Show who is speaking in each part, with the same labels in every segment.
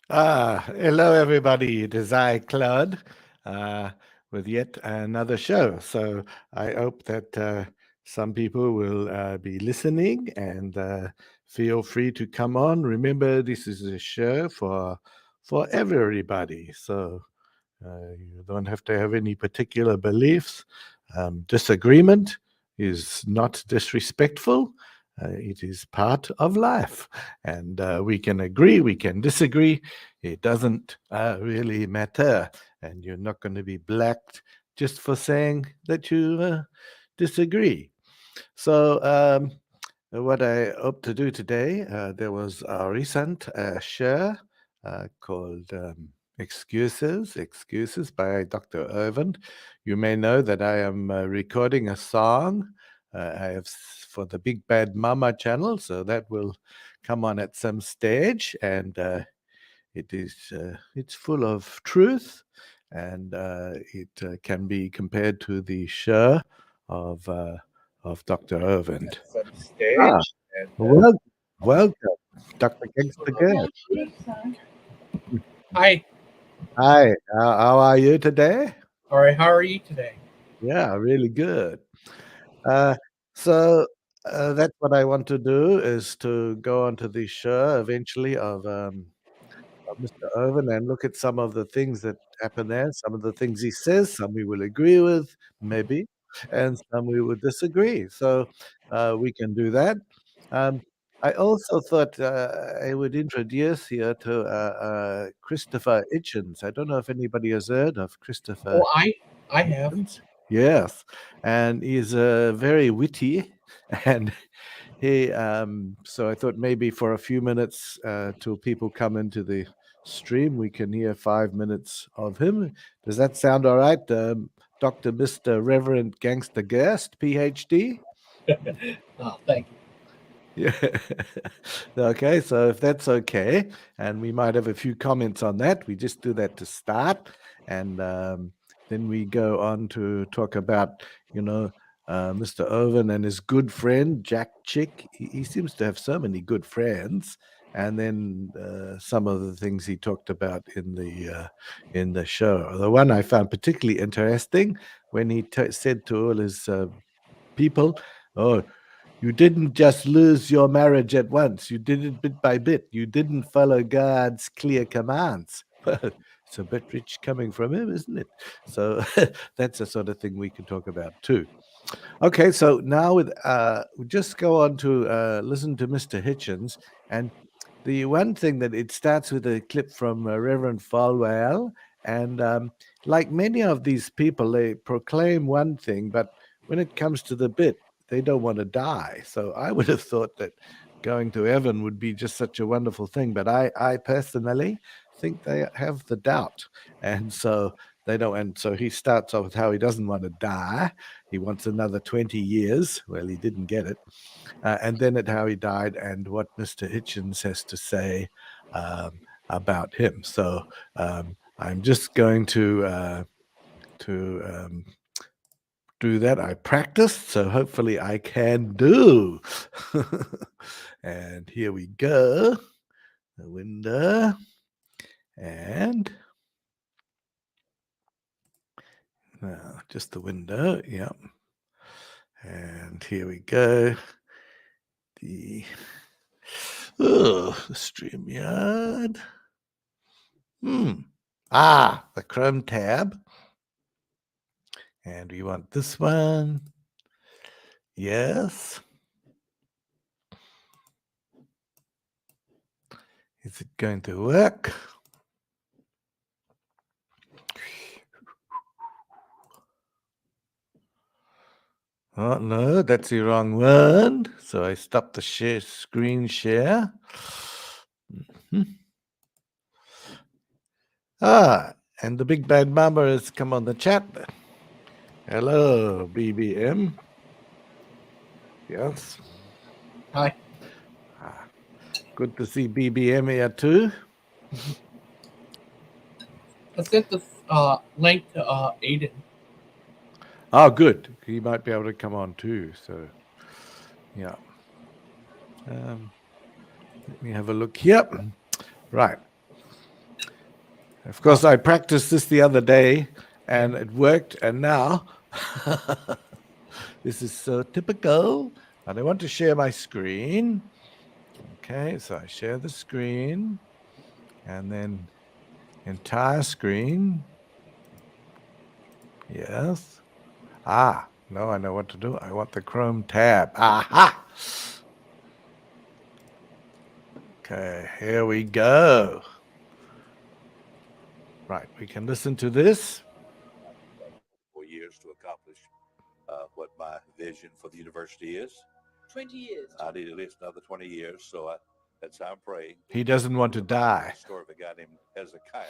Speaker 1: Hello everybody. It is I, Claude, uh, with yet another show. So I hope that some people will be listening and feel free to come on. Remember, this is a show for everybody. So you don't have to have any particular beliefs. Disagreement is not disrespectful. It is part of life. And we can agree, we can disagree. It doesn't really matter. And you're not going to be blacked just for saying that you disagree. So, what I hope to do today, there was a recent show called Excuses by Dr. Hovind. You may know that I am recording a song. I have for the Big Bad Mama channel, so that will come on at some stage, and it's full of truth, and it can be compared to the show of uh, of Dr. Hovind.
Speaker 2: Some
Speaker 1: Ah,
Speaker 2: stage and
Speaker 1: well, welcome, Dr. Gangster Girl.
Speaker 2: hi.
Speaker 1: Hi, how are you today?
Speaker 2: All right, how are you today?
Speaker 1: Yeah, really good. Uh, so that's what I want to do is to go onto the show eventually of Mr. Irvin and look at some of the things that happen there, some of the things he says, some we will agree with, maybe, and some we would disagree. So we can do that. Um, I also thought I would introduce you to Christopher Hitchens. I don't know if anybody has heard of Christopher
Speaker 2: Oh, I have.
Speaker 1: Hitchens. Yes, and he's very witty, and so I thought maybe for a few minutes till people come into the stream, we can hear 5 minutes of him. Does that sound all right, Dr. Mr. Reverend Gangster Guest, PhD?
Speaker 2: Oh, thank you.
Speaker 1: Yeah. Okay, so if that's okay, and we might have a few comments on that, we just do that to start, and then we go on to talk about, you know, Mr. Owen and his good friend Jack Chick. He seems to have so many good friends, and then some of the things he talked about in the show. The one I found particularly interesting when he said to all his people, "Oh, you didn't just lose your marriage at once. You did it bit by bit. You didn't follow God's clear commands." Well, it's a bit rich coming from him, isn't it? So that's the sort of thing we can talk about too. Okay, so now we just go on to listen to Mr. Hitchens, and the one thing that it starts with a clip from Reverend Falwell, and like many of these people, they proclaim one thing, but when it comes to the bit, they don't want to die. So I would have thought that going to heaven would be just such a wonderful thing, but I personally think they have the doubt, and so they don't. And so he starts off with how he doesn't want to die. He wants another 20 years. Well, he didn't get it. And then at how he died and what Mr. Hitchens has to say about him. So I'm just going to do that. I practiced, so hopefully I can do. And here we go. The window. And just the window. Yep. And here we go. The StreamYard. The Chrome tab. And we want this one. Yes. Is it going to work? Oh, no, that's the wrong one. So I stopped the screen share. And the Big Bad Mama has come on the chat. Hello, BBM. Yes.
Speaker 2: Hi.
Speaker 1: Good to see BBM here too.
Speaker 2: I sent the link to Aiden.
Speaker 1: Oh, good. He might be able to come on too. So, yeah. Let me have a look here. Right. Of course, I practiced this the other day, and it worked, and now this is so typical. And I want to share my screen. Okay, so I share the screen, and then entire screen. Yes. No, I know what to do. I want the Chrome tab. Aha! Okay, here we go. Right, we can listen to this.
Speaker 3: 4 years to accomplish what my vision for the university is.
Speaker 4: 20 years.
Speaker 3: I need at least another 20 years, so that's how I'm praying.
Speaker 1: He doesn't want to die.
Speaker 3: The story of a guy named Hezekiah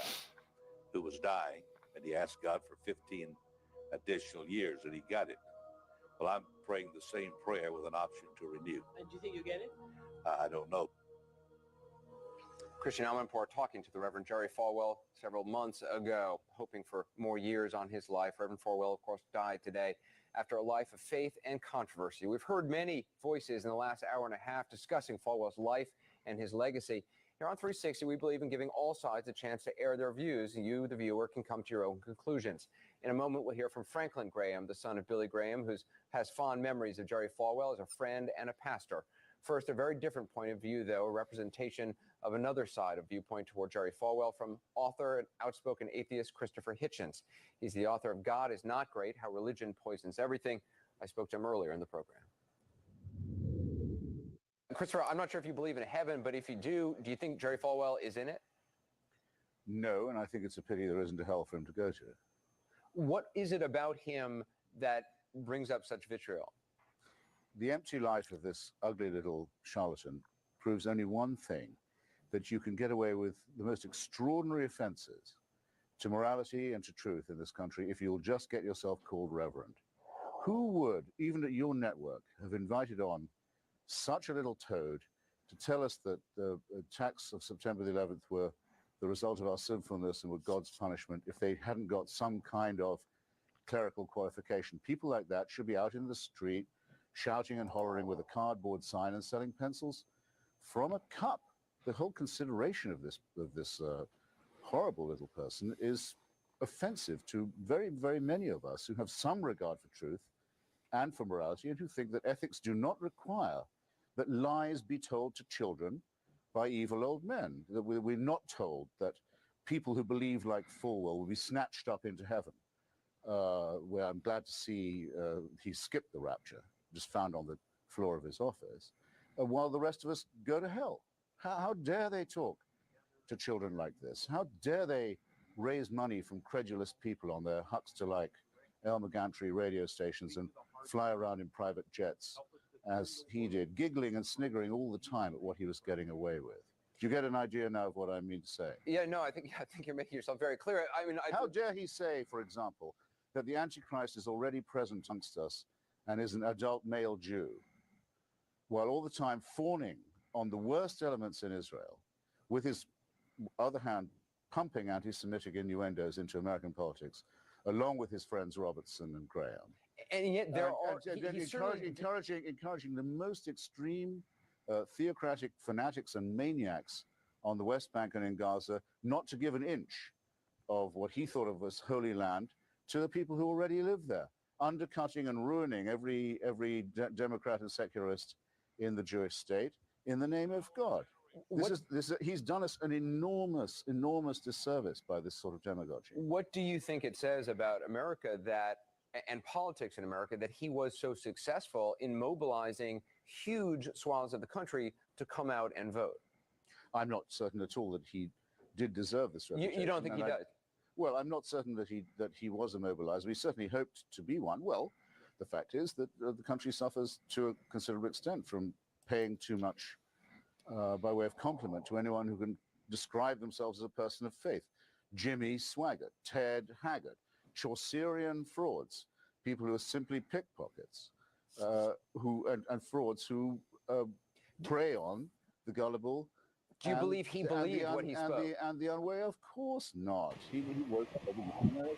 Speaker 3: who was dying, and he asked God for 15 additional years, and he got it. Well, I'm praying the same prayer with an option to renew.
Speaker 4: And do you think you get it?
Speaker 3: I don't know.
Speaker 5: Christian Amanpour talking to the Reverend Jerry Falwell several months ago, hoping for more years on his life. Reverend Falwell, of course, died today after a life of faith and controversy. We've heard many voices in the last hour and a half discussing Falwell's life and his legacy. Here on 360, we believe in giving all sides a chance to air their views. You, the viewer, can come to your own conclusions. In a moment, we'll hear from Franklin Graham, the son of Billy Graham, who has fond memories of Jerry Falwell as a friend and a pastor. First, a very different point of view, though, a representation of another side of viewpoint toward Jerry Falwell from author and outspoken atheist Christopher Hitchens. He's the author of God is Not Great, How Religion Poisons Everything. I spoke to him earlier in the program. Christopher, I'm not sure if you believe in heaven, but if you do you think Jerry Falwell is in it?
Speaker 6: No, and I think it's a pity there isn't a hell for him to go to.
Speaker 5: What is it about him that brings up such vitriol?
Speaker 6: The empty life of this ugly little charlatan proves only one thing, that you can get away with the most extraordinary offenses to morality and to truth in this country if you'll just get yourself called reverend. Who would, even at your network, have invited on such a little toad to tell us that the attacks of September the 11th were the result of our sinfulness and were God's punishment if they hadn't got some kind of clerical qualification? People like that should be out in the street shouting and hollering with a cardboard sign and selling pencils from a cup. The whole consideration of this horrible little person is offensive to very, very many of us who have some regard for truth and for morality, and who think that ethics do not require that lies be told to children by evil old men. That we're not told that people who believe like Falwell will be snatched up into heaven, where I'm glad to see he skipped the rapture, just found on the floor of his office, while the rest of us go to hell. How dare they talk to children like this? How dare they raise money from credulous people on their huckster-like Elmer Gantry radio stations and fly around in private jets as he did, giggling and sniggering all the time at what he was getting away with? Do you get an idea now of what I mean to say?
Speaker 5: Yeah, no, I think you're making yourself very clear. I mean,
Speaker 6: how dare he say, for example, that the Antichrist is already present amongst us and is an adult male Jew, while all the time fawning on the worst elements in Israel, with his other hand pumping anti-Semitic innuendos into American politics, along with his friends Robertson and Graham.
Speaker 5: And yet there
Speaker 6: encouraging the most extreme theocratic fanatics and maniacs on the West Bank and in Gaza not to give an inch of what he thought of as Holy Land to the people who already live there, undercutting and ruining every Democrat and secularist in the Jewish state in the name of God. He's done us an enormous disservice by this sort of demagogy.
Speaker 5: What do you think it says about America and politics in America that he was so successful in mobilizing huge swaths of the country to come out and vote?
Speaker 6: I'm not certain at all that he did deserve this reputation.
Speaker 5: You don't think he does?
Speaker 6: Well, I'm not certain that he was a mobilizer. We certainly hoped to be one. Well, the fact is that the country suffers to a considerable extent from paying too much by way of compliment to anyone who can describe themselves as a person of faith. Jimmy Swaggart, Ted Haggart, Chaucerian frauds, people who are simply pickpockets, and frauds who prey on the gullible.
Speaker 5: Do you believe he believed what he spoke?
Speaker 6: And the unwary? Of course not. He woke up every morning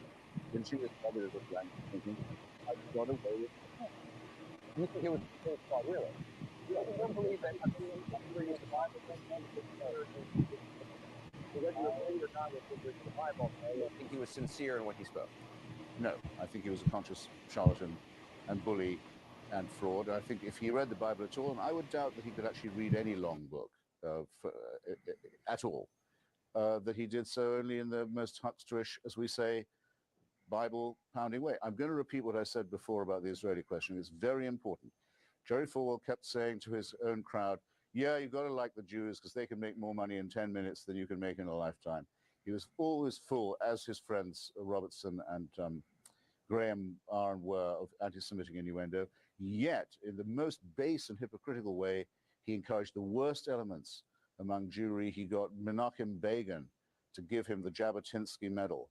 Speaker 6: when she was covered as a blanket thinking, I got away with it.
Speaker 5: You think it was really? You don't believe that I think he was sincere in what he spoke.
Speaker 6: No, I think he was a conscious charlatan and bully and fraud. I think if he read the Bible at all, and I would doubt that he could actually read any long book at all, that he did so only in the most hucksterish, as we say, Bible pounding way. I'm going to repeat what I said before about the Israeli question. It's very important. Jerry Falwell kept saying to his own crowd, yeah, you've got to like the Jews because they can make more money in 10 minutes than you can make in a lifetime. He was always full, as his friends Robertson and Graham are and were, of anti-Semitic innuendo. Yet, in the most base and hypocritical way, he encouraged the worst elements among Jewry. He got Menachem Begin to give him the Jabotinsky Medal,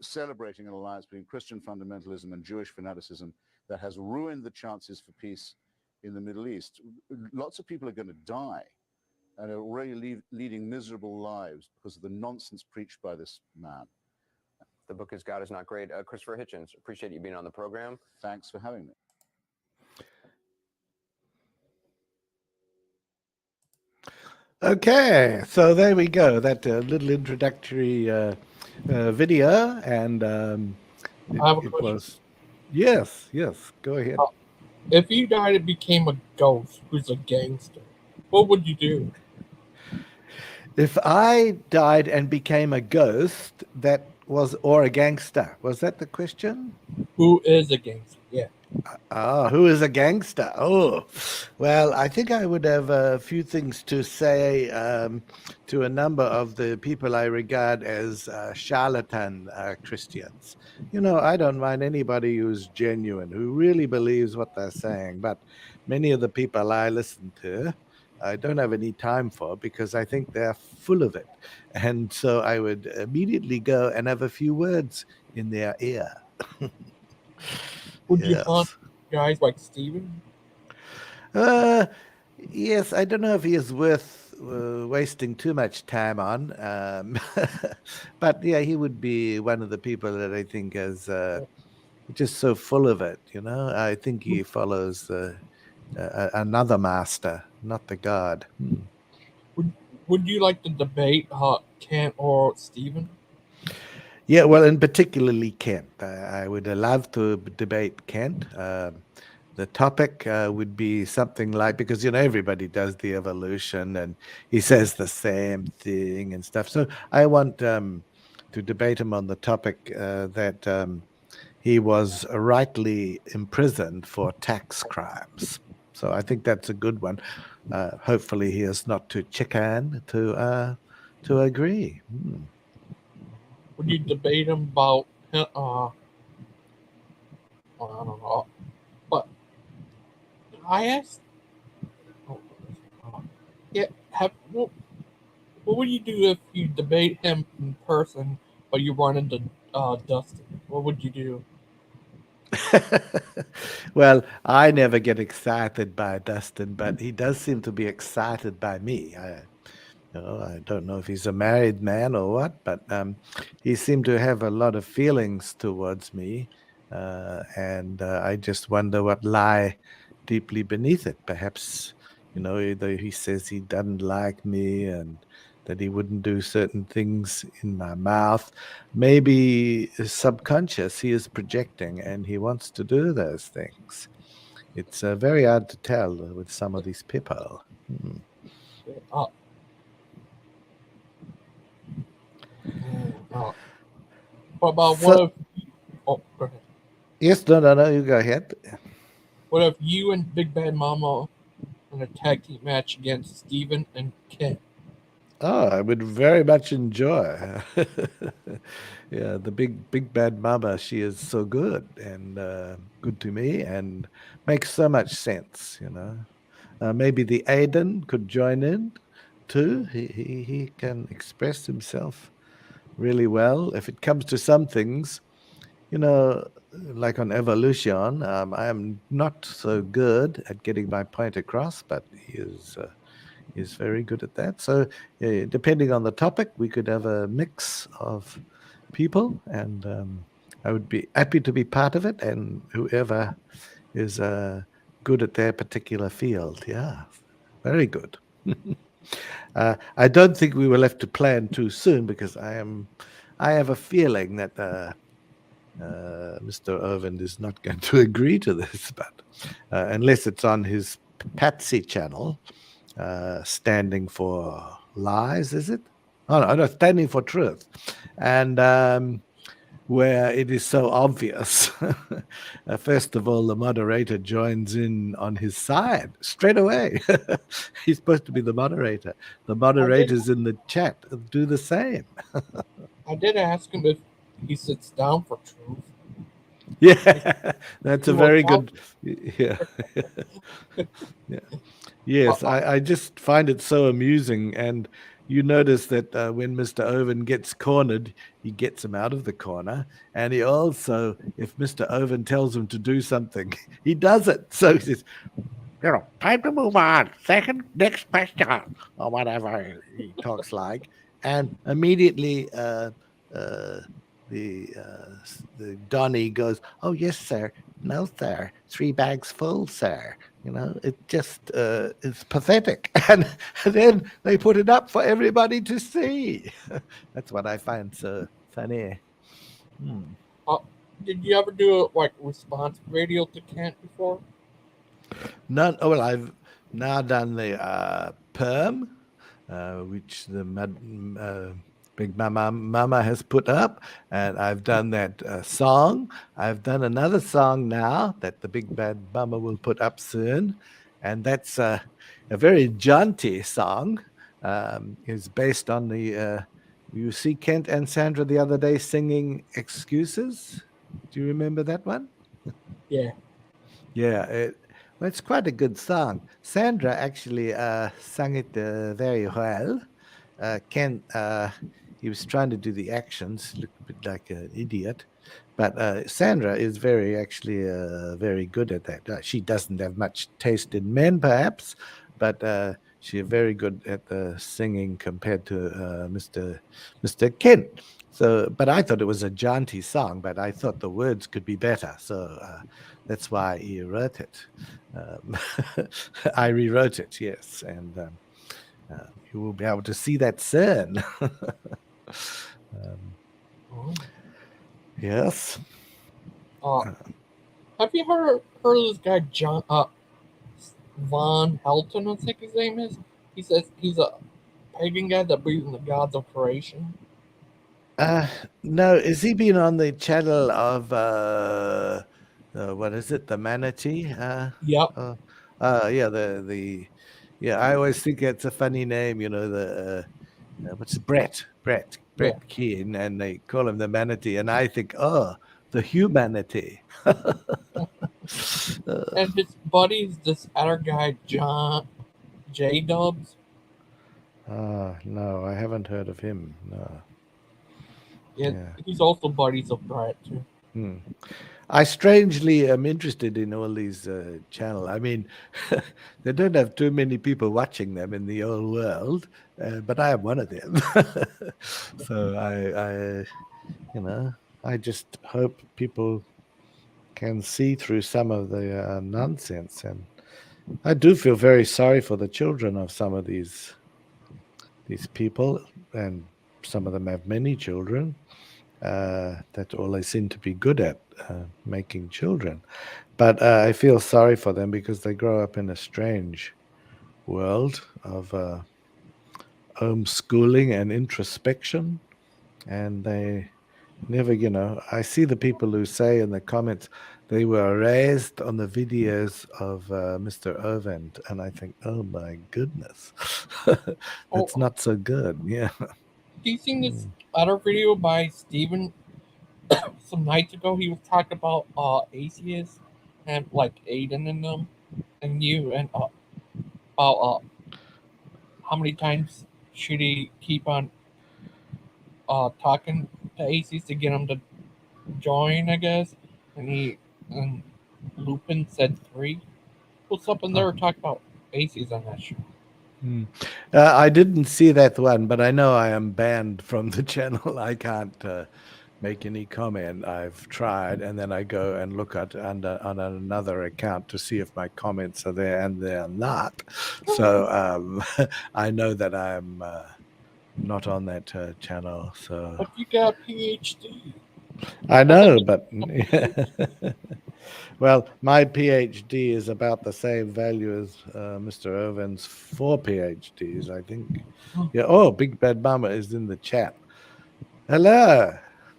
Speaker 6: celebrating an alliance between Christian fundamentalism and Jewish fanaticism that has ruined the chances for peace in the Middle East. Lots of people are going to die and are already leading miserable lives because of the nonsense preached by this man.
Speaker 5: The book is God is Not Great. Christopher Hitchens, appreciate you being on the program.
Speaker 6: Thanks for having me.
Speaker 1: Okay, so there we go. That little introductory video, and
Speaker 2: I have a
Speaker 1: it
Speaker 2: question.
Speaker 1: was yes, go ahead.
Speaker 2: If you died and became a ghost who's a gangster, what would you do?
Speaker 1: If I died and became a ghost, or a gangster, was that the question?
Speaker 2: Who is a gangster? Yeah.
Speaker 1: Who is a gangster? Oh, well, I think I would have a few things to say to a number of the people I regard as charlatan Christians. You know, I don't mind anybody who's genuine, who really believes what they're saying, but many of the people I listen to, I don't have any time for because I think they're full of it. And so I would immediately go and have a few words in their ear.
Speaker 2: Would you hunt
Speaker 1: Yes.
Speaker 2: guys like Steven?
Speaker 1: Yes, I don't know if he is worth wasting too much time on. But yeah, he would be one of the people that I think is just so full of it, you know. I think he follows another master, not the God.
Speaker 2: Would you like to debate Kent or Steven?
Speaker 1: Yeah, well, and particularly Kent. I would love to debate Kent. The topic would be something like, because, you know, everybody does the evolution and he says the same thing and stuff. So I want to debate him on the topic that he was rightly imprisoned for tax crimes. So I think that's a good one. Hopefully he is not too chicken to agree.
Speaker 2: Would you debate him about I don't know, but I asked. Yeah, what would you do if you debate him in person, but you run into Dustin? What would you do?
Speaker 1: Well, I never get excited by Dustin, but he does seem to be excited by me. I don't know if he's a married man or what, but he seemed to have a lot of feelings towards me, and I just wonder what lie deeply beneath it. Perhaps, you know, either he says he doesn't like me and that he wouldn't do certain things in my mouth. Maybe subconscious, he is projecting and he wants to do those things. It's very hard to tell with some of these people.
Speaker 2: What about what if? Oh, go ahead.
Speaker 1: Yes, no, you go ahead.
Speaker 2: What if you and Big Bad Mama in a tag team match against Steven and Kent?
Speaker 1: Oh, I would very much enjoy. Yeah, the big bad mama. She is so good and good to me, and makes so much sense. You know, maybe the Aiden could join in too. He can express himself really well. If it comes to some things, you know, like on evolution, I am not so good at getting my point across, but he is very good at that. So, depending on the topic, we could have a mix of people, and I would be happy to be part of it. And whoever is good at their particular field, yeah, very good. I don't think we will have to plan too soon because I have a feeling that Mr. Hovind is not going to agree to this, but unless it's on his Patsy channel, standing for lies, is it? Oh no, standing for truth, and where it is so obvious. First of all, the moderator joins in on his side straight away. He's supposed to be the moderator. The moderators in the chat do the same.
Speaker 2: I did ask him if he sits down for truth.
Speaker 1: Yeah, that's a
Speaker 2: He
Speaker 1: very
Speaker 2: wants
Speaker 1: good. Yeah. Yeah. Yes, I just find it so amusing. And you notice that when Mr. Owen gets cornered, he gets him out of the corner. And he also, if Mr. Owen tells him to do something, he does it. So he says, time to move on. Next question, or whatever he talks like. And immediately the Donny goes, "Oh, yes, sir. No, sir. 3 bags full, sir." It just it's pathetic. And then they put it up for everybody to see. That's what I find so funny.
Speaker 2: Did you ever do a response radio to Kent before?
Speaker 1: None. Oh, well, I've now done the perm, which the Big Mama has put up, and I've done that song. I've done another song now that the Big Bad Mama will put up soon, and that's a very jaunty song. It's based on the. You see Kent and Sandra the other day singing "Excuses." Do you remember that one?
Speaker 2: Yeah.
Speaker 1: Yeah, well, it's quite a good song. Sandra actually sang it very well. Ken, he was trying to do the actions, looked a bit like an idiot. But Sandra is very good at that. She doesn't have much taste in men, perhaps, but she's very good at the singing compared to Mr. Kent. So, but I thought it was a jaunty song, but I thought the words could be better. So that's why he wrote it. I rewrote it, yes, and you will be able to see that soon. Yes.
Speaker 2: Have you heard of this guy John Von Helton? I think his name is. He says he's a pagan guy that believes in the gods of creation.
Speaker 1: No, has he been on the channel of what is it, the manatee?
Speaker 2: Yep.
Speaker 1: Yeah, I always think it's a funny name, what's it, Brett Keane, and they call him the manatee, and I think, oh, the humanity.
Speaker 2: And his buddy's this other guy, John J. Dubs.
Speaker 1: No, I haven't heard of him. No.
Speaker 2: Yeah. He's also buddies of Brett too.
Speaker 1: I strangely am interested in all these channels. I mean, they don't have too many people watching them in the whole world, but I am one of them. So I just hope people can see through some of the nonsense. And I do feel very sorry for the children of some of these people, and some of them have many children. That's all they seem to be good at, making children. But I feel sorry for them because they grow up in a strange world of homeschooling and introspection, and they never, I see the people who say in the comments they were raised on the videos of Mr. Hovind, and I think, oh my goodness, that's not so good. Yeah.
Speaker 2: Do you seen this other video by Steven some nights ago? He was talking about atheists and like Aiden and them and you, and about how many times should he keep on talking to atheists to get them to join, I guess. And Lupin said 3. What's up in there talking about atheists on that show?
Speaker 1: I didn't see that one, but I know I am banned from the channel. I can't make any comment. I've tried, and then I go and look at on another account to see if my comments are there, and they're not. So I know that I'm not on that channel. So
Speaker 2: But you got a PhD.
Speaker 1: I know, but well, my PhD is about the same value as Mr. Irvin's 4 PhDs, I think. Yeah. Oh, Big Bad Mama is in the chat. Hello.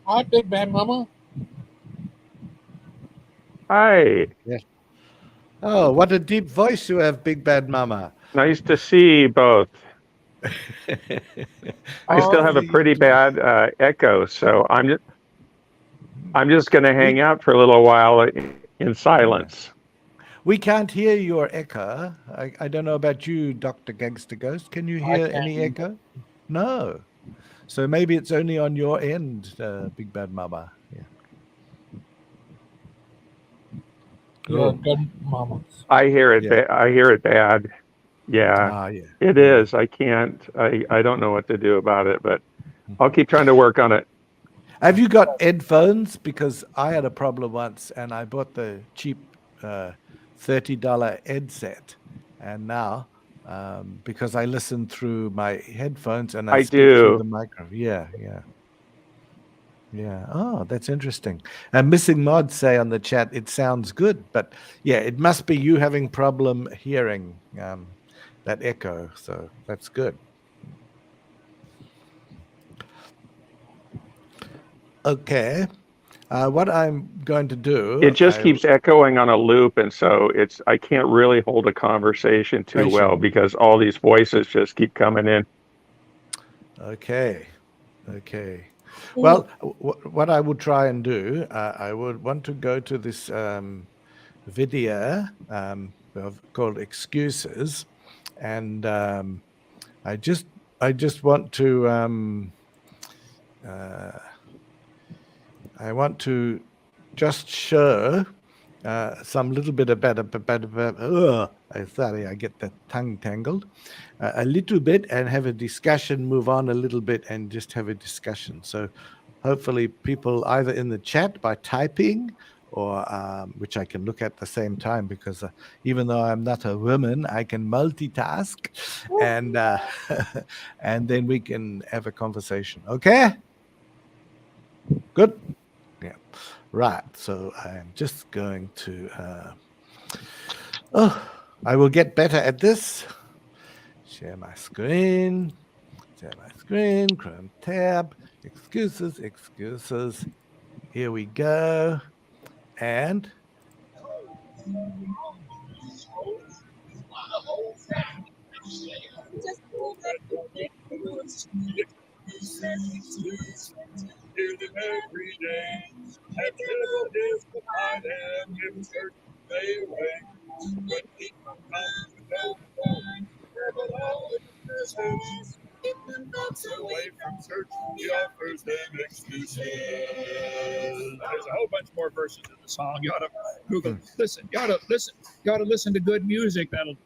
Speaker 2: Hi, Big Bad Mama.
Speaker 7: Hi,
Speaker 1: Yes. Oh, what a deep voice you have, Big Bad Mama.
Speaker 7: nice to see you both. I still have a pretty bad echo, so I'm just going to hang out for a little while in silence.
Speaker 1: We can't hear your echo. I don't know about you, Dr. Gangster Ghost. Can you hear any echo? No. So maybe it's only on your end, Big Bad Mama. Yeah.
Speaker 2: You're a good mama.
Speaker 7: I hear it.
Speaker 1: Yeah.
Speaker 7: I hear it bad. Yeah,
Speaker 1: Yeah.
Speaker 7: it is. I can't. I don't know what to do about it, but I'll keep trying to work on it.
Speaker 1: Have you got headphones? Because I had a problem once, and I bought the cheap $30 headset, and now because I listen through my headphones and I speak through the microphone. Yeah. Oh, that's interesting. And Missing Mods say on the chat, it sounds good, but yeah, it must be you having problem hearing that echo. So that's good. Okay. What I'm going to do.
Speaker 7: It just keeps echoing on a loop, and so I can't really hold a conversation too well because all these voices just keep coming in.
Speaker 1: Okay. Well, what I would try and do, I would want to go to this video called Excuses, and I just want to I want to just show some little bit about sorry, I get the tongue tangled a little bit, and have a discussion, move on a little bit and just have a discussion. So hopefully people either in the chat by typing or which I can look at the same time, because even though I'm not a woman, I can multitask, and and then we can have a conversation. Okay, good. Yeah, right. So I'm just going to I will get better at this. Share my screen, Chrome tab, excuses. Here we go. And
Speaker 8: hear them every day. And devil is behind them, give church they away. When people come to know the Lord, devil always resistance. Keeping folks away from church, he offers them excuses. There's a whole bunch more verses in the song. You ought to Google. Listen. You ought to listen to good music that'll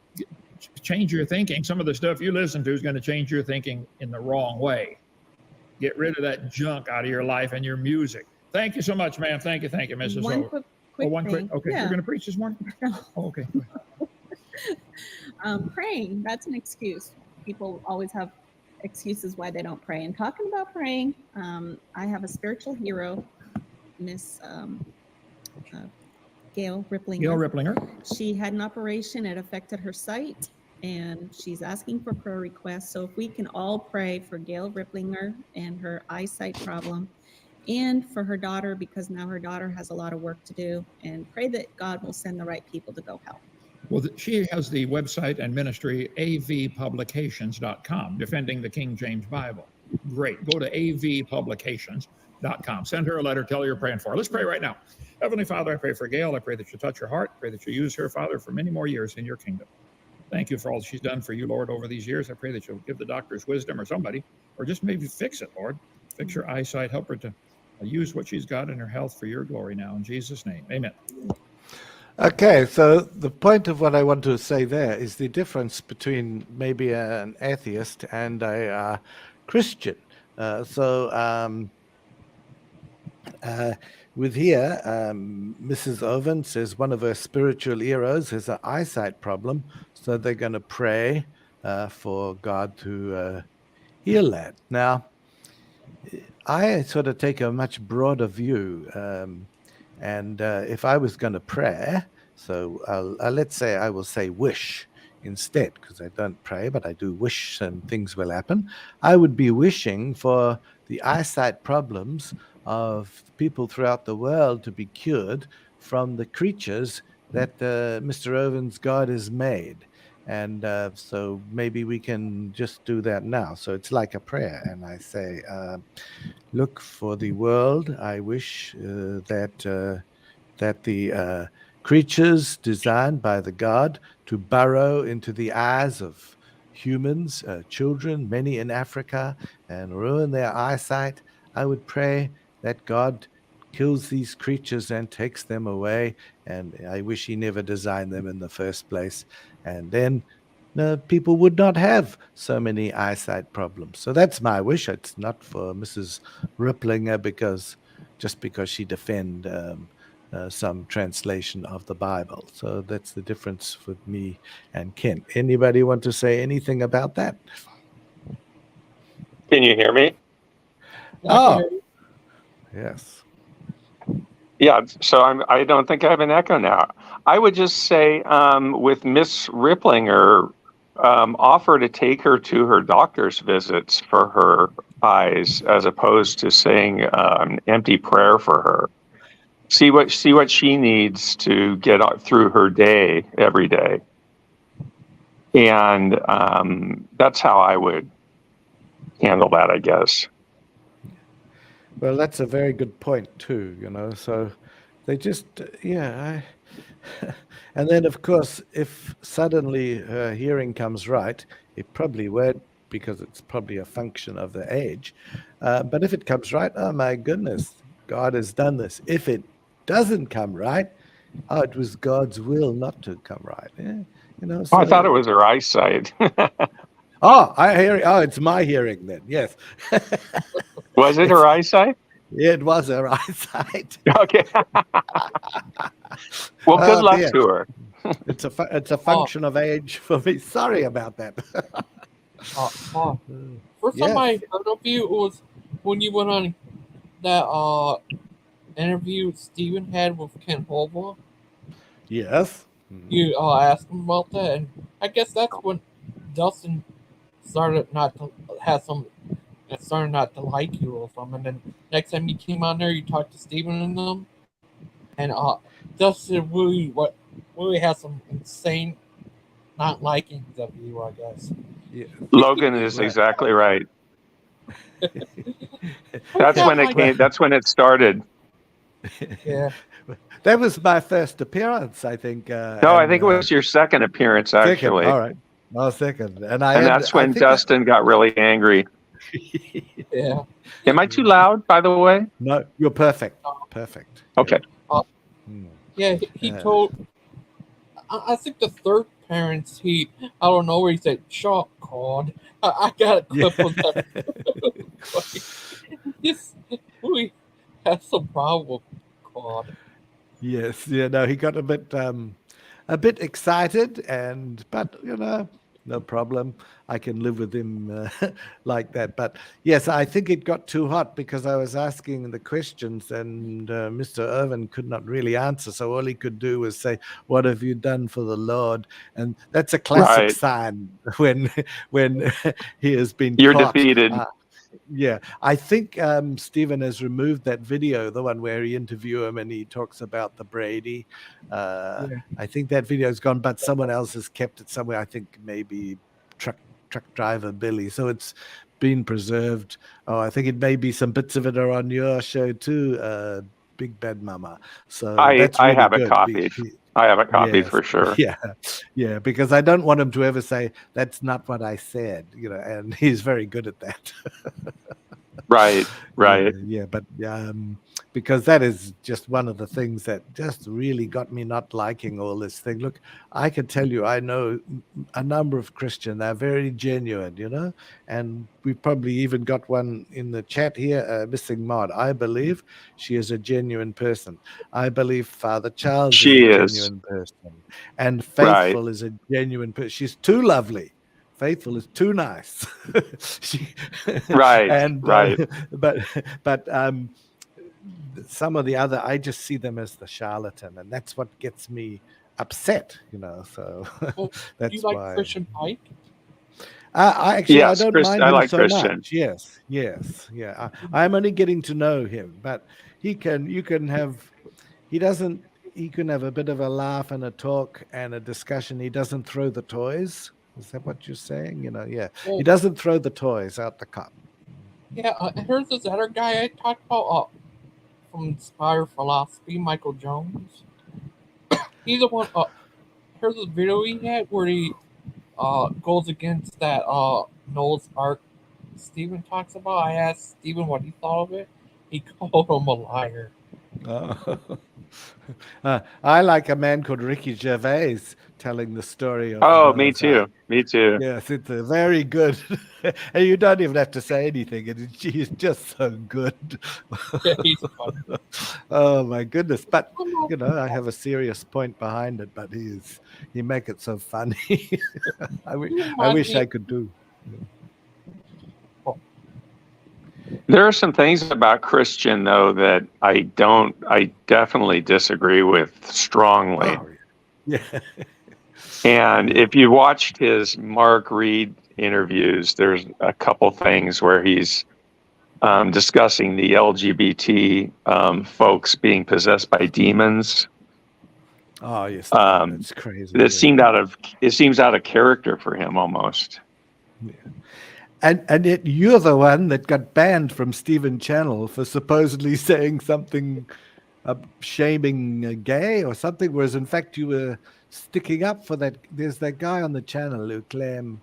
Speaker 8: change your thinking. Some of the stuff you listen to is going to change your thinking in the wrong way. Get rid of that junk out of your life and your music. Thank you so much, ma'am. Thank you, Mrs.
Speaker 9: One quick thing.
Speaker 8: Okay,
Speaker 9: Yeah.
Speaker 8: You're going to preach this morning?
Speaker 9: No.
Speaker 8: Oh, okay.
Speaker 9: Praying, that's an excuse. People always have excuses why they don't pray. And talking about praying, I have a spiritual hero, Miss Gail Ripplinger.
Speaker 8: Gail Ripplinger.
Speaker 9: She had an operation. It affected her sight, and she's asking for prayer requests. So if we can all pray for Gail Ripplinger and her eyesight problem, and for her daughter, because now her daughter has a lot of work to do, and pray that God will send the right people to go help.
Speaker 8: Well, she has the website and ministry, avpublications.com, defending the King James Bible. Great. Go to avpublications.com. Send her a letter. Tell her you're praying for her. Let's pray right now. Heavenly Father, I pray for Gail. I pray that you touch her heart. I pray that you use her, Father, for many more years in your kingdom. Thank you for all she's done for you, Lord, over these years. I pray that you'll give the doctors wisdom, or somebody, or just maybe fix it, Lord. Fix her eyesight. Help her to use what she's got in her health for your glory now. In Jesus' name, amen.
Speaker 1: okay, so the point of what I want to say there is the difference between maybe an atheist and a Christian. With here, Mrs. Hovind says one of her spiritual heroes has an eyesight problem, so they're going to pray for God to heal that. Now, I sort of take a much broader view, and if I was going to pray, so let's say I will say wish instead, because I don't pray, but I do wish and things will happen. I would be wishing for the eyesight problems of people throughout the world to be cured from the creatures that Mr. Hovind's God has made. And so maybe we can just do that now. So it's like a prayer. And I say, look, for the world, I wish that the creatures designed by the God to burrow into the eyes of humans, children, many in Africa, and ruin their eyesight, I would pray that God kills these creatures and takes them away. And I wish he never designed them in the first place. And then people would not have so many eyesight problems. So that's my wish. It's not for Mrs. Ripplinger because she defend some translation of the Bible. So that's the difference with me and Kent. Anybody want to say anything about that?
Speaker 7: Can you hear me?
Speaker 1: Oh, yes.
Speaker 7: Yeah, so I don't think I have an echo now. I would just say with Miss Ripplinger, offer to take her to her doctor's visits for her eyes, as opposed to saying an empty prayer for her. See what she needs to get through her day every day, and that's how I would handle that, I guess.
Speaker 1: Well, that's a very good point too. So they just and then of course, if suddenly her hearing comes right, it probably won't, because it's probably a function of the age. But if it comes right, oh my goodness, God has done this. If it doesn't come right, it was God's will not to come right. Yeah?
Speaker 7: I thought it was her eyesight.
Speaker 1: I hear. Oh, it's my hearing then. Yes.
Speaker 7: Was it her eyesight?
Speaker 1: It was her eyesight.
Speaker 7: Okay. Well, good luck to her.
Speaker 1: It's a function of age for me. Sorry about that.
Speaker 2: First time I heard of you was when you went on that interview Stephen had with Kent Hovind.
Speaker 1: Yes.
Speaker 2: You asked him about that, and I guess that's when Dustin started not to like you or something. And then next time you came on there, you talked to Stephen and them, and Dustin really has some insane not likings of you, I guess.
Speaker 1: Yeah.
Speaker 7: Logan is exactly right. That's when it came. That's when it started.
Speaker 2: Yeah.
Speaker 1: That was my first appearance, I think.
Speaker 7: No, I think it was your second appearance, actually.
Speaker 1: Second. All right. Well, second. And
Speaker 7: that's when Dustin got really angry.
Speaker 2: Yeah.
Speaker 7: Am I too loud, by the way?
Speaker 1: No, you're perfect. Perfect.
Speaker 7: Okay.
Speaker 2: Yeah, he told, I think the third parents, I don't know where he said, "Shut up, Claude." I got a clip of that. This really has some problem with Claude.
Speaker 1: Yes, no, he got a bit excited, but no problem. I can live with him like that. But yes, I think it got too hot because I was asking the questions, and Mr. Hovind could not really answer. So all he could do was say, "What have you done for the Lord?" And that's a classic sign when he has been
Speaker 7: You're
Speaker 1: caught.
Speaker 7: defeated.
Speaker 1: Yeah, I think Stephen has removed that video, the one where he interviewed him and he talks about the Brady. I think that video is gone, but someone else has kept it somewhere. I think maybe truck driver Billy. So it's been preserved. Oh, I think it may be some bits of it are on your show too, Big Bad Mama. So that's really
Speaker 7: have
Speaker 1: good.
Speaker 7: a copy. I have a copy for sure.
Speaker 1: Yeah, because I don't want him to ever say that's not what I said, and he's very good at that.
Speaker 7: Right, right.
Speaker 1: Yeah, but because that is just one of the things that just really got me not liking all this thing. Look, I can tell you, I know a number of Christians. They're very genuine, and we've probably even got one in the chat here, Missing Mod. I believe she is a genuine person. I believe Father Charles is a
Speaker 7: She is.
Speaker 1: genuine person, and
Speaker 7: Right.
Speaker 1: Faithful is a genuine person. She's too lovely. Faithful is too nice.
Speaker 7: Right,
Speaker 1: and
Speaker 7: right.
Speaker 1: but some of the other, I just see them as the charlatan, and that's what gets me upset. So
Speaker 2: Well, do you
Speaker 1: that's
Speaker 2: like
Speaker 1: why.
Speaker 2: Christian Pike?
Speaker 1: I
Speaker 7: Yes,
Speaker 1: don't mind
Speaker 7: I
Speaker 1: him
Speaker 7: like
Speaker 1: so
Speaker 7: Christian.
Speaker 1: much. Yes, yeah. I'm only getting to know him, but he can have a bit of a laugh and a talk and a discussion. He doesn't throw the toys. Is that what you're saying? Yeah.
Speaker 2: Well,
Speaker 1: He doesn't throw the toys out the cot.
Speaker 2: yeah, here's this other guy I talked about from Inspire Philosophy, Michael Jones. He's the one. Here's this video he had where he goes against that Noah's Ark Stephen talks about. I asked Stephen what he thought of it. He called him a liar.
Speaker 1: I like a man called Ricky Gervais telling the story of
Speaker 7: Oh, me
Speaker 1: Noah's
Speaker 7: too.
Speaker 1: Ark.
Speaker 7: Me too.
Speaker 1: Yes, it's a very good, and you don't even have to say anything. He's just so good.
Speaker 2: Yeah, he's funny.
Speaker 1: Oh my goodness! But I have a serious point behind it. But he make it so funny. I wish I could do.
Speaker 7: There are some things about Christian though that I definitely disagree with strongly.
Speaker 1: Oh, yeah.
Speaker 7: And if you watched his Mark Reed interviews, there's a couple things where he's discussing the LGBT folks being possessed by demons.
Speaker 1: Oh yes, it's crazy.
Speaker 7: It seems out of character for him almost.
Speaker 1: Yeah. And yet you're the one that got banned from Stephen Channel for supposedly saying something shaming gay or something, whereas in fact you were sticking up for that. There's that guy on the channel who claimed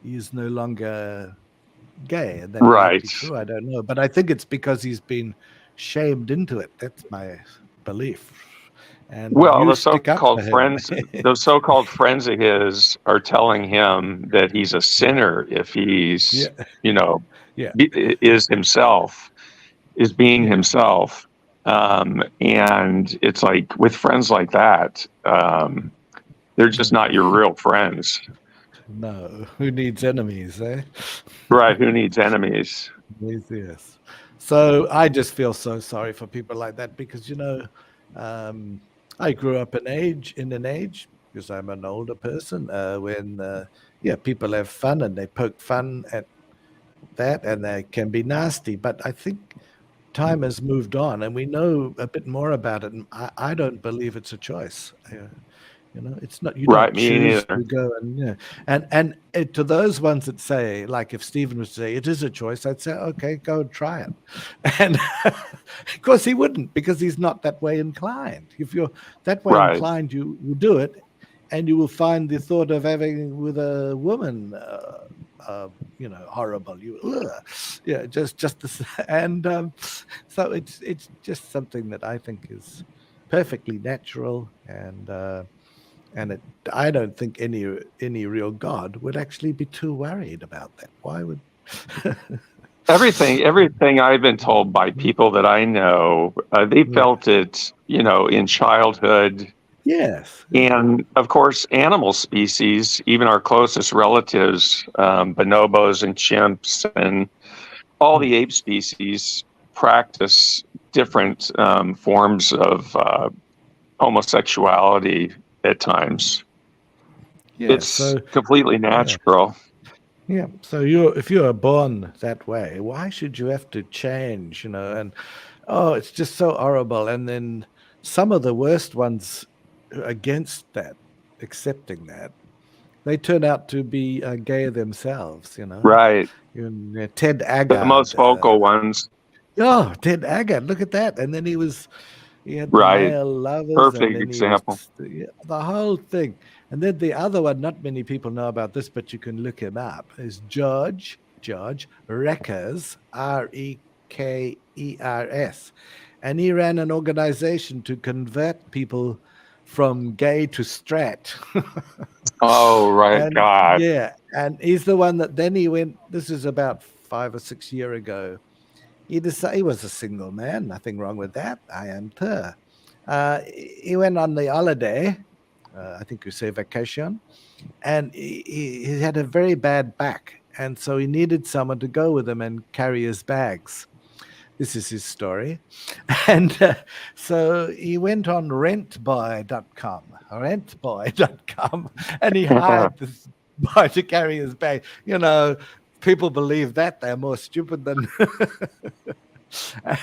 Speaker 1: he is no longer gay, and that might be true. I don't know, but I think it's because he's been shamed into it. That's my belief. And
Speaker 7: well, the so-called friends of his are telling him that he's a sinner if he's, is himself, is being himself. And it's like with friends like that, they're just not your real friends.
Speaker 1: No, who needs enemies, eh?
Speaker 7: Right, who needs enemies?
Speaker 1: Yes. So I just feel so sorry for people like that because, I grew up in an age, because I'm an older person, when people have fun and they poke fun at that and they can be nasty. But I think time has moved on and we know a bit more about it. And I don't believe it's a choice. It's not, you don't choose to go and to those ones that say, like if Stephen was to say it is a choice, I'd say, okay, go and try it. And of course he wouldn't, because he's not that way inclined. If you're that way inclined, you will do it, and you will find the thought of having with a woman, horrible. Just this, and so it's just something that I think is perfectly natural, and I don't think any real God would actually be too worried about that. Why would
Speaker 7: everything I've been told by people that I know, they felt it, in childhood.
Speaker 1: Yes.
Speaker 7: And of course, animal species, even our closest relatives, bonobos and chimps and all the ape species practice different forms of homosexuality at times. It's completely natural.
Speaker 1: Yeah. So if you are born that way, why should you have to change? And it's just so horrible. And then some of the worst ones against that, accepting that, they turn out to be gay themselves.
Speaker 7: Right.
Speaker 1: Ted Aggard,
Speaker 7: the most vocal ones.
Speaker 1: Oh, Ted Aggard! Look at that. And then he had the male lovers.
Speaker 7: Perfect example.
Speaker 1: The whole thing. And then the other one, not many people know about this, but you can look him up, is George George Rekers, Rekers, and he ran an organization to convert people from gay to straight.
Speaker 7: Oh, right,
Speaker 1: And
Speaker 7: God.
Speaker 1: yeah, and he's the one that then he went. This is about 5 or 6 years ago. He decided he was a single man. Nothing wrong with that. I am too. He went on the holiday. I think you say vacation, and he had a very bad back, and so he needed someone to go with him and carry his bags. This is his story. And so he went on rentboy.com, and he hired this boy to carry his bag. You know, people believe that they're more stupid than.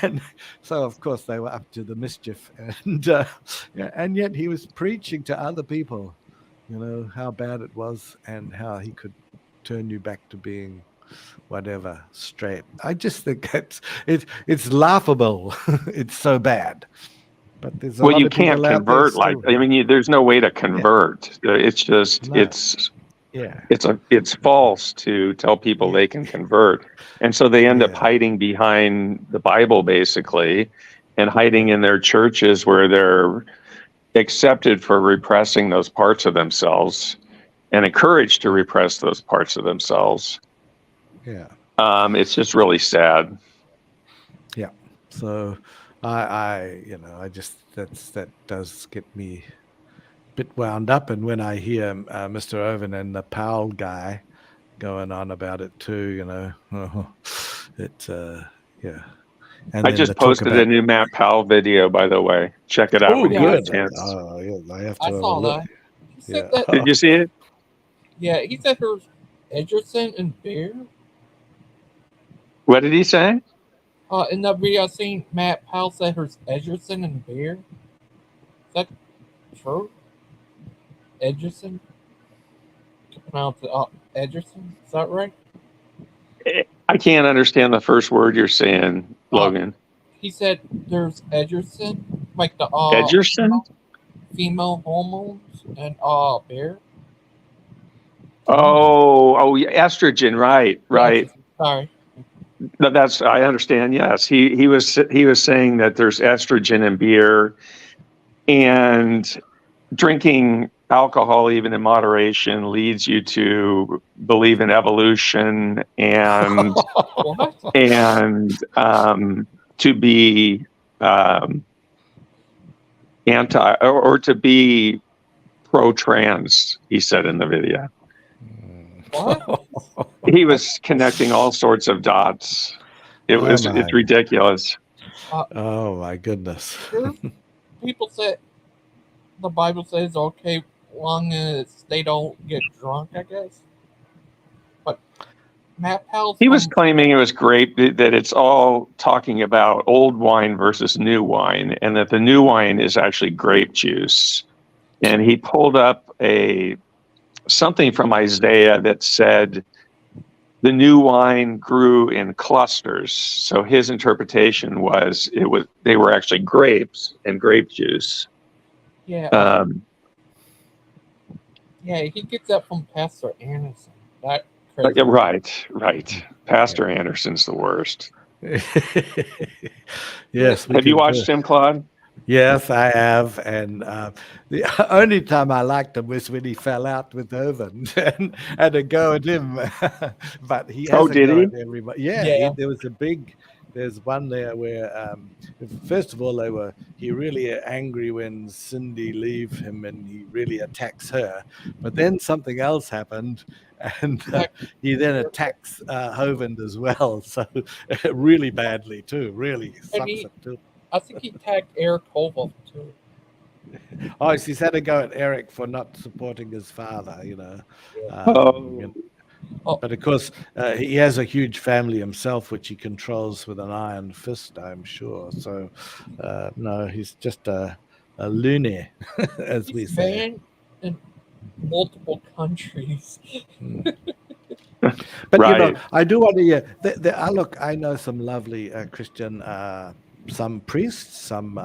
Speaker 1: And so, of course, they were up to the mischief, and yeah, and yet he was preaching to other people, you know, how bad it was and how he could turn you back to being whatever straight. I just think it's laughable. It's so bad, but there's a
Speaker 7: Well,
Speaker 1: lot
Speaker 7: you
Speaker 1: of people
Speaker 7: can't
Speaker 1: out there
Speaker 7: convert like,
Speaker 1: still.
Speaker 7: I mean, there's no way to convert. It's just,
Speaker 1: No. Yeah,
Speaker 7: it's false to tell people
Speaker 1: Yeah.
Speaker 7: they can convert. And so they end up
Speaker 1: Yeah.
Speaker 7: hiding behind the Bible, basically, and hiding in their churches where they're accepted for repressing those parts of themselves and encouraged to repress those parts of themselves.
Speaker 1: yeah.
Speaker 7: It's just really sad.
Speaker 1: Yeah. So I just that does get me a bit wound up. And when I hear Mr. Owen and the Powell guy going on about it too, you know, it yeah. And
Speaker 7: I
Speaker 1: then
Speaker 7: just
Speaker 1: the talk
Speaker 7: posted a
Speaker 1: about,
Speaker 7: new Matt Powell video, by the way. Check it out
Speaker 1: oh,
Speaker 7: when you get a
Speaker 1: good.
Speaker 7: chance.
Speaker 1: Oh, yeah, I have to
Speaker 2: I
Speaker 1: have a
Speaker 2: saw
Speaker 1: look.
Speaker 2: that. He said
Speaker 1: Yeah.
Speaker 2: that.
Speaker 7: Did you see it?
Speaker 2: Yeah, he said there's Edgerton and Bear.
Speaker 7: What did he say?
Speaker 2: In that video I seen, Matt Powell said there's Edgerton and Bear. Is that true? Edgerton? Pronounce it Edgerton? Is that right?
Speaker 7: I can't understand the first word you're saying, Logan.
Speaker 2: He said there's Edgerton, like the
Speaker 7: Edgerton?
Speaker 2: female hormones, and Bear.
Speaker 7: Oh, yeah, estrogen, right.
Speaker 2: Estrogen, sorry.
Speaker 7: No, I understand. Yes, he was saying that there's estrogen in beer, and drinking alcohol, even in moderation, leads you to believe in evolution and
Speaker 2: What?
Speaker 7: and to be anti or to be pro-trans. He said in the video.
Speaker 2: What?
Speaker 7: He was connecting all sorts of dots. It's ridiculous.
Speaker 1: Oh my goodness.
Speaker 2: People said the Bible says okay, long as they don't get drunk, I guess. But Matt Powell,
Speaker 7: He was claiming it was great that it's all talking about old wine versus new wine, and that the new wine is actually grape juice. And he pulled up something from Isaiah that said the new wine grew in clusters. So his interpretation was they were actually grapes and grape juice.
Speaker 2: Yeah. Yeah, he gets that from Pastor Anderson. That crazy.
Speaker 7: Right. Pastor Anderson's the worst.
Speaker 1: Yes.
Speaker 7: Have you watched him, Claude?
Speaker 1: Yes, I have. And the only time I liked him was when he fell out with Hovind and had a go at him. But he has a go at everybody. Yeah. There's one there where, first of all, he really angry when Cindy leave him and he really attacks her. But then something else happened, and he then attacks Hovind as well. So really badly too. Really sucks it too.
Speaker 2: I think he tagged Eric Hovind too.
Speaker 1: Oh, he's had a go at Eric for not supporting his father, you know. But of course, he has a huge family himself, which he controls with an iron fist, I'm sure. So, no, he's just a loony, as we say.
Speaker 2: Banned in multiple countries.
Speaker 1: But you know, I do want to. Look, I know some lovely Christian. Some priests, some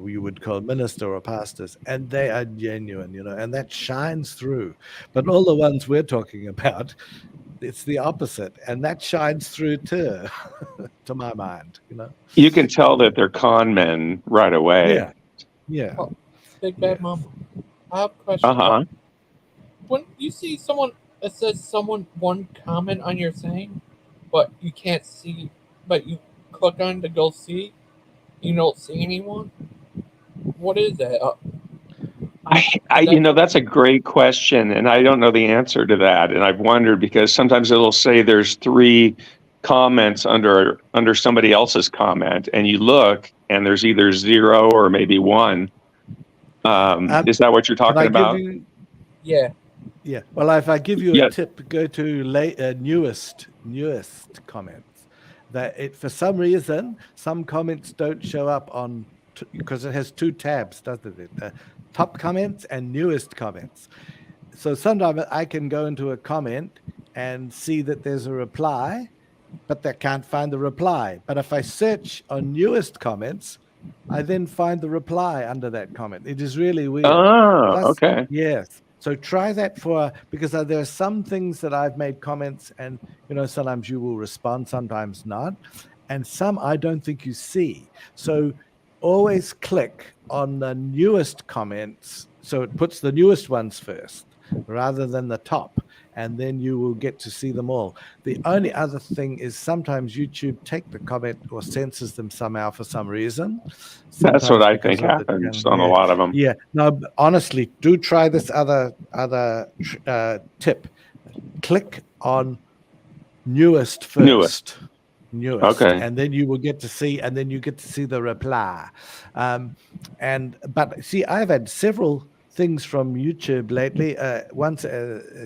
Speaker 1: we would call minister or pastors, and they are genuine, you know, and that shines through. But all the ones we're talking about, It's the opposite, and that shines through too, to my mind.
Speaker 7: You can tell that they're con men right away.
Speaker 1: Yeah.
Speaker 2: Oh, Big Bad
Speaker 1: Yes.
Speaker 2: Mama. I have a question.
Speaker 7: Uh-huh.
Speaker 2: When you see someone, it says someone one comment on your thing, but you can't see, but you click on to go see, you don't see anyone. What is that?
Speaker 7: That's a great question, and I don't know the answer to that. And I've wondered because sometimes it'll say there's 3 comments under somebody else's comment, and you look, and there's either 0 or maybe 1. Is that what you're
Speaker 1: Can
Speaker 7: talking
Speaker 1: I give
Speaker 7: about?
Speaker 1: you?
Speaker 2: Yeah.
Speaker 1: Yeah. Well, if I give you
Speaker 7: Yeah.
Speaker 1: a tip, go to newest comments. That for some reason, some comments don't show up on because it has 2 tabs, doesn't it? Top comments and newest comments. So sometimes I can go into a comment and see that there's a reply, but I can't find the reply. But if I search on newest comments, I then find the reply under that comment. It is really weird.
Speaker 7: Oh,
Speaker 1: Plus,
Speaker 7: okay.
Speaker 1: yes. So try that because there are some things that I've made comments and, sometimes you will respond, sometimes not. And some I don't think you see. So always click on the newest comments. So it puts the newest ones first rather than the top. And then you will get to see them all. The only other thing is sometimes YouTube take the comment or censors them somehow for some reason.
Speaker 7: That's what I
Speaker 1: because
Speaker 7: think
Speaker 1: of the
Speaker 7: happens
Speaker 1: channel.
Speaker 7: on a lot of them.
Speaker 1: Yeah. No, honestly, do try this other tip. Click on newest first. Newest.
Speaker 7: Okay.
Speaker 1: And then you will get to see, the reply. But see, I've had several things from YouTube lately. Once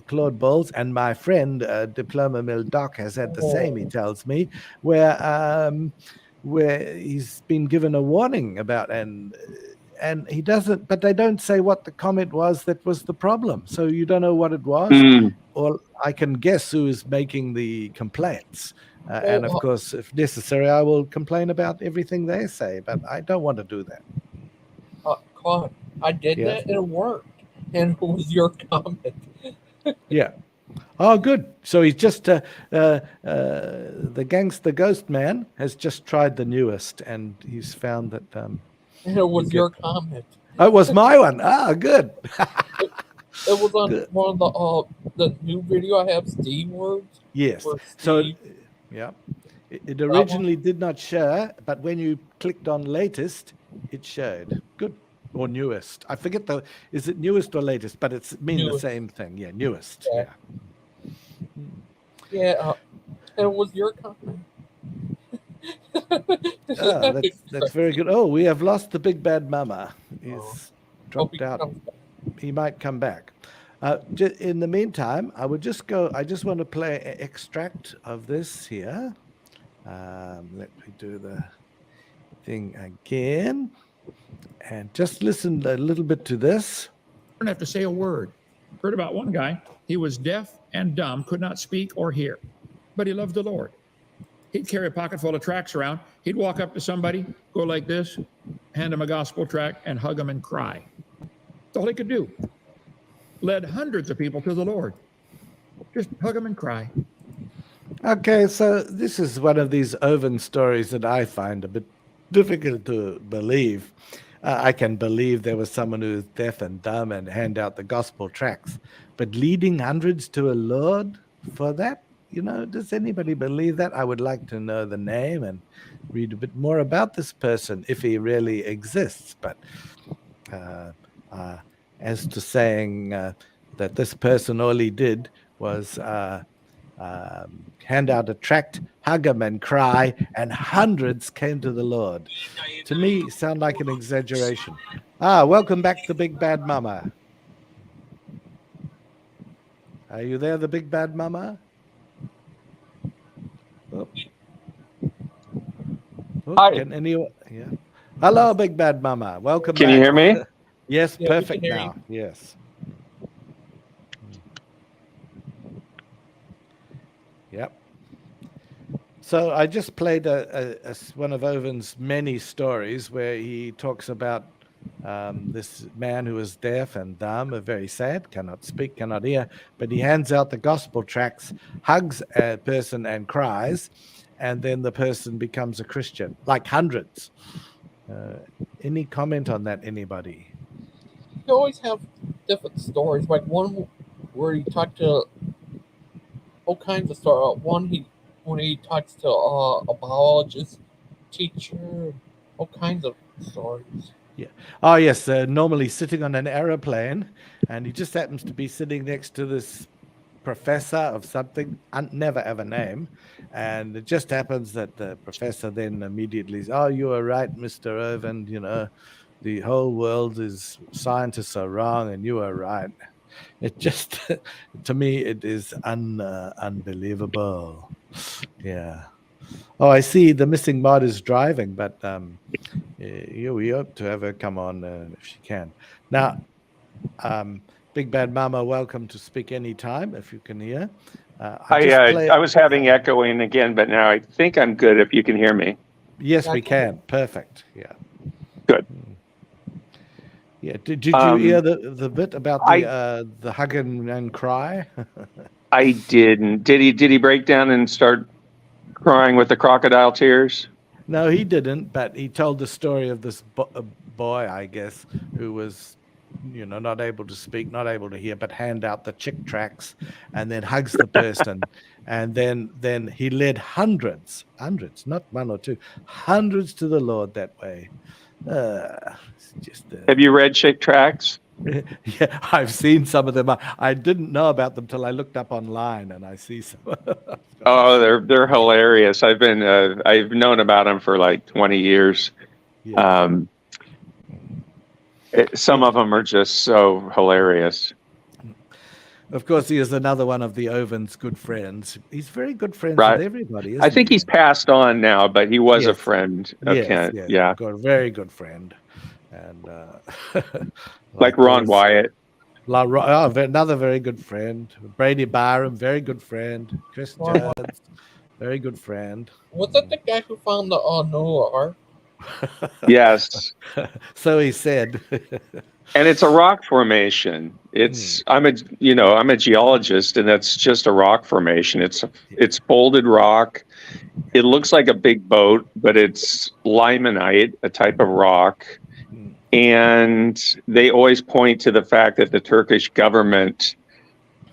Speaker 1: Claude Bawles and my friend Diploma Mill Doc has had the same. He tells me where he's been given a warning about and he doesn't. But they don't say what the comment was that was the problem. So you don't know what it was, or I can guess who is making the complaints. And of course, if necessary, I will complain about everything they say. But I don't want to do that.
Speaker 2: Claude, I did that and it worked. And it was your comment.
Speaker 1: Yeah. Oh, good. So he's just the gangster ghost man has just tried the newest, and he's found that.
Speaker 2: And it was your comment.
Speaker 1: Oh, it was my one. Ah, good.
Speaker 2: It was on one of the new video I have, Steve words.
Speaker 1: Yes. So, yeah. It originally did not show, but when you clicked on latest, it showed. Good. Or newest. I forget is it newest or latest, but it's the same thing. Yeah, newest. Yeah.
Speaker 2: Yeah, it was your comment.
Speaker 1: That's very good. Oh, we have lost the big bad mama. He's dropped out. He might come back. In the meantime, I just want to play an extract of this here. Let me do the thing again. And just listen a little bit to this.
Speaker 10: Don't have to say a word. Heard about one guy. He was deaf and dumb, could not speak or hear, but he loved the Lord. He'd carry a pocket full of tracts around. He'd walk up to somebody, go like this, hand him a gospel tract, and hug him and cry. That's all he could do. Led hundreds of people to the Lord. Just hug him and cry.
Speaker 1: Okay, so this is one of these Hovind stories that I find a bit difficult to believe. I can believe there was someone who's deaf and dumb and hand out the gospel tracts, but leading hundreds to a Lord for that, does anybody believe that? I would like to know the name and read a bit more about this person if he really exists. But as to saying that this person all he did was hand out a tract, hug him and cry, and hundreds came to the Lord. To me, sound like an exaggeration. Welcome back to Big Bad Mama. Are you there, the Big Bad Mama? Oh.
Speaker 7: Hi.
Speaker 1: Can anyone? Yeah. Hello, Big Bad Mama. Welcome back.
Speaker 7: Can you hear me?
Speaker 1: Yes,
Speaker 2: Yeah,
Speaker 1: perfect
Speaker 2: we can hear
Speaker 1: now. Yes. Yep. So I just played one of Hovind's many stories where he talks about this man who is deaf and dumb, very sad, cannot speak, cannot hear, but he hands out the gospel tracts, hugs a person and cries, and then the person becomes a Christian, like hundreds. Any comment on that, anybody?
Speaker 2: You always have different stories. Like one where he talked to all kinds of stories. When he talks to a biologist teacher, all kinds of stories.
Speaker 1: Yeah. Oh, yes. Normally sitting on an aeroplane, and he just happens to be sitting next to this professor of something, never have a name, and it just happens that the professor then immediately says, "Oh, you are right, Mr. Hovind. You know, the whole world is scientists are wrong, and you are right." It just, to me, it is unbelievable. Yeah. Oh, I see the missing mod is driving, but yeah, we hope to have her come on if she can. Now, Big Bad Mama, welcome to speak anytime if you can hear.
Speaker 7: I was having echoing again, but now I think I'm good if you can hear me.
Speaker 1: Yes, we can. Perfect. Yeah.
Speaker 7: Good.
Speaker 1: Yeah. Did you hear the bit about the hug and cry?
Speaker 7: I didn't. Did he break down and start crying with the crocodile tears?
Speaker 1: No, he didn't, but he told the story of this boy, I guess, who was, you know, not able to speak, not able to hear, but hand out the chick tracts and then hugs the person. And then he led hundreds, not one or two, hundreds to the Lord that way.
Speaker 7: Have you read chick tracts?
Speaker 1: Yeah, I've seen some of them. I didn't know about them till I looked up online, and I see some.
Speaker 7: Oh, they're hilarious. I've known about them for like 20 years.
Speaker 1: Yeah.
Speaker 7: Some of them are just so hilarious.
Speaker 1: Of course, he is another one of the Hovind's good friends. He's very good friends
Speaker 7: Right.
Speaker 1: with everybody.
Speaker 7: I think he's passed on now, but he was a
Speaker 1: Yes.
Speaker 7: friend of Kent.
Speaker 1: Yes,
Speaker 7: Yeah.
Speaker 1: got a very good friend, and
Speaker 7: like Ron Wyatt.
Speaker 1: Another very good friend. Brady Byram, very good friend. Chris Jones, very good friend.
Speaker 2: Was that the guy who found the Noah Ark?
Speaker 7: Yes.
Speaker 1: So he said.
Speaker 7: And it's a rock formation. I'm a geologist, and that's just a rock formation. It's folded rock. It looks like a big boat, but it's limonite, a type of rock. And they always point to the fact that the Turkish government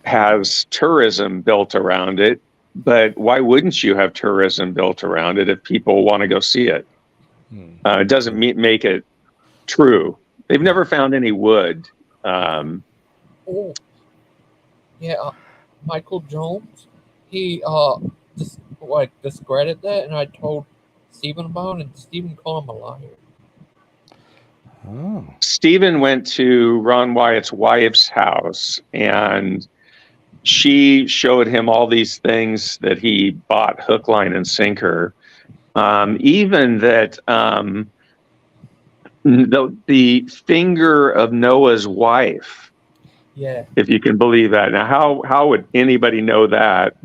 Speaker 7: has tourism built around it. But why wouldn't you have tourism built around it if people want to go see it? It doesn't make it true. They've never found any wood.
Speaker 2: Michael Jones, he discredited that, and I told Stephen about it, and Stephen called him a liar.
Speaker 1: Oh.
Speaker 7: Stephen went to Ron Wyatt's wife's house, and she showed him all these things that he bought hook, line, and sinker. Even that the finger of Noah's wife.
Speaker 2: Yeah.
Speaker 7: If you can believe that. Now, how would anybody know that?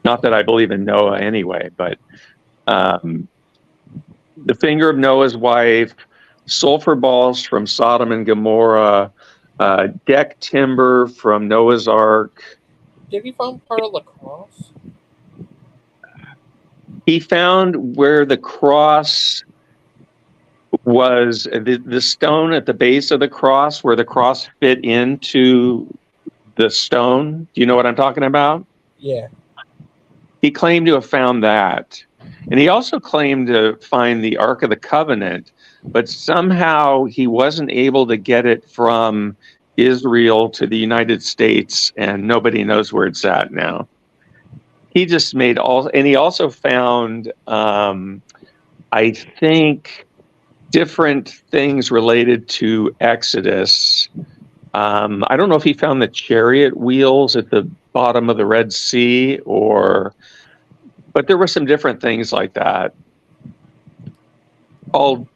Speaker 7: Not that I believe in Noah anyway, but the finger of Noah's wife, sulfur balls from Sodom and Gomorrah, deck timber from Noah's Ark.
Speaker 2: Did he find part of the cross?
Speaker 7: He found where the cross was, the stone at the base of the cross, where the cross fit into the stone. Do you know what I'm talking about?
Speaker 2: Yeah.
Speaker 7: He claimed to have found that. And he also claimed to find the Ark of the Covenant, but somehow he wasn't able to get it from Israel to the United States, and nobody knows where it's at now. He just made and he also found, I think, different things related to Exodus. I don't know if he found the chariot wheels at the bottom of the Red Sea, but there were some different things like that. All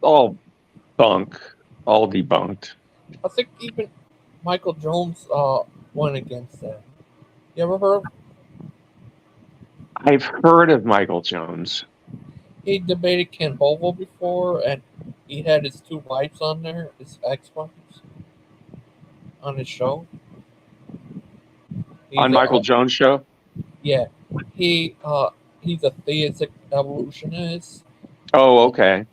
Speaker 7: bunk, all debunked.
Speaker 2: I think even Michael Jones went against that. You ever heard of?
Speaker 7: I've heard of Michael Jones.
Speaker 2: He debated Kent Hovind before, and he had his 2 wives on there, his ex-wives, on his show.
Speaker 7: On Michael Jones' show?
Speaker 2: Yeah, he's a theistic evolutionist.
Speaker 7: Oh, okay.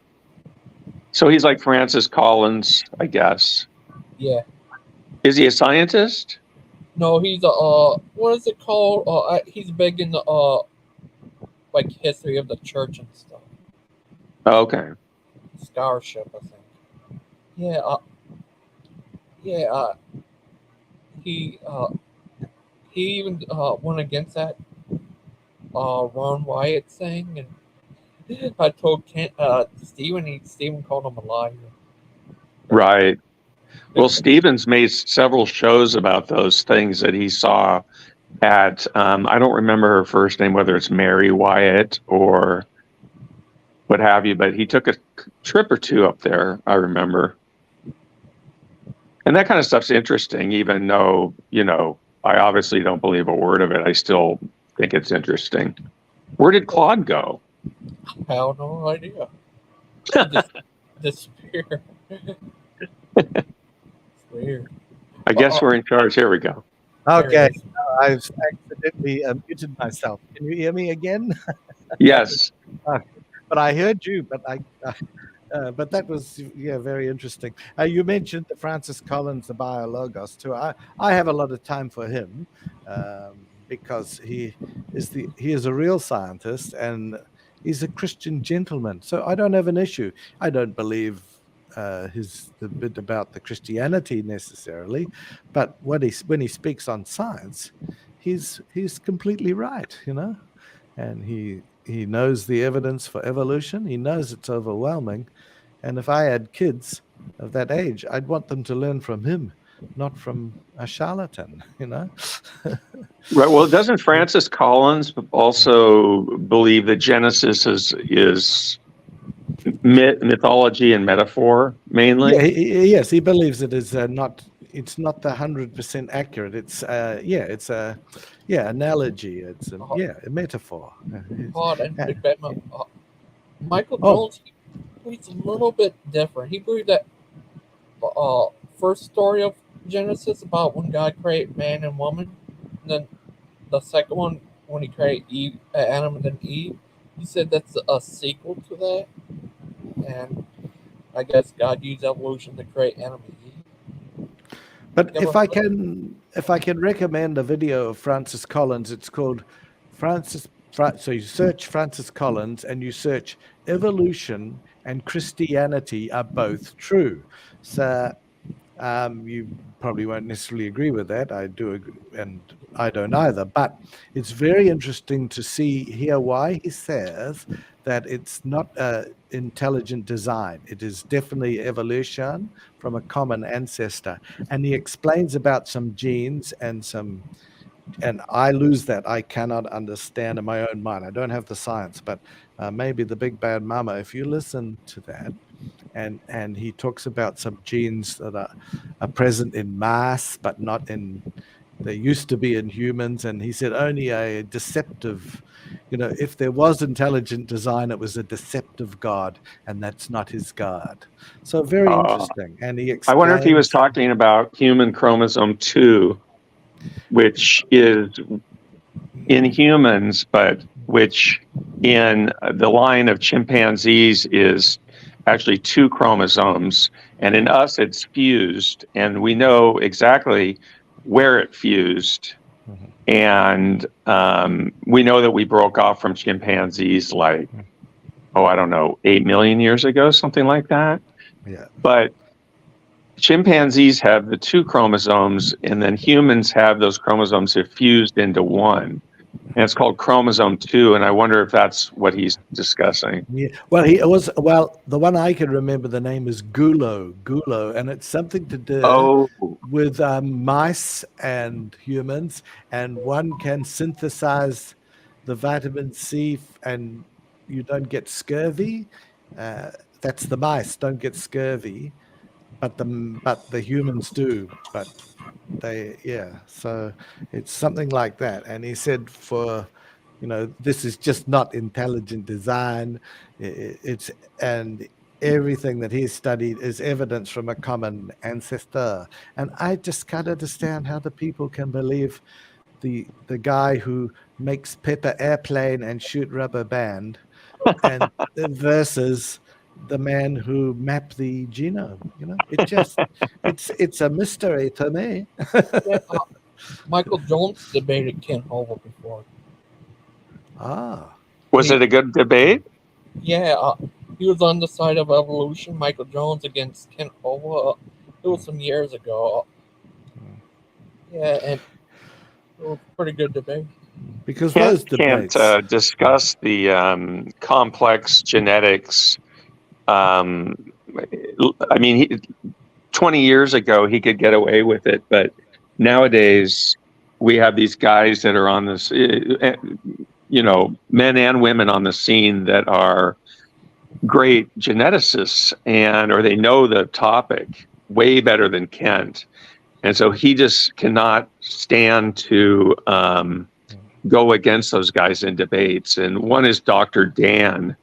Speaker 7: So he's like Francis Collins, I guess.
Speaker 2: Yeah.
Speaker 7: Is he a scientist?
Speaker 2: No, he's a what is it called? He's big in the like history of the church and stuff.
Speaker 7: Okay.
Speaker 2: Scholarship, I think. Yeah. He even went against that Ron Wyatt thing, and I told Stephen called him a liar.
Speaker 7: Right. Well, Stevens made several shows about those things that he saw at, I don't remember her first name, whether it's Mary Wyatt or what have you, but he took a trip or two up there, I remember. And that kind of stuff's interesting, even though, I obviously don't believe a word of it. I still think it's interesting. Where did Claude go?
Speaker 2: I have no idea. Disappear. It's weird.
Speaker 7: I guess we're in charge. Here we go.
Speaker 1: Okay, I've accidentally muted myself. Can you hear me again?
Speaker 7: Yes.
Speaker 1: But I heard you, but but that was very interesting. You mentioned the Francis Collins, the Biologos too. I have a lot of time for him because he is a real scientist and he's a Christian gentleman. So I don't have an issue. I don't believe the bit about the Christianity necessarily, but when he speaks on science, he's completely right, and he knows the evidence for evolution. He knows it's overwhelming, and if I had kids of that age, I'd want them to learn from him, not from a charlatan.
Speaker 7: Right. Well, doesn't Francis Collins also believe that Genesis is mythology and metaphor mainly?
Speaker 1: Yeah, yes, he believes it is not. It's not the 100% accurate. It's it's a analogy. It's a metaphor.
Speaker 2: Michael Jones, he's a little bit different. He believed that first story of Genesis about when God created man and woman, and then the second one when he created Adam and then Eve. He said that's a sequel to that, and I guess God used evolution to create Adam and Eve.
Speaker 1: But if I can recommend a video of Francis Collins, it's called so you search Francis Collins and you search evolution and Christianity are both true. So you probably won't necessarily agree with that. I do agree, and I don't either. But it's very interesting to hear why he says that it's not intelligent design. It is definitely evolution from a common ancestor. And he explains about some genes and I lose that. I cannot understand in my own mind. I don't have the science, but maybe the Big Bad Mama, if you listen to that, and he talks about some genes that are present in mice, but not they used to be in humans. And he said only a deceptive, if there was intelligent design, it was a deceptive God, and that's not his God. So very interesting. And he explains,
Speaker 7: I wonder if he was talking about human chromosome 2, which is in humans, but which in the line of chimpanzees is actually 2 chromosomes, and in us it's fused, and we know exactly where it fused. And we know that we broke off from chimpanzees like, I don't know, 8 million years ago, something like that.
Speaker 1: Yeah.
Speaker 7: But chimpanzees have the 2 chromosomes, and then humans have those chromosomes that fused into one. And it's called chromosome 2, and I wonder if that's what he's discussing.
Speaker 1: Yeah. Well, the one I can remember, the name is Gulo, and it's something to do with mice and humans, and one can synthesize the vitamin C, and you don't get scurvy. That's the mice don't get scurvy, but the humans do. But so it's something like that. And he said this is just not intelligent design. everything that he's studied is evidence from a common ancestor. And I just can't understand how the people can believe the guy who makes paper airplane and shoot rubber band, and versus the man who mapped the genome. It just it's a mystery to me.
Speaker 2: Yeah, Michael Jones debated Kent Hovind before.
Speaker 7: Was it a good debate?
Speaker 2: Yeah, he was on the side of evolution, Michael Jones against Kent Hovind. It was some years ago. Yeah, and it was a pretty good debate.
Speaker 1: Because those debates
Speaker 7: can't discuss the complex genetics. I mean, 20 years ago, he could get away with it, but nowadays we have these guys that are on this, men and women on the scene that are great geneticists, or they know the topic way better than Kent. And so he just cannot stand to go against those guys in debates. And one is Dr. Dan,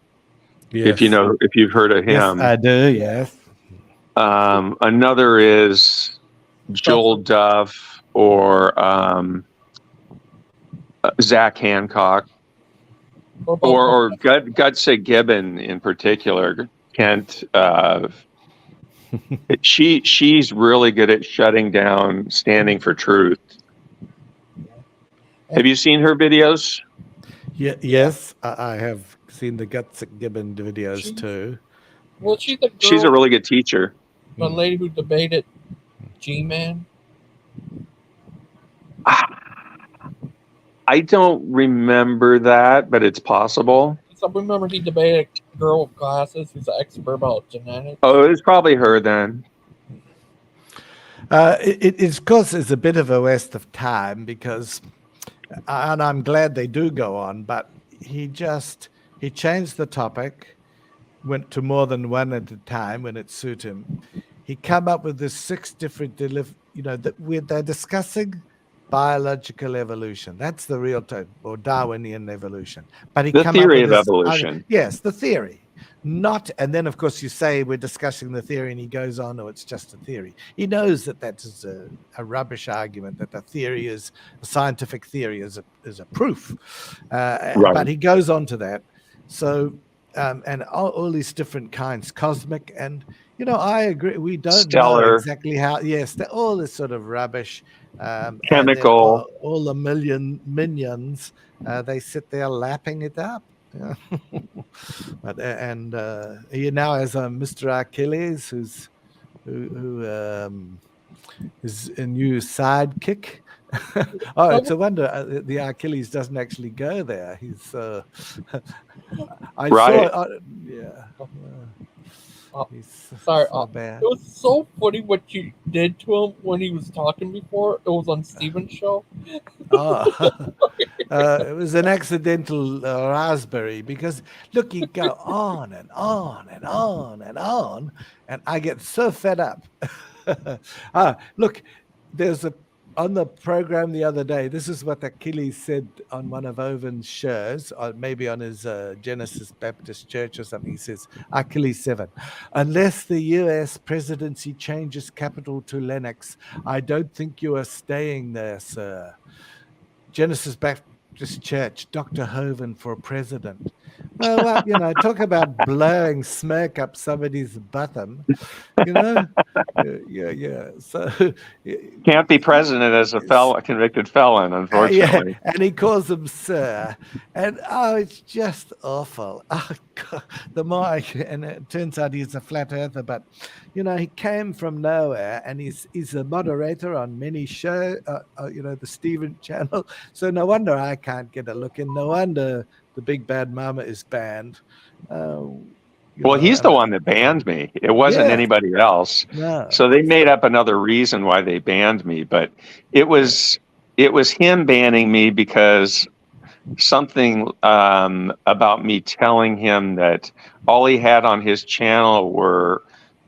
Speaker 7: if you've heard of him.
Speaker 1: Yes, I do, yes.
Speaker 7: Another is Joel Duff or Zach Hancock, or Gutsa Gibbon in particular. Kent, she's really good at shutting down, standing for truth. Have you seen her videos?
Speaker 1: Yes, I have seen the Gutsa Gibbon videos too.
Speaker 2: Well, she's the girl,
Speaker 7: she's a really good teacher.
Speaker 2: The lady who debated G-Man.
Speaker 7: I don't remember that, but it's possible.
Speaker 2: So I remember he debated a girl with glasses who's an expert about genetics.
Speaker 7: Oh, it was probably her then.
Speaker 1: It's, of course, it's a bit of a waste of time because, and I'm glad they do go on, but he changed the topic, went to more than one at a time when it suited him. He come up with this 6 different they're discussing biological evolution. That's the real term, or Darwinian evolution. But he
Speaker 7: the
Speaker 1: come
Speaker 7: theory
Speaker 1: up
Speaker 7: of
Speaker 1: with
Speaker 7: evolution.
Speaker 1: Yes, the theory. Not, and then of course you say we're discussing the theory, and he goes on, it's just a theory. He knows that is a rubbish argument, that the theory is a scientific theory is a proof. Right. But he goes on to that. So and all these different kinds, cosmic, and I agree. We don't know exactly how. Yes, all this sort of rubbish.
Speaker 7: Chemical.
Speaker 1: All the minions, they sit there lapping it up. But he now has Mr. Achilles, who is a new sidekick. It's a wonder the Achilles doesn't actually go there. He's I
Speaker 7: right.
Speaker 1: saw he's
Speaker 2: sorry,
Speaker 1: so bad.
Speaker 2: It was so funny what you did to him when he was talking before. It was on Steven's show.
Speaker 1: It was an accidental raspberry because look, you go on and on and on and on, and I get so fed up. Look, there's on the program the other day, this is what Achilles said on one of Hovind's shows, or maybe on his Genesis Baptist Church or something. He says, Achilles 7, unless the U.S. presidency changes capital to Lennox, I don't think you are staying there, sir. Genesis Baptist Church, Dr. Hovind for president. Well, talk about blowing smoke up somebody's bottom, yeah. So
Speaker 7: can't be president as a convicted felon, unfortunately.
Speaker 1: Yeah, and he calls him sir, and it's just awful. Oh God, and it turns out he's a flat earther, but he came from nowhere, and he's a moderator on many shows, the Steven channel. So no wonder I can't get a look in. No wonder the big bad mama is banned.
Speaker 7: He's the one that banned me. It wasn't anybody else.
Speaker 1: No.
Speaker 7: So they made up another reason why they banned me, but it was him banning me because something about me telling him that all he had on his channel were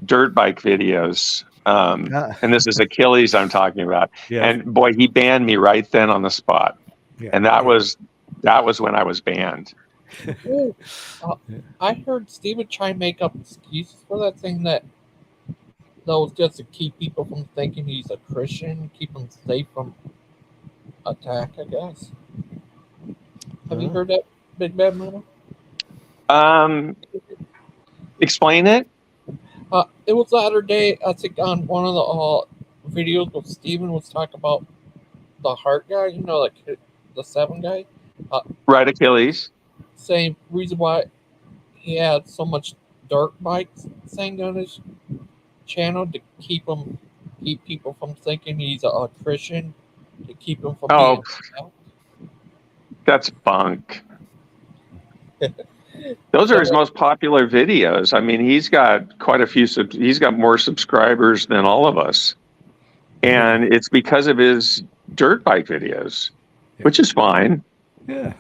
Speaker 7: dirt bike videos. And this is Achilles I'm talking about. Yeah. And boy, he banned me right then on the spot. Yeah. And that was when I was banned.
Speaker 2: Ooh, I heard Stephen try and make up excuses for that, saying that was just to keep people from thinking he's a Christian, keep him safe from attack, I guess. Have you heard that, Big Bad Mama?
Speaker 7: Explain it.
Speaker 2: It was the other day, I think, on one of the videos where Stephen was talking about the heart guy, like the 7 guy.
Speaker 7: Right, Achilles.
Speaker 2: Same reason why he had so much dirt bikes saying on his channel to keep people from thinking he's a Christian, to keep him from being out.
Speaker 7: That's bunk. Those are his most popular videos. I mean, he's got quite a few. He's got more subscribers than all of us, and it's because of his dirt bike videos, which is fine.
Speaker 1: Yeah.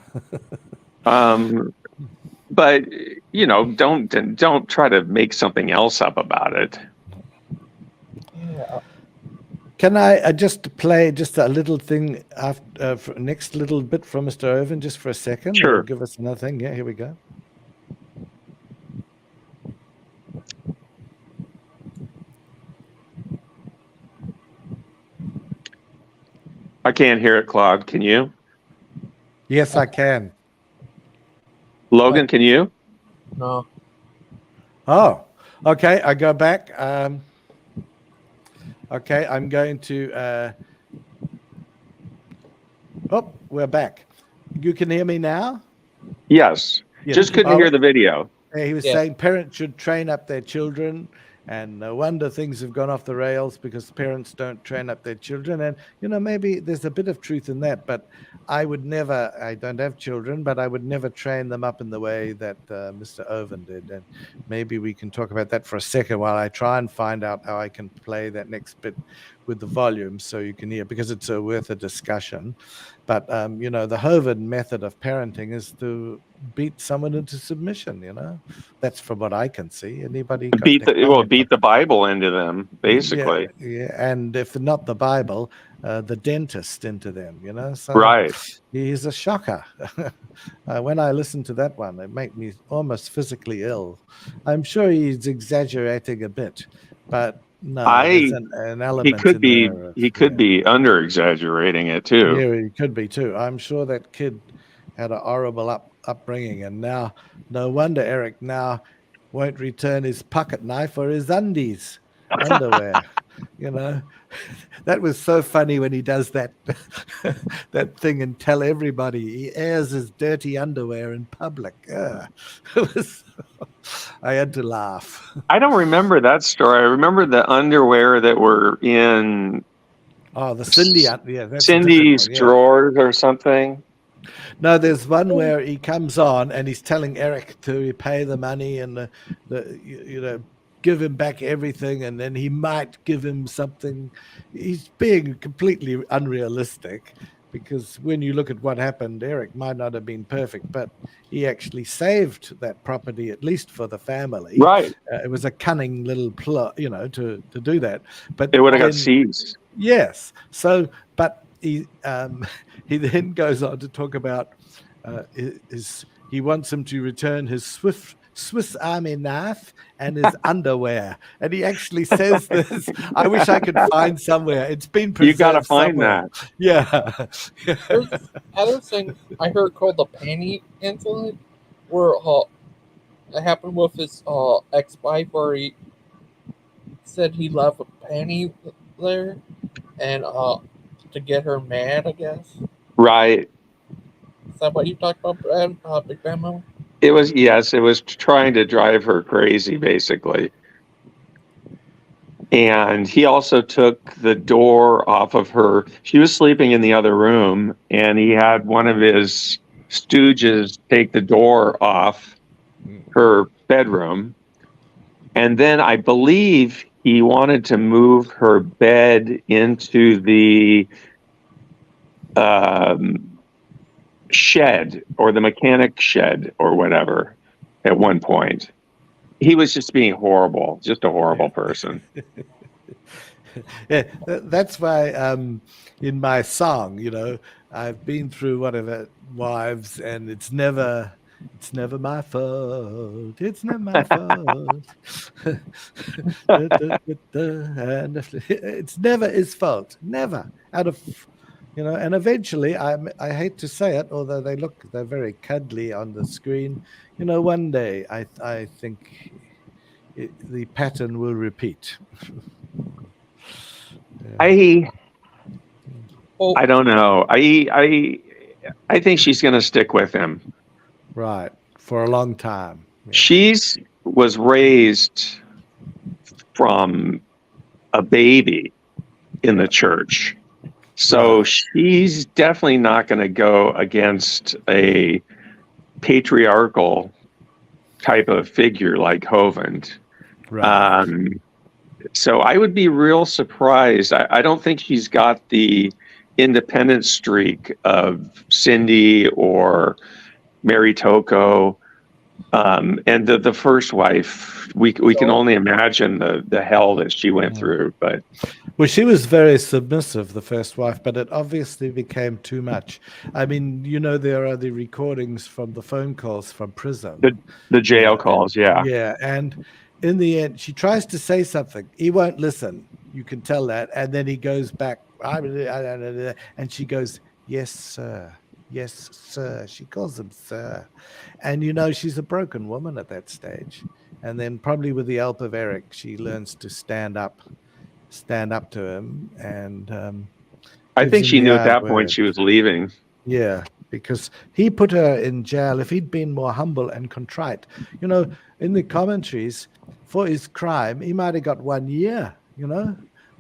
Speaker 7: But don't try to make something else up about it.
Speaker 2: Yeah.
Speaker 1: Can I just play just a little thing after next little bit from Mr. Hovind just for a second?
Speaker 7: Sure.
Speaker 1: It'll give us another thing. Yeah, here we go.
Speaker 7: I can't hear it, Claude. Can you?
Speaker 1: Yes, I can.
Speaker 7: Logan, can you?
Speaker 2: No.
Speaker 1: Oh, okay. I go back. Okay, I'm going to. Oh, we're back. You can hear me now?
Speaker 7: Yes.
Speaker 1: Yeah.
Speaker 7: Just couldn't hear the video.
Speaker 1: He was saying parents should train up their children, and no wonder things have gone off the rails because parents don't train up their children. And, maybe there's a bit of truth in that, but I don't have children, but I would never train them up in the way that Mr. Hovind did. And maybe we can talk about that for a second while I try and find out how I can play that next bit with the volume so you can hear, because it's worth a discussion. But, the Hovind method of parenting is to beat someone into submission, That's from what I can see. Anybody
Speaker 7: beat the Bible into them, basically.
Speaker 1: Yeah, and if not the Bible, the dentist into them, So
Speaker 7: right.
Speaker 1: He's a shocker. When I listen to that one, it makes me almost physically ill. I'm sure he's exaggerating a bit, but no, there's an element.
Speaker 7: He could be under exaggerating it too.
Speaker 1: Yeah, he could be too. I'm sure that kid had a horrible upbringing, and now no wonder Eric now won't return his pocket knife or his underwear. That was so funny when he does that that thing and tell everybody he airs his dirty underwear in public. I had to laugh.
Speaker 7: I don't remember that story. I remember the underwear that were in
Speaker 1: the that's
Speaker 7: Cindy's drawers or something.
Speaker 1: No, there's one where he comes on and he's telling Eric to repay the money and give him back everything, and then he might give him something. He's being completely unrealistic, because when you look at what happened, Eric might not have been perfect, but he actually saved that property, at least for the family.
Speaker 7: Right.
Speaker 1: It was a cunning little plot, to do that. But
Speaker 7: it would have got seized.
Speaker 1: Yes. So, but he then goes on to talk about he wants him to return his Swiss Army knife and his underwear, and he actually says this. I wish I could find somewhere. It's been preserved.
Speaker 7: You got to find
Speaker 1: somewhere.
Speaker 7: that.
Speaker 1: Yeah.
Speaker 2: There's other thing I heard called the panty incident, where it happened with his ex-wife, where he said he left a panty there, and to get her mad, I guess.
Speaker 7: Right.
Speaker 2: Is that what you talked about, Big Bad Mama?
Speaker 7: It was trying to drive her crazy, basically. And he also took the door off of her. She was sleeping in the other room, and he had one of his stooges take the door off her bedroom. And then I believe he wanted to move her bed into the shed, or the mechanic shed, or whatever, at one point. He was just being horrible, just a horrible person.
Speaker 1: Yeah, that's why in my song, I've been through whatever wives, and it's never It's never my fault. It's never my fault. And it's never his fault. Never. Out of, and eventually, I hate to say it, although they're very cuddly on the screen. One day I think the pattern will repeat. Yeah.
Speaker 7: I don't know. I think she's going to stick with him.
Speaker 1: Right. For a long time. Yeah.
Speaker 7: She's was raised from a baby in the church. So
Speaker 1: Right.
Speaker 7: she's definitely not going to go against a patriarchal type of figure like Hovind.
Speaker 1: Right.
Speaker 7: So I would be real surprised. I don't think she's got the independent streak of Cindy or Mary Toko. And the first wife, we can only imagine the hell that she went through. But
Speaker 1: well, she was very submissive, the first wife, but it obviously became too much. I mean, there are the recordings from the phone calls from prison.
Speaker 7: The jail calls, yeah.
Speaker 1: Yeah, and in the end, she tries to say something. He won't listen. You can tell that. And then he goes back, and she goes, "Yes, sir. Yes, sir." She calls him sir. And she's a broken woman at that stage. And then probably with the help of Eric, she learns to stand up to him. And
Speaker 7: I
Speaker 1: gives
Speaker 7: think
Speaker 1: him
Speaker 7: she
Speaker 1: the
Speaker 7: knew at that
Speaker 1: hard
Speaker 7: point
Speaker 1: word.
Speaker 7: she was leaving.
Speaker 1: Yeah, because he put her in jail. If he'd been more humble and contrite, in the commentaries for his crime, he might have got 1 year,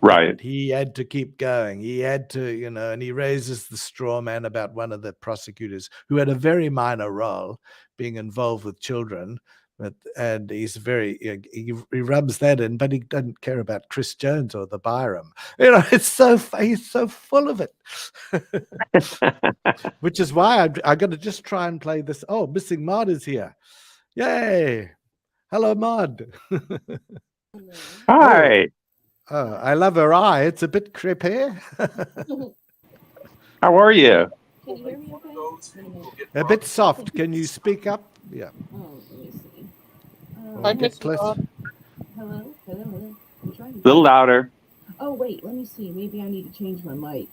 Speaker 7: Right.
Speaker 1: But he had to keep going. He had to, and he raises the straw man about one of the prosecutors who had a very minor role, being involved with children. And he's he rubs that in, but he doesn't care about Chris Jones or the Byram. He's so full of it. Which is why I got to just try and play this. Oh, Missing Mod is here. Yay. Hello, Mod.
Speaker 7: Hi.
Speaker 1: Oh, I love her eye. It's a bit creepy.
Speaker 7: How are you?
Speaker 11: Can you hear me okay?
Speaker 1: A bit soft. Can you speak up? Yeah.
Speaker 11: Oh, let me see.
Speaker 2: I
Speaker 1: Get
Speaker 2: miss
Speaker 1: close.
Speaker 11: Hello? I'm trying to
Speaker 7: A little louder.
Speaker 11: Oh, wait, let me see. Maybe I need to change my mic.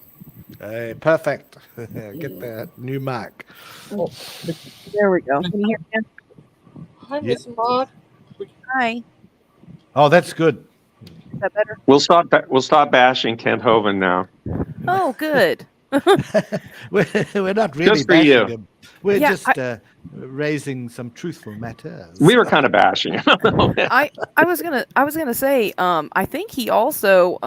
Speaker 1: Hey, perfect. Get that new mic.
Speaker 11: Oh, there we go. Can you hear me?
Speaker 2: Hi, Miss Maud.
Speaker 11: Hi.
Speaker 1: Oh, that's good.
Speaker 11: Is that better?
Speaker 7: We'll stop bashing Kent Hovind now.
Speaker 11: Oh, good.
Speaker 1: We're not really
Speaker 7: Just for
Speaker 1: bashing
Speaker 7: you.
Speaker 1: him. We're
Speaker 11: Yeah,
Speaker 1: just raising some truthful matters.
Speaker 7: We were kind of bashing him a little bit.
Speaker 11: I was gonna say, I think he also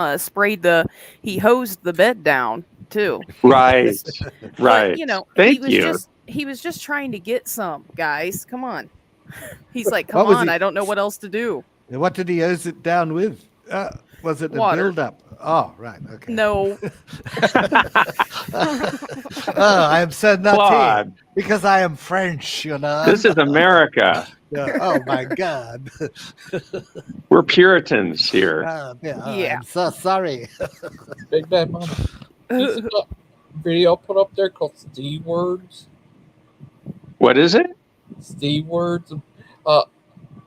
Speaker 11: he hosed the bed down too.
Speaker 7: Right. Right.
Speaker 11: But,
Speaker 7: Thank you.
Speaker 11: he was just trying to get some, guys. Come on. He's like,
Speaker 1: What
Speaker 11: come
Speaker 1: was
Speaker 11: on,
Speaker 1: he-
Speaker 11: I don't know what else to do.
Speaker 1: What did he hose it down with? Was it a
Speaker 11: Water.
Speaker 1: build-up? Oh, right. Okay.
Speaker 11: No.
Speaker 1: Oh, I am so naughty
Speaker 7: Claude,
Speaker 1: because I am French,
Speaker 7: this is America.
Speaker 1: Yeah. Oh my God.
Speaker 7: We're Puritans here.
Speaker 11: Yeah.
Speaker 1: I'm so sorry.
Speaker 2: Big Bad Mama. You see that video put up there called Steve Words?
Speaker 7: What is it?
Speaker 2: Steve Words.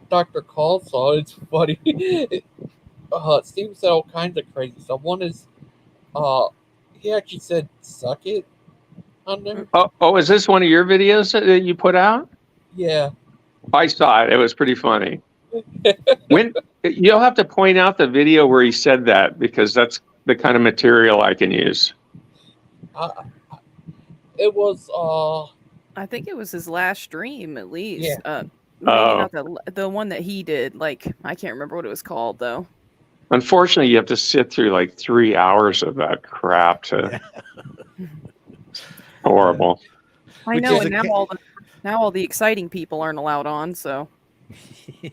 Speaker 2: Dr. Call saw it. It's funny. Steve said all kinds of crazy stuff. One is, he actually said, suck it on there.
Speaker 7: Oh, is this one of your videos that you put out?
Speaker 2: Yeah.
Speaker 7: I saw it. It was pretty funny. When you'll have to point out the video where he said that, because that's the kind of material I can use.
Speaker 2: It was,
Speaker 11: I think it was his last stream, at least.
Speaker 2: Yeah.
Speaker 11: Maybe
Speaker 7: Oh.
Speaker 11: not the one that he did. Like, I can't remember what it was called though.
Speaker 7: Unfortunately, you have to sit through like 3 hours of that crap to. Horrible.
Speaker 11: I
Speaker 1: Which
Speaker 11: know,
Speaker 1: is
Speaker 11: and
Speaker 1: a
Speaker 11: now all the exciting people aren't allowed on. So,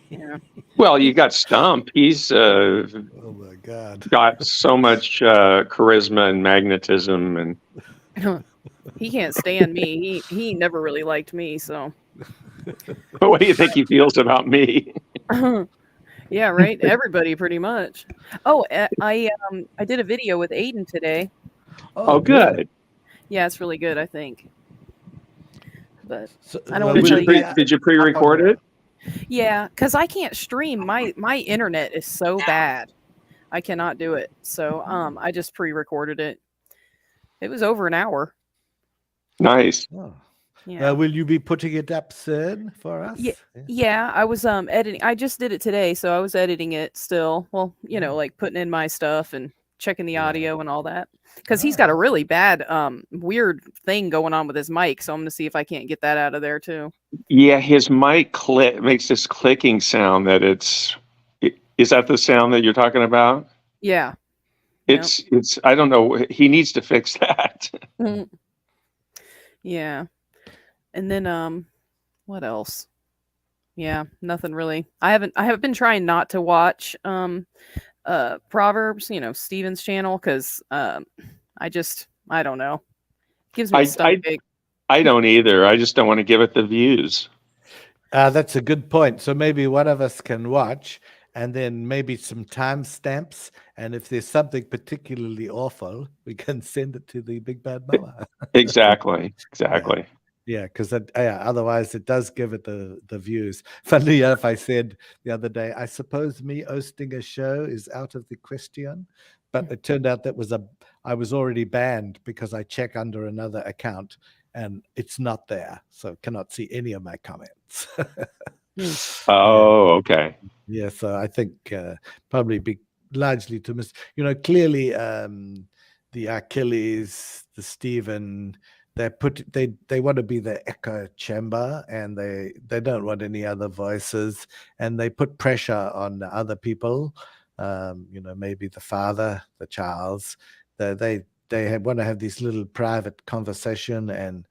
Speaker 11: yeah.
Speaker 7: Well, you got Stump. He's
Speaker 1: Oh my God.
Speaker 7: got so much charisma and magnetism, and
Speaker 11: He can't stand me. He never really liked me. So,
Speaker 7: what do you think he feels about me?
Speaker 11: yeah, right. Everybody pretty much. Oh, I did a video with Aiden today.
Speaker 7: Oh, good.
Speaker 11: Yeah, it's really good, I think. but
Speaker 1: So,
Speaker 11: I don't
Speaker 1: well,
Speaker 11: want to
Speaker 7: Did
Speaker 11: tell
Speaker 7: you
Speaker 11: you guys.
Speaker 7: did you
Speaker 1: up on
Speaker 7: pre-record
Speaker 1: the-
Speaker 7: it?
Speaker 11: Yeah, because I can't stream. My internet is so bad. I cannot do it. So I just pre-recorded it. It was over an hour.
Speaker 7: Nice.
Speaker 1: Oh.
Speaker 11: Yeah.
Speaker 1: Will you be putting it up soon for us?
Speaker 11: Yeah. Yeah, I was editing. I just did it today, so I was editing it still. Well, like putting in my stuff and checking the
Speaker 1: Yeah.
Speaker 11: audio and all that. Because he's got a really bad weird thing going on with his mic, so I'm gonna see if I can't get that out of there too.
Speaker 7: Yeah, his mic makes this clicking sound that is that the sound that you're talking about?
Speaker 11: Yeah.
Speaker 7: It's I don't know. He needs to fix that.
Speaker 11: Yeah. And then what else? Yeah, nothing really. I have been trying not to watch Proverbs, Steven's channel, because I don't know. Gives me a stomach ache.
Speaker 7: I don't either. I just don't want to give it the views.
Speaker 1: That's a good point. So maybe one of us can watch, and then maybe some timestamps. And if there's something particularly awful, we can send it to the Big Bad Mama.
Speaker 7: Exactly.
Speaker 1: Yeah, because otherwise it does give it the views. Funnily enough, I said the other day, I suppose me hosting a show is out of the question, but it turned out I was already banned because I check under another account and it's not there, so cannot see any of my comments.
Speaker 7: Oh, okay.
Speaker 1: Yeah, so I think probably be largely to miss. Clearly the Achilles, the Stephen. They want to be the echo chamber, and they don't want any other voices, and they put pressure on the other people. Maybe the father, the Charles. They want to have this little private conversation and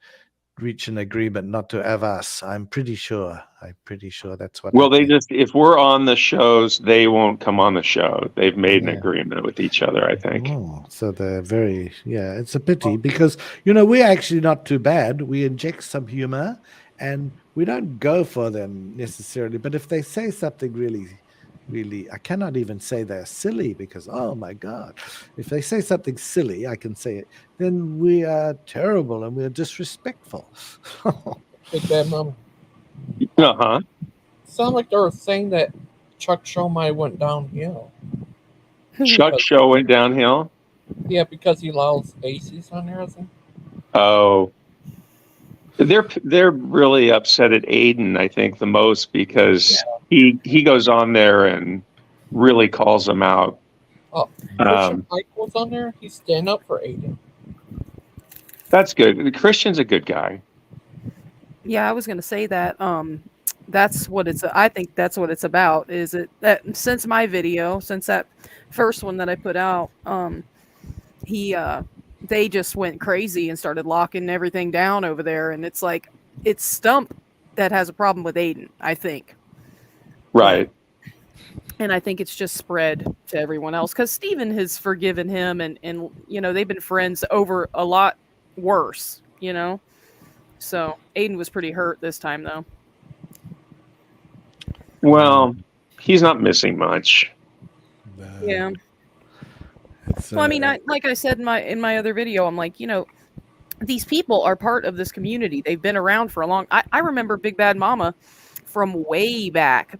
Speaker 1: reach an agreement not to have us. I'm pretty sure that's what.
Speaker 7: Well, if we're on the shows, they won't come on the show. They've made an agreement with each other, I think.
Speaker 1: Oh, so they're very, it's a pity because, we're actually not too bad. We inject some humor and we don't go for them necessarily. But if they say something really, really, I cannot even say they're silly because, oh my God, if they say something silly, I can say it, then we are terrible and we're disrespectful.
Speaker 2: Big Bad Mama.
Speaker 7: Uh-huh.
Speaker 2: Sound like they were saying that Chuck show might have went downhill.
Speaker 7: Chuck show went downhill?
Speaker 2: Yeah, because he allows atheists on there, I think.
Speaker 7: Oh. They're really upset at Aiden, I think, the most because he goes on there and really calls them out.
Speaker 2: Oh, Christian Mike was on there. He's standing up for Aiden.
Speaker 7: That's good. Christian's a good guy.
Speaker 11: Yeah, I was going to say that. That's what I think that's what it's about. Is it that since that first one that I put out, they just went crazy and started locking everything down over there, and it's like it's Stump that has a problem with Aiden, I think.
Speaker 7: Right.
Speaker 11: And I think it's just spread to everyone else because Steven has forgiven him, and they've been friends over a lot worse, So Aiden was pretty hurt this time, though.
Speaker 7: Well, he's not missing much.
Speaker 11: Yeah. Well, I mean, like I said in my other video, I'm like, these people are part of this community. They've been around for a long. I remember Big Bad Mama from way back,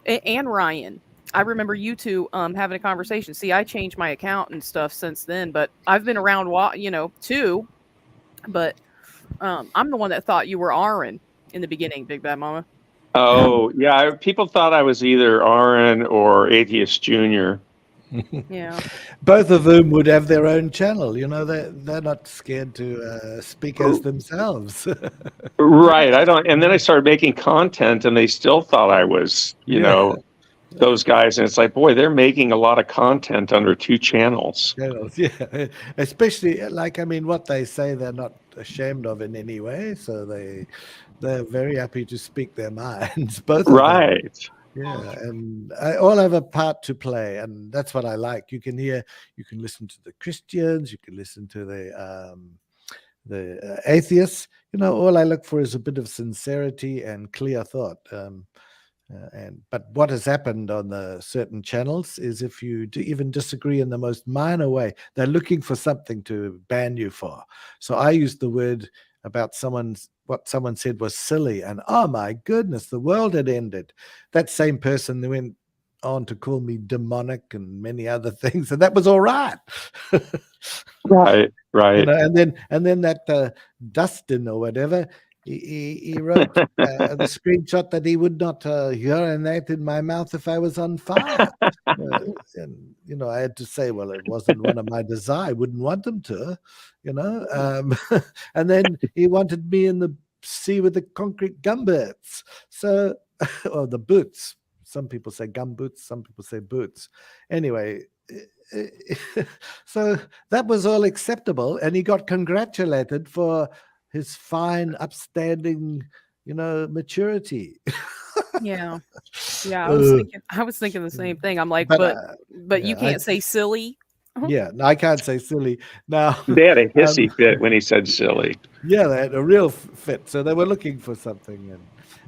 Speaker 11: and Ryan. I remember you two having a conversation. See, I changed my account and stuff since then, but I've been around, too. But I'm the one that thought you were Aaron in the beginning, Big Bad Mama.
Speaker 7: Oh, yeah. People thought I was either Aaron or Atheist Junior.
Speaker 11: Yeah.
Speaker 1: Both of whom would have their own channel. They're not scared to speak as themselves.
Speaker 7: Right. And then I started making content, and they still thought I was, those guys. And it's like, boy, they're making a lot of content under two channels.
Speaker 1: Yeah, especially what they say they're not ashamed of in any way. So they're very happy to speak their minds. Both of them. Yeah, and I all have a part to play, and that's what I like. You can listen to the Christians, you can listen to the atheists. All I look for is a bit of sincerity and clear thought. But what has happened on the certain channels is if you even disagree in the most minor way, they're looking for something to ban you for. So I used the word about someone's what someone said was silly, and oh my goodness, the world had ended. That same person went on to call me demonic and many other things, and that was all right.
Speaker 7: Right.
Speaker 1: You know, and then that Dustin or whatever, he wrote the screenshot that he would not urinate in my mouth if I was on fire. And you know, I had to say, well, it wasn't one of my desires. I wouldn't want him to, you know. And then he wanted me in the sea with the concrete gumboots. So, or the boots. Some people say gum boots. Some people say boots. Anyway. So that was all acceptable, and he got congratulated for his fine, upstanding, you know, maturity.
Speaker 11: Yeah. I was thinking the same thing. I'm like, but
Speaker 1: yeah,
Speaker 11: you can't say silly.
Speaker 1: Yeah, no, I can't say silly. Now
Speaker 7: They had a hissy fit when he said silly.
Speaker 1: Yeah, they had a real fit. So they were looking for something,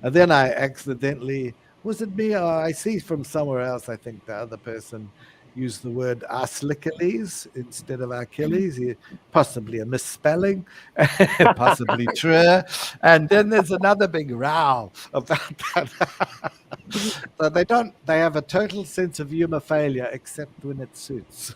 Speaker 1: and then I accidentally, was it me? I see from somewhere else. I think the other person used the word Achilles instead of Achilles. Possibly a misspelling, possibly true. And then there's another big row about that. So they have a total sense of humor failure, except when it suits.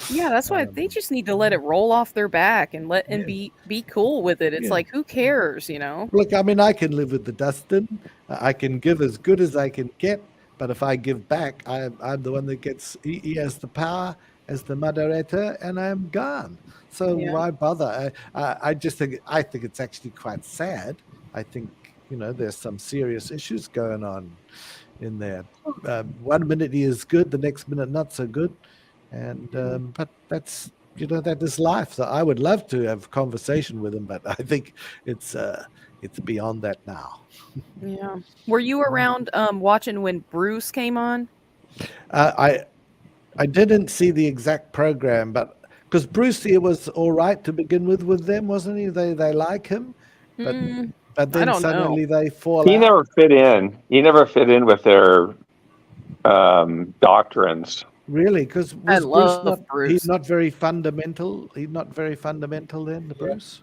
Speaker 11: Yeah, that's why they just need to let it roll off their back and be cool with it. It's like, who cares, you know?
Speaker 1: Look, I mean, I can live with the Dustin. I can give as good as I can get. But if I give back, I'm the one that gets. He has the power as the moderator, and I'm gone. So why bother? I think it's actually quite sad. I think, you know, there's some serious issues going on in there. 1 minute he is good, the next minute not so good, and but that's, you know, that is life. So I would love to have conversation with him, but I think it's beyond that now.
Speaker 11: Yeah. Were you around watching when Bruce came on?
Speaker 1: I didn't see the exact program, but because Bruce here was all right to begin with them, wasn't he? They like him, but then suddenly they fall out.
Speaker 7: He never fit in. He never fit in with their doctrines.
Speaker 1: Really? Because he's not very fundamental. He's not very fundamental then, the Bruce?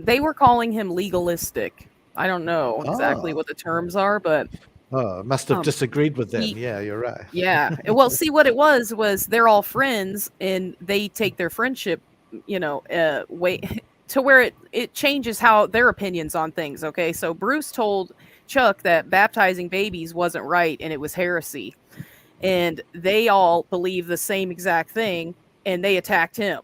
Speaker 11: They were calling him legalistic. I don't know exactly what the terms are, but
Speaker 1: must have disagreed with them. Yeah, you're right.
Speaker 11: Yeah. Well, see, what it was they're all friends, and they take their friendship, you know, way to where it changes how their opinions on things. Okay, so Bruce told Chuck that baptizing babies wasn't right and it was heresy, and they all believe the same exact thing, and they attacked him.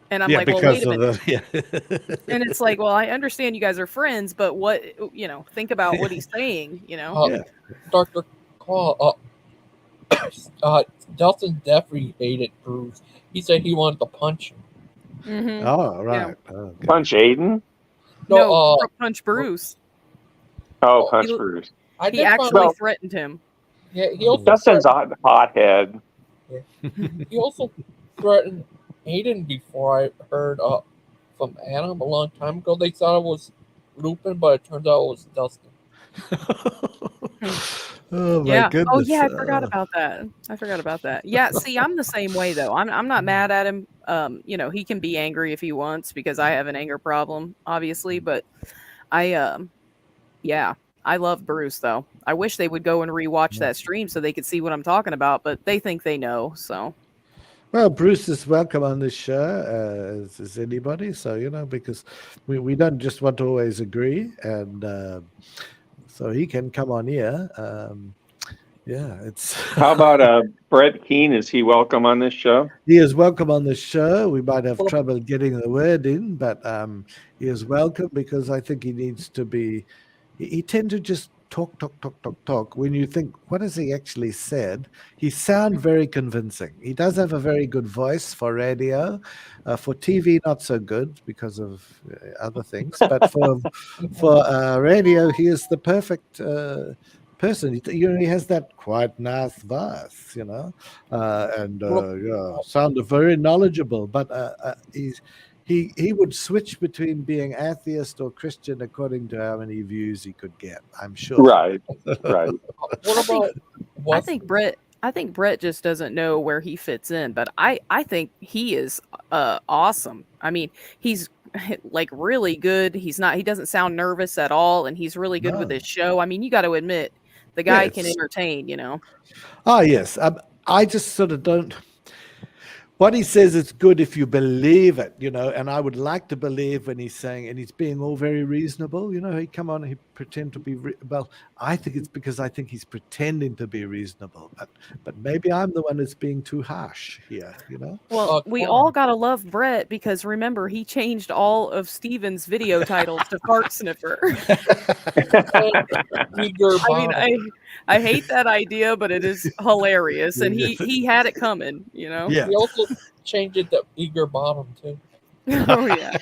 Speaker 11: And I'm like, well, wait a minute. And it's like, well, I understand you guys are friends, but what, you know, think about what he's saying, you know?
Speaker 2: Dr. Claude, Dustin definitely hated Bruce. He said he wanted to punch him.
Speaker 11: Mm-hmm.
Speaker 1: Oh, right. Yeah.
Speaker 7: Okay. Punch Aiden?
Speaker 11: No, punch Bruce.
Speaker 7: Oh, punch Bruce.
Speaker 11: He actually threatened him.
Speaker 2: Yeah, he also
Speaker 7: Dustin's a hothead.
Speaker 2: Yeah. He also threatened Aiden before. I heard from Adam a long time ago. They thought it was Lupin, but it turns out it was Dustin.
Speaker 1: Oh my goodness!
Speaker 11: Oh yeah, I forgot about that. Yeah, see, I'm the same way though. I'm not mad at him. You know, he can be angry if he wants because I have an anger problem, obviously. But I love Bruce though. I wish they would go and rewatch that stream so they could see what I'm talking about. But they think they know, so.
Speaker 1: Well, Bruce is welcome on this show, as anybody. So, you know, because we don't just want to always agree. And so he can come on here. It's.
Speaker 7: How about Brett Keane? Is he welcome on this show?
Speaker 1: He is welcome on the show. We might have trouble getting the word in, but he is welcome because I think he needs to be. He tend to just talk. When you think, what has he actually said? He sounds very convincing. He does have a very good voice for radio. For TV, not so good because of other things. But for radio, he is the perfect person. He has that quite nice voice, you know, and sounded very knowledgeable. But he would switch between being atheist or Christian according to how many views he could get. I'm sure.
Speaker 7: Right.
Speaker 2: What about?
Speaker 11: I think Brett just doesn't know where he fits in, but I think he is awesome. I mean, he's like really good. He doesn't sound nervous at all, and he's really good with
Speaker 1: No.
Speaker 11: his show. I mean, you got to admit, the guy can
Speaker 1: Yes.
Speaker 11: entertain, you know.
Speaker 1: Oh, yes. I just sort of don't. What he says is good if you believe it, you know, and I would like to believe when he's saying, and he's being all very reasonable, you know, he come on, he pretend to be, well, I think it's because I think he's pretending to be reasonable, but maybe I'm the one that's being too harsh here, you know?
Speaker 11: Well, we all got to love Brett because remember, he changed all of Steven's video titles to Fart Sniffer. I hate that idea, but it is hilarious, and he had it coming, you know.
Speaker 1: Yeah.
Speaker 2: He also changed it to Eager Bottom too.
Speaker 11: Oh yeah.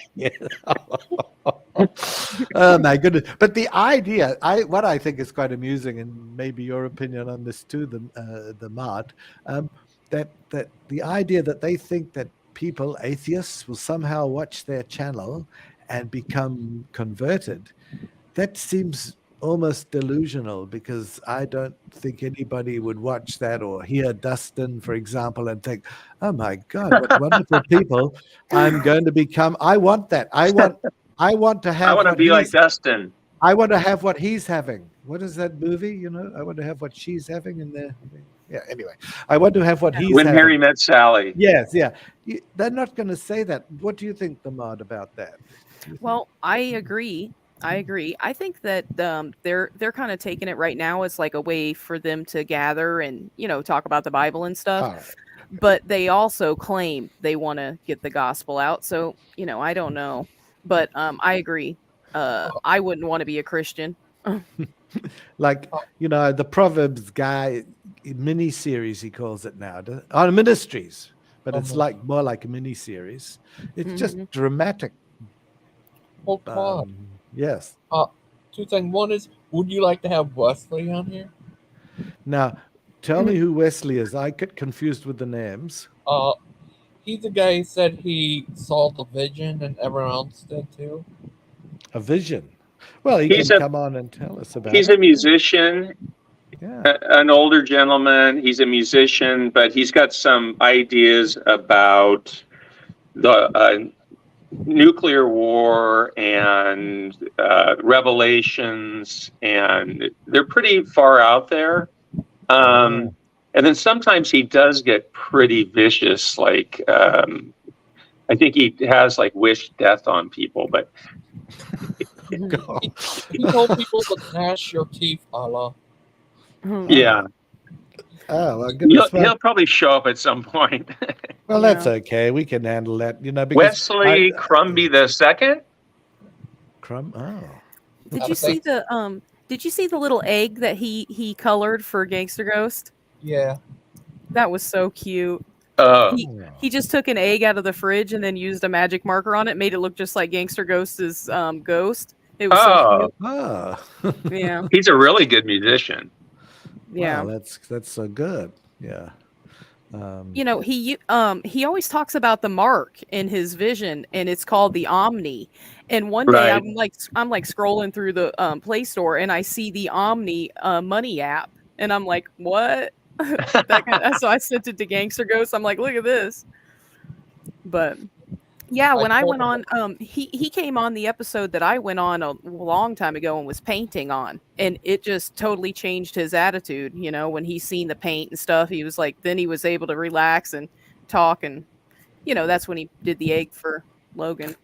Speaker 1: Oh my goodness! But the idea, what I think is quite amusing, and maybe your opinion on this too, the Mart, that the idea that they think that people, atheists, will somehow watch their channel and become converted. That seems almost delusional, because I don't think anybody would watch that or hear Dustin, for example, and think, oh my God, what wonderful people I'm going to become. I want that. I want to have.
Speaker 7: I want to be like Dustin.
Speaker 1: I want to have what he's having. What is that movie? You know, I want to have what she's having in there. Yeah. Anyway, I want to have what he's
Speaker 7: When
Speaker 1: having.
Speaker 7: Harry Met Sally.
Speaker 1: Yes. Yeah. They're not going to say that. What do you think, Damad, about that?
Speaker 11: Well, I agree. I think that they're kind of taking it right now as like a way for them to gather and, you know, talk about the Bible and stuff.
Speaker 1: All right.
Speaker 11: But they also claim they want to get the gospel out. So, you know, I don't know. But I agree. I wouldn't want to be a Christian.
Speaker 1: Like, you know, the ProverbsGuy mini series, he calls it now, on ministries, but it's like more like a mini series. It's just dramatic.
Speaker 2: Oh, Claude.
Speaker 1: Yes.
Speaker 2: Two things. One is, would you like to have Wesley on here?
Speaker 1: Now, tell me who Wesley is. I get confused with the names.
Speaker 2: He's the guy who said he saw the vision, and everyone else did too.
Speaker 1: A vision. Well, he can come on and tell us about it.
Speaker 7: He's a musician, an older gentleman. He's a musician, but he's got some ideas about the nuclear war and revelations, and they're pretty far out there. And then sometimes he does get pretty vicious, like I think he has like wished death on people, but
Speaker 2: he told people to gnash your teeth, Allah.
Speaker 7: Yeah.
Speaker 1: Oh, well,
Speaker 7: he'll probably show up at some point.
Speaker 1: Well, that's okay. We can handle that, you know. Because
Speaker 7: Wesley Crumby the second.
Speaker 11: Did you see the little egg that he colored for Gangster Ghost?
Speaker 2: Yeah.
Speaker 11: That was so cute. He just took an egg out of the fridge and then used a magic marker on it, made it look just like Gangster Ghost's ghost. It was so cute. Yeah.
Speaker 7: He's a really good musician.
Speaker 11: Yeah.
Speaker 1: Wow, that's so good. Yeah.
Speaker 11: You know, he always talks about the mark in his vision, and it's called the Omni. And one day I'm like scrolling through the Play Store, and I see the Omni money app, and I'm like, what? So I sent it to Gangster Ghost. I'm like, look at this. But yeah, when I went on, he came on the episode that I went on a long time ago and was painting on, and it just totally changed his attitude. You know, when he seen the paint and stuff, he was like, then he was able to relax and talk, and you know, that's when he did the egg for Logan.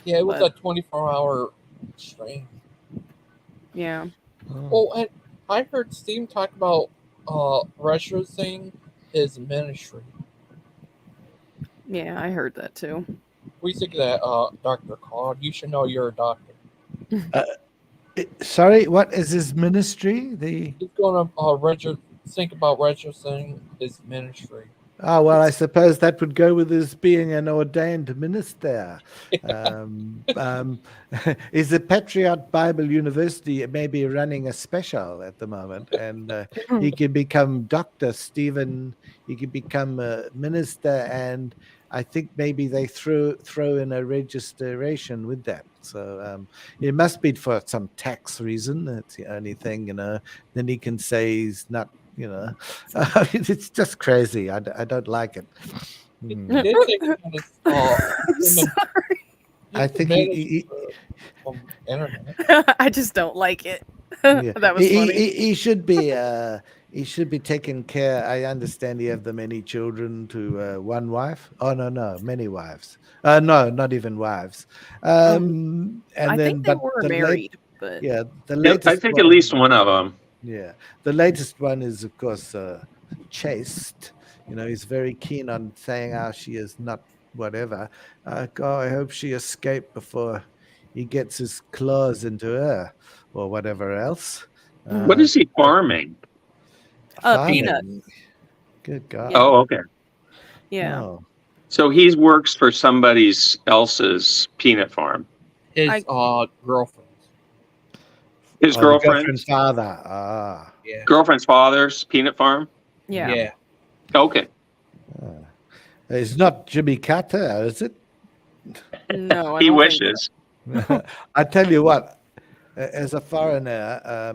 Speaker 2: Yeah, it was a 24-hour stream.
Speaker 11: Yeah.
Speaker 2: Oh, and I heard Steve talk about referencing his ministry.
Speaker 11: Yeah, I heard that too.
Speaker 2: We think that, Dr. Claude, you should know you're a doctor.
Speaker 1: Sorry, what is his ministry?
Speaker 2: He's going to think about registering his ministry.
Speaker 1: Oh, well, I suppose that would go with his being an ordained minister. Is the Patriot Bible University maybe running a special at the moment? And he can become Dr. Stephen, he can become a minister, and I think maybe they throw in a registration with that. So it must be for some tax reason. That's the only thing, you know. Then he can say he's not, you know. It's just crazy. I don't like it.
Speaker 2: He did say he
Speaker 1: I think
Speaker 2: from internet.
Speaker 11: I just don't like it.
Speaker 1: yeah.
Speaker 11: That was funny.
Speaker 1: He should be taking care. I understand he have the many children to one wife. Oh no, many wives. No, not even wives. And
Speaker 11: I
Speaker 1: then,
Speaker 11: think they
Speaker 1: but
Speaker 11: were
Speaker 1: the
Speaker 11: married, but
Speaker 1: yeah, the
Speaker 7: Yeah,
Speaker 1: latest.
Speaker 7: I think
Speaker 1: one,
Speaker 7: at least one of them.
Speaker 1: Yeah, the latest one is of course chaste. You know, he's very keen on saying how she is not whatever. God, I hope she escaped before he gets his claws into her or whatever else.
Speaker 7: What is he farming?
Speaker 11: Peanuts.
Speaker 1: Good God.
Speaker 11: Yeah.
Speaker 7: Oh, okay.
Speaker 11: Yeah.
Speaker 1: Oh.
Speaker 7: So he works for somebody else's peanut farm.
Speaker 2: His girlfriend.
Speaker 7: His
Speaker 1: The
Speaker 7: girlfriend's
Speaker 1: father. Ah.
Speaker 2: Yeah.
Speaker 7: girlfriend's father's peanut farm.
Speaker 11: Yeah.
Speaker 2: Yeah.
Speaker 7: Okay.
Speaker 1: It's not Jimmy Carter, is it?
Speaker 11: No, I
Speaker 7: He
Speaker 11: don't
Speaker 7: wishes.
Speaker 1: I tell you what, as a foreigner,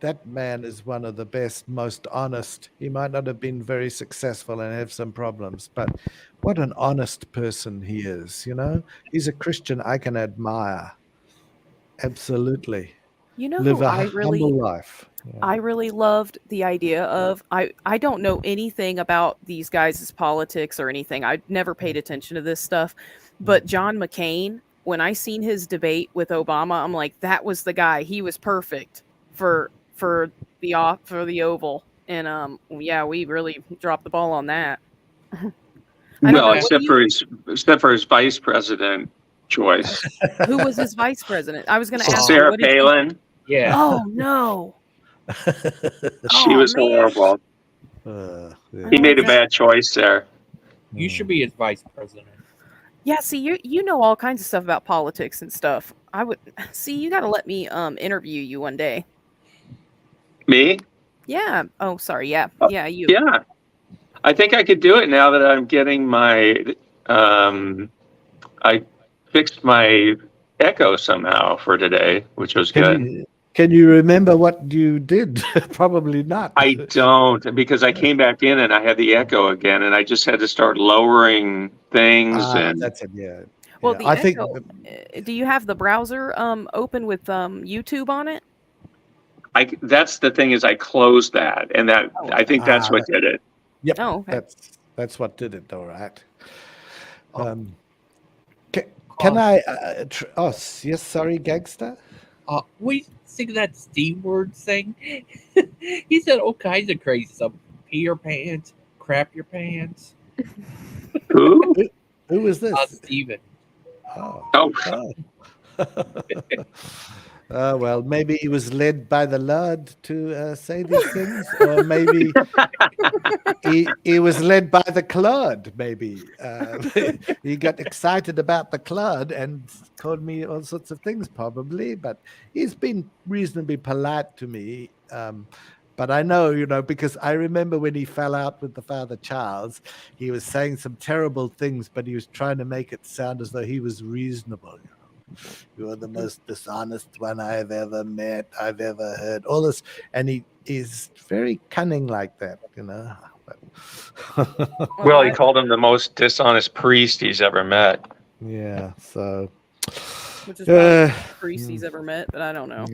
Speaker 1: that man is one of the best, most honest. He might not have been very successful and have some problems, but what an honest person he is, you know? He's a Christian I can admire. Absolutely.
Speaker 11: You know
Speaker 1: Live
Speaker 11: who
Speaker 1: a
Speaker 11: I really
Speaker 1: humble life. Yeah.
Speaker 11: I really loved the idea of I don't know anything about these guys' politics or anything. I never paid attention to this stuff. But John McCain, when I seen his debate with Obama, I'm like, that was the guy. He was perfect for the Oval. And yeah, we really dropped the ball on that. I don't
Speaker 7: Well,
Speaker 11: know.
Speaker 7: except for his vice president choice.
Speaker 11: Who was his vice president? I was going to ask you,
Speaker 7: Sarah
Speaker 11: what did you-
Speaker 7: Palin.
Speaker 2: Yeah.
Speaker 11: Oh no.
Speaker 7: She was horrible. He made a bad choice there.
Speaker 2: You should be his vice president.
Speaker 11: Yeah, see, you know all kinds of stuff about politics and stuff. I would see you got to let me interview you one day.
Speaker 7: Me?
Speaker 11: Yeah. Oh, sorry. Yeah. Yeah. You.
Speaker 7: Yeah. I think I could do it now that I'm getting my. I fixed my echo somehow for today, which was good.
Speaker 1: Can you remember what you did? Probably not.
Speaker 7: I don't, because I came back in and I had the echo again, and I just had to start lowering things. And
Speaker 1: that's it. Yeah.
Speaker 11: Well,
Speaker 1: Yeah,
Speaker 11: the
Speaker 1: I think.
Speaker 11: Echo, do you have the browser open with YouTube on it?
Speaker 7: That's the thing, is I closed that, and that I think that's what did it.
Speaker 1: Yep.
Speaker 11: Oh, okay.
Speaker 1: That's what did it. All right. Can I? Yes. Sorry, gangster.
Speaker 2: We sing that Steve word thing. He said all kinds of crazy stuff. Pee your pants, crap your pants.
Speaker 7: Who?
Speaker 1: Who was this?
Speaker 2: Steven.
Speaker 1: Oh. Well, maybe he was led by the Lord to say these things, or maybe he was led by the Claude. Maybe he got excited about the Claude and called me all sorts of things, probably. But he's been reasonably polite to me. But I know, because I remember when he fell out with the Father Charles, he was saying some terrible things, but he was trying to make it sound as though he was reasonable. You are the most dishonest one I have ever met, I've ever heard. All this, and he is very cunning like that,
Speaker 7: Well, he called him the most dishonest priest he's ever met.
Speaker 1: Yeah, so.
Speaker 11: Which is probably the priest he's ever met, but I don't know.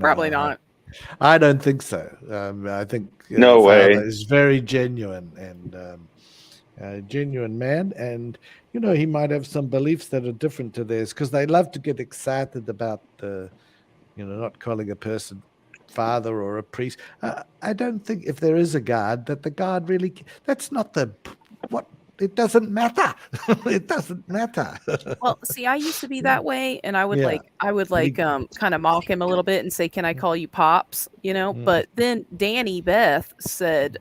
Speaker 11: Probably not.
Speaker 1: I don't think so. I think
Speaker 7: no way.
Speaker 1: Is very genuine and a genuine man, and he might have some beliefs that are different to theirs, because they love to get excited about not calling a person father or a priest. I don't think, if there is a God, that the God really. That's not what. It doesn't matter. It doesn't matter.
Speaker 11: Well, see, I used to be that way, and I would kind of mock him a little bit and say, "Can I call you Pops?" But then Danny Beth said,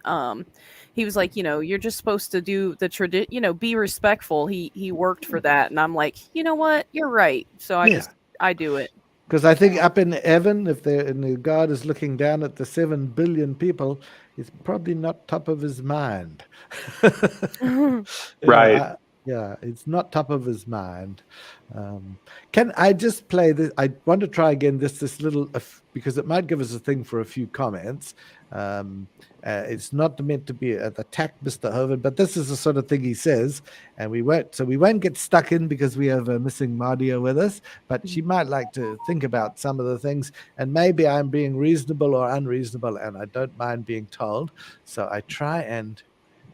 Speaker 11: he was like, you're just supposed to do the tradition, be respectful. He worked for that, and I'm like, you know what, you're right. So I do it.
Speaker 1: Because I think up in heaven, if God is looking down at the 7 billion people, it's probably not top of his mind.
Speaker 7: Right.
Speaker 1: Yeah, it's not top of his mind. Can I just play this? I want to try again this little because it might give us a thing for a few comments. It's not meant to be an attack, Mr. Hovind, but this is the sort of thing he says, and we won't get stuck in because we have a missing Mardia with us. But she might like to think about some of the things, and maybe I'm being reasonable or unreasonable, and I don't mind being told. So I try and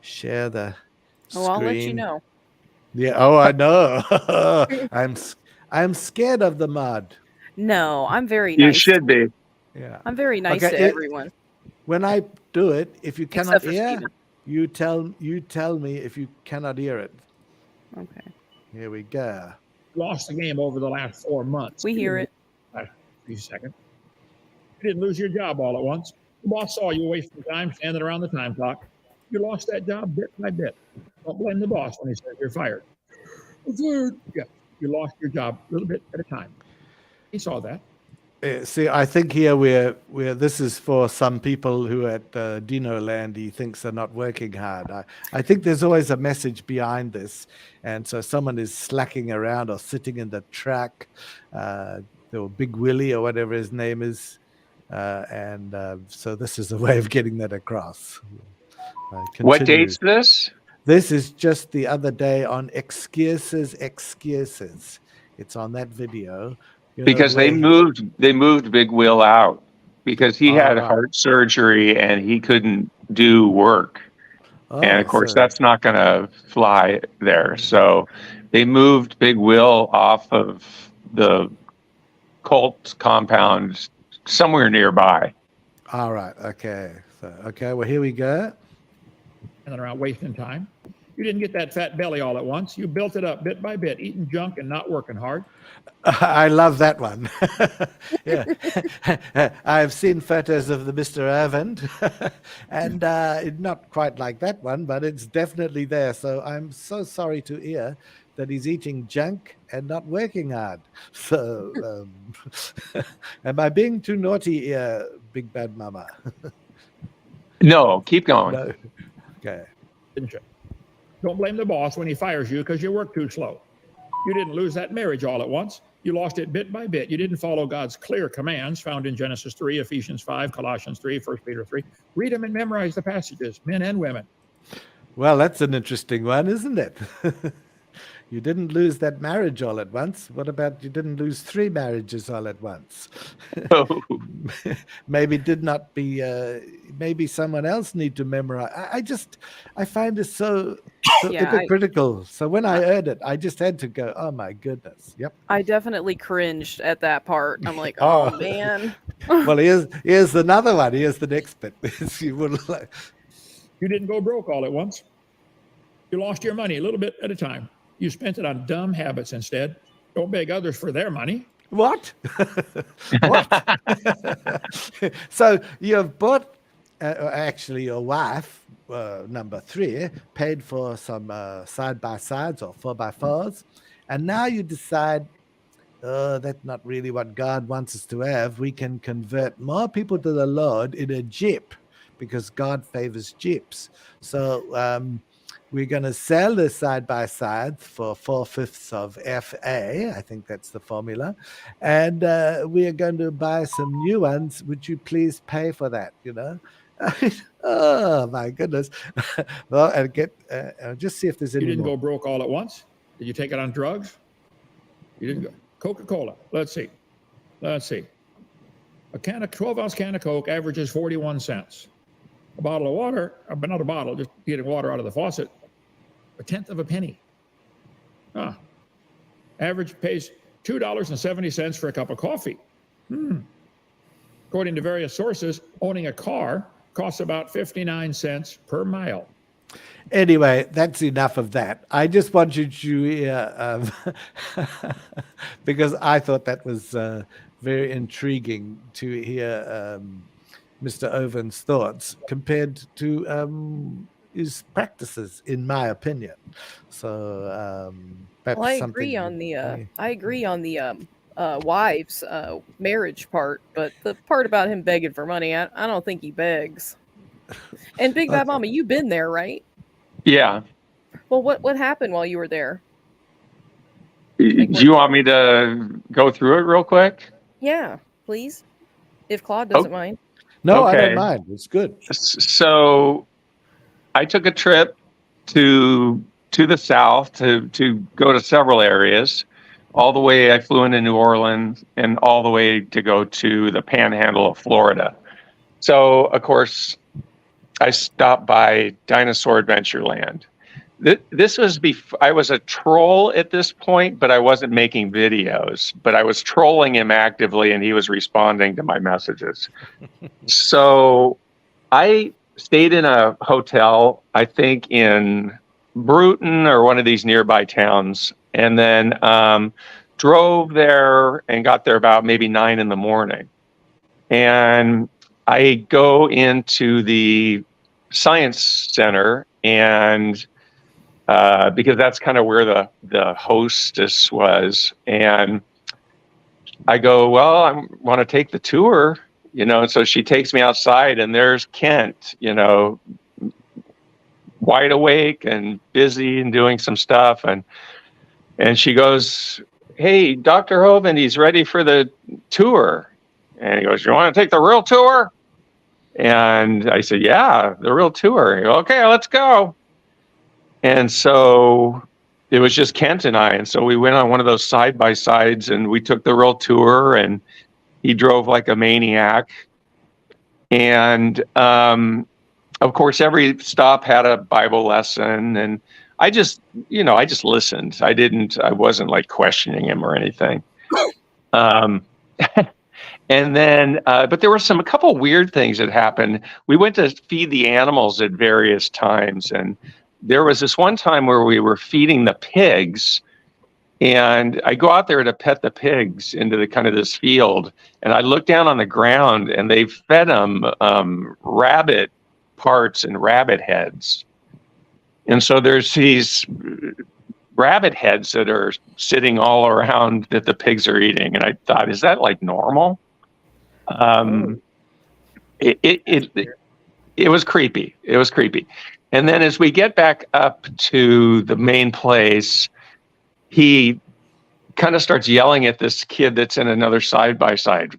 Speaker 1: share the screen.
Speaker 11: I'll let you know.
Speaker 1: Yeah. Oh, I know. I'm scared of the mud.
Speaker 11: No, I'm very
Speaker 7: You
Speaker 11: nice.
Speaker 7: should be.
Speaker 1: Yeah.
Speaker 11: I'm very nice to everyone.
Speaker 1: When I do it, if you cannot
Speaker 11: Except for
Speaker 1: hear,
Speaker 11: Steven.
Speaker 1: you tell me if you cannot hear it.
Speaker 11: Okay.
Speaker 1: Here we go.
Speaker 10: Lost the game over the last 4 months.
Speaker 11: We hear it.
Speaker 10: Last few seconds. You didn't lose your job all at once. The boss saw you wasting time standing around the time clock. You lost that job bit by bit. Don't blame the boss when he says you're fired. I'm fired. Yeah, you lost your job a little bit at a time. He saw that.
Speaker 1: See, I think here we're this is for some people who at Dino Land he thinks they're not working hard. I think there's always a message behind this, and so someone is slacking around or sitting in the track, or Big Willie or whatever his name is, and so this is a way of getting that across.
Speaker 7: What date's this?
Speaker 1: This is just the other day on excuses. It's on that video.
Speaker 7: Because they moved Big Will out because he had heart surgery and he couldn't do work. And of course, that's not going to fly there. So they moved Big Will off of the cult compound somewhere nearby.
Speaker 1: All right. Okay. Well, here we go.
Speaker 10: And around wasting time. You didn't get that fat belly all at once. You built it up bit by bit, eating junk and not working hard.
Speaker 1: I love that one. Yeah. I've seen photos of the Mr. Hovind, and not quite like that one, but it's definitely there. So I'm so sorry to hear that he's eating junk and not working hard. So am I being too naughty here, Big Bad Mama?
Speaker 7: No, keep going.
Speaker 1: No. Okay.
Speaker 10: Don't blame the boss when he fires you because you work too slow. You didn't lose that marriage all at once. You lost it bit by bit. You didn't follow God's clear commands found in Genesis 3, Ephesians 5, Colossians 3, 1 Peter 3. Read them and memorize the passages, men and women.
Speaker 1: Well, that's an interesting one, isn't it? You didn't lose that marriage all at once. What about you didn't lose 3 marriages all at once?
Speaker 7: Oh.
Speaker 1: Maybe did not be. Maybe someone else need to memorize. I find this so hypocritical. So when I heard it, I just had to go, "Oh my goodness!" Yep.
Speaker 11: I definitely cringed at that part. I'm like, "Oh man."
Speaker 1: Well, here's another one. Here's the next bit.
Speaker 10: You didn't go broke all at once. You lost your money a little bit at a time. You spent it on dumb habits instead. Don't beg others for their money.
Speaker 1: What? What? So you have bought, actually your wife, number 3, paid for some side-by-sides or 4x4s, and now you decide, that's not really what God wants us to have. We can convert more people to the Lord in a Jeep because God favors Jeeps. So we're going to sell the side-by-sides for 4/5 of FA. I think that's the formula. And we are going to buy some new ones. Would you please pay for that, Oh, my goodness. Well, and just see if there's any
Speaker 10: You didn't
Speaker 1: more.
Speaker 10: go broke all at once. Did you take it on drugs? You didn't go. Coca-Cola. Let's see. A 12-ounce can of Coke averages 41 cents. A bottle of water, but not a bottle, just getting water out of the faucet, 1/10 of a penny. Average pays $2.70 for a cup of coffee. According to various sources, owning a car costs about 59 cents per mile.
Speaker 1: Anyway, that's enough of that. I just want you to hear, because I thought that was very intriguing to hear Mr. Hovind's thoughts compared to his practices, in my opinion. So that's
Speaker 11: Well, I
Speaker 1: something.
Speaker 11: agree on the wives' marriage part, but the part about him begging for money, I don't think he begs. And Big Bad Mama, you've been there, right?
Speaker 7: Yeah.
Speaker 11: Well, what happened while you were there?
Speaker 7: Do you want me to go through it real quick?
Speaker 11: Yeah, please. If Claude doesn't mind.
Speaker 1: No, I don't
Speaker 7: Okay.
Speaker 1: mind. It's good.
Speaker 7: So I took a trip to the south to go to several areas. All the way, I flew into New Orleans, and all the way to go to the Panhandle of Florida. So, of course, I stopped by Dinosaur Adventureland. This was before I was a troll at this point, but I wasn't making videos. But I was trolling him actively, and he was responding to my messages. So I stayed in a hotel, I think in Bruton or one of these nearby towns, and then drove there and got there about maybe 9 a.m. And I go into the science center, and because that's kind of where the hostess was, and I go, well, I want to take the tour, and so she takes me outside, and there's Kent, wide awake and busy and doing some stuff, and she goes, hey, Dr. Hovind, he's ready for the tour. And he goes, you want to take the real tour? And I said, yeah, the real tour. He goes, okay, let's go. And so it was just Kent and I. And so we went on one of those side-by-sides, and we took the real tour, and he drove like a maniac. And of course, every stop had a Bible lesson, and I just listened. I wasn't like questioning him or anything. And then, but there were a couple weird things that happened. We went to feed the animals at various times, and there was this one time where we were feeding the pigs, and I go out there to pet the pigs into the kind of this field, and I look down on the ground, and they fed them rabbit parts and rabbit heads. And so there's these rabbit heads that are sitting all around that the pigs are eating. And I thought, is that like normal? It was creepy. It was creepy. And then as we get back up to the main place, he kind of starts yelling at this kid that's in another side-by-side.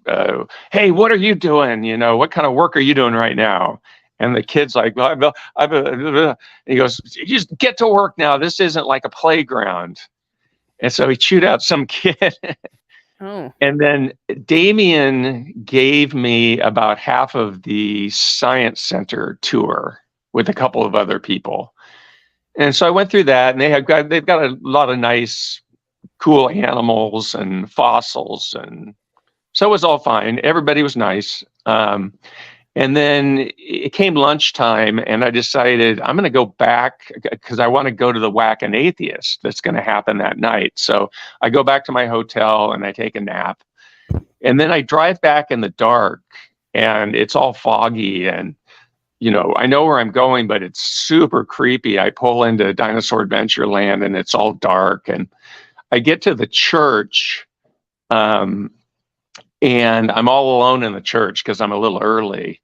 Speaker 7: Hey, what are you doing? What kind of work are you doing right now? And the kid's like, well, and he goes, just get to work now. This isn't like a playground. And so he chewed out some kid.
Speaker 11: Oh.
Speaker 7: And then Damien gave me about half of the science center tour with a couple of other people. And so I went through that, and they've got a lot of nice, cool animals and fossils. And so it was all fine. Everybody was nice. And then it came lunchtime, and I decided I'm going to go back because I want to go to the Whack an Atheist that's going to happen that night. So I go back to my hotel, and I take a nap. And then I drive back in the dark, and it's all foggy. And, I know where I'm going, but it's super creepy. I pull into Dinosaur Adventureland, and it's all dark. And I get to the church, and I'm all alone in the church because I'm a little early.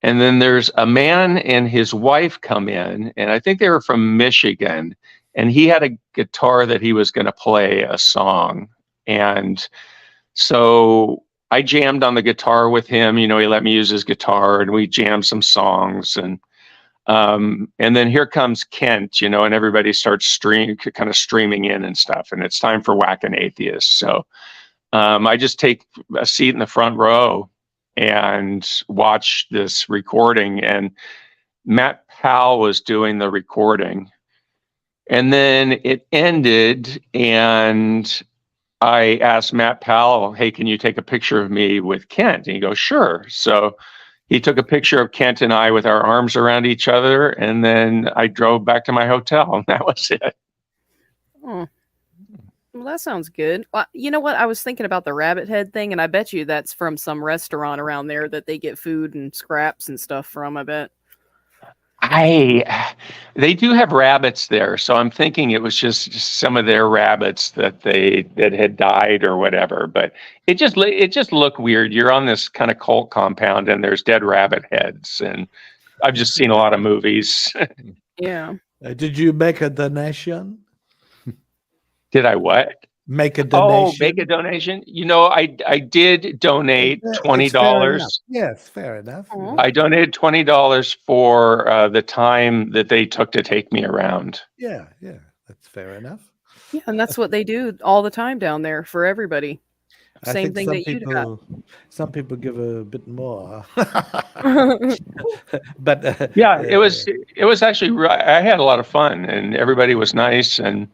Speaker 7: And then there's a man and his wife come in, and I think they were from Michigan, and he had a guitar that he was going to play a song. And so I jammed on the guitar with him. He let me use his guitar, and we jammed some songs. And then here comes Kent, and everybody starts streaming in and stuff. And it's time for Whack an Atheist. So I just take a seat in the front row and watch this recording, and Matt Powell was doing the recording. And then it ended, and I asked Matt Powell, hey, can you take a picture of me with Kent? And he goes, sure. So he took a picture of Kent and I with our arms around each other, and then I drove back to my hotel, and that was it.
Speaker 11: Oh. Well, that sounds good. Well, you know what? I was thinking about the rabbit head thing, and I bet you that's from some restaurant around there that they get food and scraps and stuff from, I bet.
Speaker 7: They do have rabbits there, so I'm thinking it was just some of their rabbits that had died or whatever. But it just looked weird. You're on this kind of cult compound, and there's dead rabbit heads, and I've just seen a lot of movies.
Speaker 11: Yeah.
Speaker 1: Did you make a donation?
Speaker 7: Did I what?
Speaker 1: Make a
Speaker 7: Oh,
Speaker 1: donation?
Speaker 7: make a donation. I did donate
Speaker 1: It's
Speaker 7: $20.
Speaker 1: fair enough. Yes, fair enough.
Speaker 11: Aw.
Speaker 7: I donated $20 for the time that they took to take me around.
Speaker 1: Yeah, that's fair enough.
Speaker 11: Yeah, and that's what they do all the time down there for everybody.
Speaker 1: I
Speaker 11: Same
Speaker 1: think
Speaker 11: thing that you got.
Speaker 1: some people give a bit more. But
Speaker 7: Yeah, it was actually I had a lot of fun, and everybody was nice, and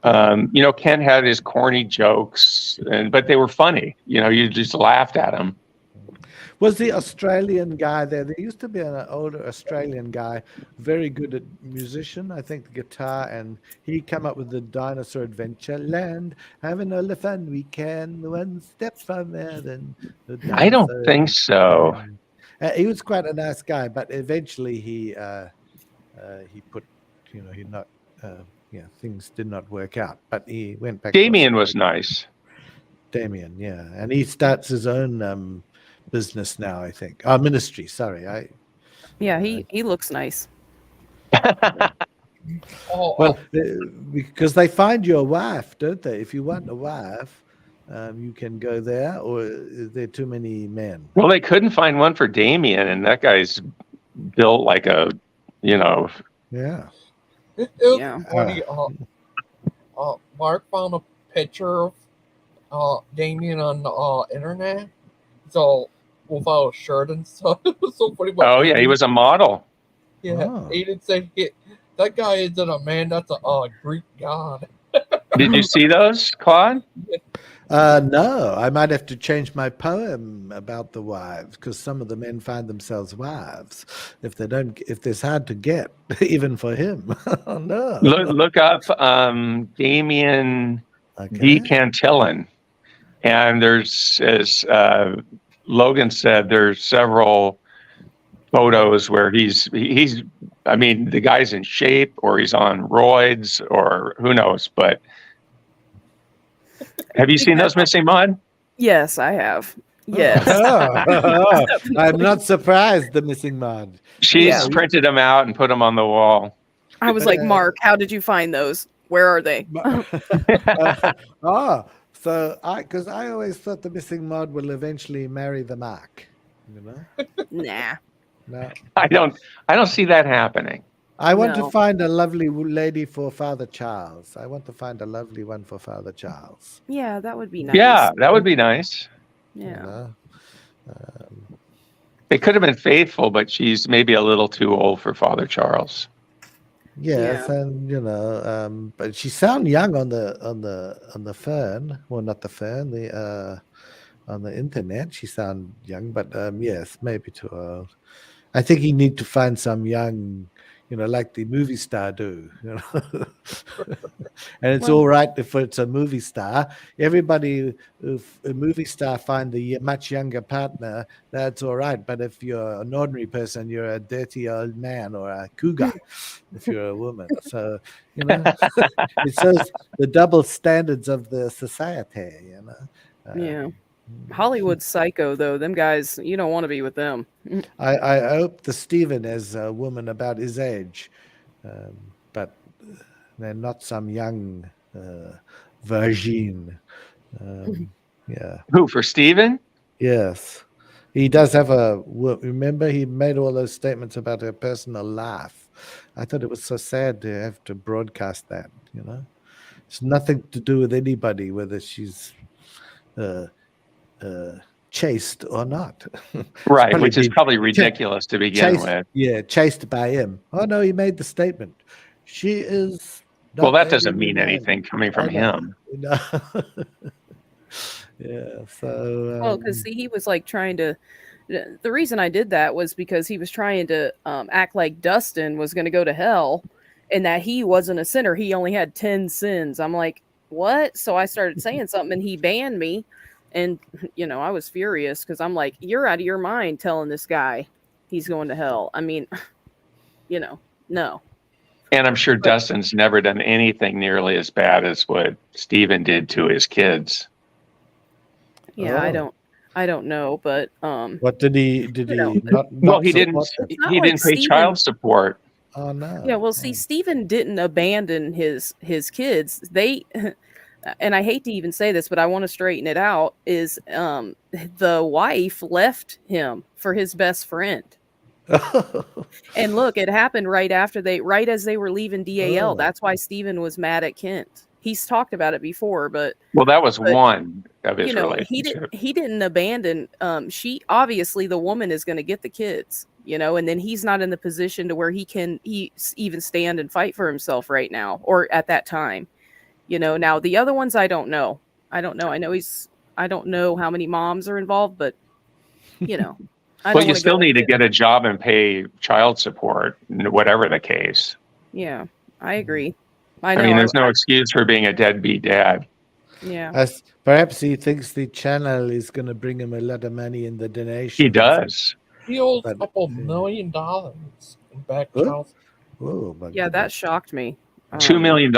Speaker 7: Ken had his corny jokes, but they were funny. You just laughed at them.
Speaker 1: was the Australian guy there? There used to be an older Australian guy, very good at musician, I think, the guitar, and he came up with the Dinosaur Adventure Land. Having all the fun we can, one step from there, then the
Speaker 7: I don't
Speaker 1: dinosaur
Speaker 7: think so.
Speaker 1: Land. He was quite a nice guy, but eventually he put, things did not work out. But he went back.
Speaker 7: Damien was nice.
Speaker 1: Damien, yeah, and he starts his own business now, I think. Ministry. Sorry,
Speaker 11: Yeah, he looks nice.
Speaker 1: Well, because they find you a wife, don't they? If you want a wife, you can go there, or is there too many men?
Speaker 7: Well, they couldn't find one for Damien, and that guy's built like a,
Speaker 1: Yeah.
Speaker 2: It was funny. Mark found a picture of Damien on the internet. So without a shirt and stuff. It was so funny.
Speaker 7: Oh, yeah, he was a model.
Speaker 2: Yeah, he didn't say that guy isn't a man. That's a Greek god.
Speaker 7: Did you see those, Claude?
Speaker 1: No, I might have to change my poem about the wives, because some of the men find themselves wives if it's hard to get, even for him. Oh, no.
Speaker 7: Look up Damien D. Cantillon, and there's, as Logan said, there's several photos where he's I mean, the guy's in shape, or he's on roids, or who knows. But have you seen those, Missing Mod?
Speaker 11: Yes, I have. Yes.
Speaker 1: I'm not surprised, the Missing Mod.
Speaker 7: She's printed them out and put them on the wall.
Speaker 11: I was like, Mark, how did you find those? Where are they?
Speaker 1: Because I always thought the Missing Mod will eventually marry the Mark.
Speaker 11: Nah.
Speaker 1: No.
Speaker 7: I don't see that happening.
Speaker 1: I want to find a lovely lady for Father Charles. I want to find a lovely one for Father Charles.
Speaker 11: Yeah, that would be nice.
Speaker 7: Yeah, that would be nice.
Speaker 11: Yeah.
Speaker 7: They could have been faithful, but she's maybe a little too old for Father Charles.
Speaker 1: Yes, and but she sounds young on the phone. Well, not the phone. On the internet, she sounds young, but yes, maybe too old. I think you need to find some young, like the movie star do. And it's all right if it's a movie star. Everybody, if a movie star find a much younger partner, that's all right. But if you're an ordinary person, you're a dirty old man or a cougar if you're a woman. So, it shows the double standards of the society,
Speaker 11: Yeah. Hollywood psycho, though. Them guys, you don't want to be with them.
Speaker 1: I hope the Stephen is a woman about his age, but they're not some young virgin. Yeah.
Speaker 7: Who, for Stephen?
Speaker 1: Yes. He does have remember he made all those statements about her personal life. I thought it was so sad to have to broadcast that, It's nothing to do with anybody, whether she's chased or not.
Speaker 7: Right, which is probably ridiculous to begin with.
Speaker 1: Yeah, chased by him. Oh no, he made the statement. She is.
Speaker 7: Well, that doesn't mean anything coming from him.
Speaker 1: Yeah. So.
Speaker 11: Well, because he was like trying to. The reason I did that was because he was trying to act like Dustin was going to go to hell, and that he wasn't a sinner. He only had 10 sins. I'm like, what? So I started saying something, and he banned me. And, I was furious because I'm like, you're out of your mind telling this guy he's going to hell. I mean, no.
Speaker 7: And I'm sure Dustin's never done anything nearly as bad as what Stephen did to his kids.
Speaker 11: Yeah, I don't know, but
Speaker 1: what did he not
Speaker 7: well, he didn't pay child support.
Speaker 1: Oh no.
Speaker 11: Yeah, well, see, Stephen didn't abandon his kids. They, and I hate to even say this, but I want to straighten it out. Is the wife left him for his best friend? And look, it happened right as they were leaving DAL.
Speaker 1: Oh.
Speaker 11: That's why Stephen was mad at Kent. He's talked about it before, but
Speaker 7: Well, that was one of his
Speaker 11: you know,
Speaker 7: relationships.
Speaker 11: he didn't abandon. She obviously the woman is going to get the kids, you know, and then he's not in the position to where he even stand and fight for himself right now or at that time, you know. Now the other ones, I don't know. I don't know how many moms are involved, but you know,
Speaker 7: Well, you still need to get a job and pay child support, whatever the case.
Speaker 11: Yeah, I agree. I know.
Speaker 7: I mean, there's no excuse for being a deadbeat dad.
Speaker 11: Yeah.
Speaker 1: As perhaps he thinks the channel is going to bring him a lot of money in the donation.
Speaker 7: He does.
Speaker 2: He owes a couple $1 million in back child.
Speaker 1: Oh,
Speaker 11: yeah, that shocked me.
Speaker 7: $2 million.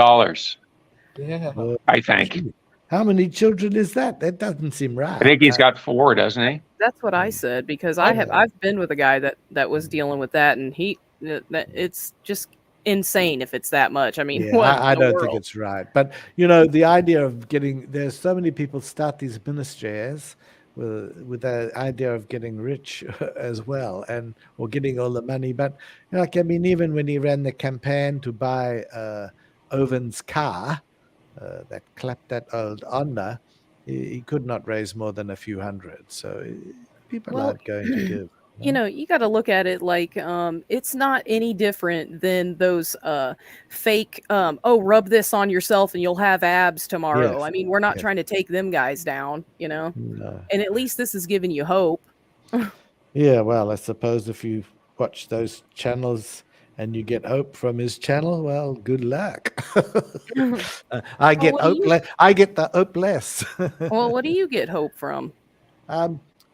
Speaker 2: Yeah.
Speaker 7: I think.
Speaker 1: How many children is that? That doesn't seem right.
Speaker 7: I think he's got 4, doesn't he?
Speaker 11: That's what I said, because I've been with a guy that was dealing with that, and it's just insane if it's that much. I mean,
Speaker 1: yeah, I don't think it's right. But you know, the idea of there's so many people start these ministries with the idea of getting rich as well, or getting all the money. But like, I mean, even when he ran the campaign to buy Hovind's car, that clapped that old Honda, he could not raise more than a few hundred. So people aren't going to give.
Speaker 11: You know, you got to look at it like it's not any different than those fake, rub this on yourself and you'll have abs tomorrow.
Speaker 1: Yes.
Speaker 11: I mean, we're not trying to take them guys down, you know.
Speaker 1: No.
Speaker 11: And at least this is giving you hope.
Speaker 1: Yeah, well, I suppose if you watch those channels and you get hope from his channel, well, good luck. I get I get the hope less.
Speaker 11: Well, what do you get hope from?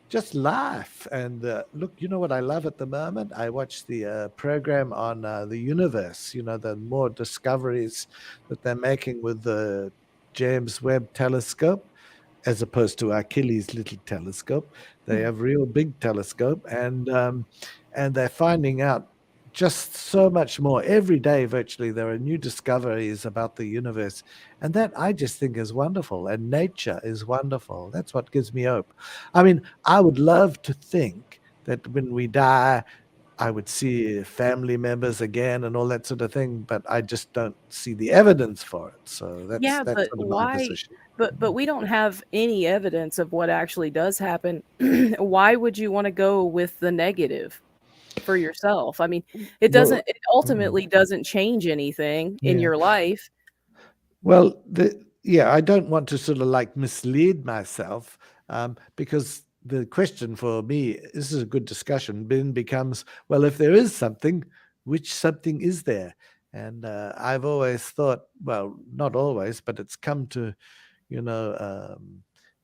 Speaker 1: Just life. And look, you know what I love at the moment? I watch the program on the universe, you know, the more discoveries that they're making with the James Webb telescope, as opposed to Achilles' little telescope. They have real big telescope, and they're finding out just so much more. Every day, virtually, there are new discoveries about the universe. And that I just think is wonderful. And nature is wonderful. That's what gives me hope. I mean, I would love to think that when we die, I would see family members again and all that sort of thing, but I just don't see the evidence for it. So that's
Speaker 11: but
Speaker 1: sort of my
Speaker 11: why?
Speaker 1: position.
Speaker 11: But we don't have any evidence of what actually does happen. Why would you want to go with the negative for yourself? I mean, it ultimately doesn't change anything in your life.
Speaker 1: Well, I don't want to sort of like mislead myself, because the question for me, this is a good discussion, then becomes, well, if there is something, which something is there? And I've always thought, well, not always, but it's come to, you know,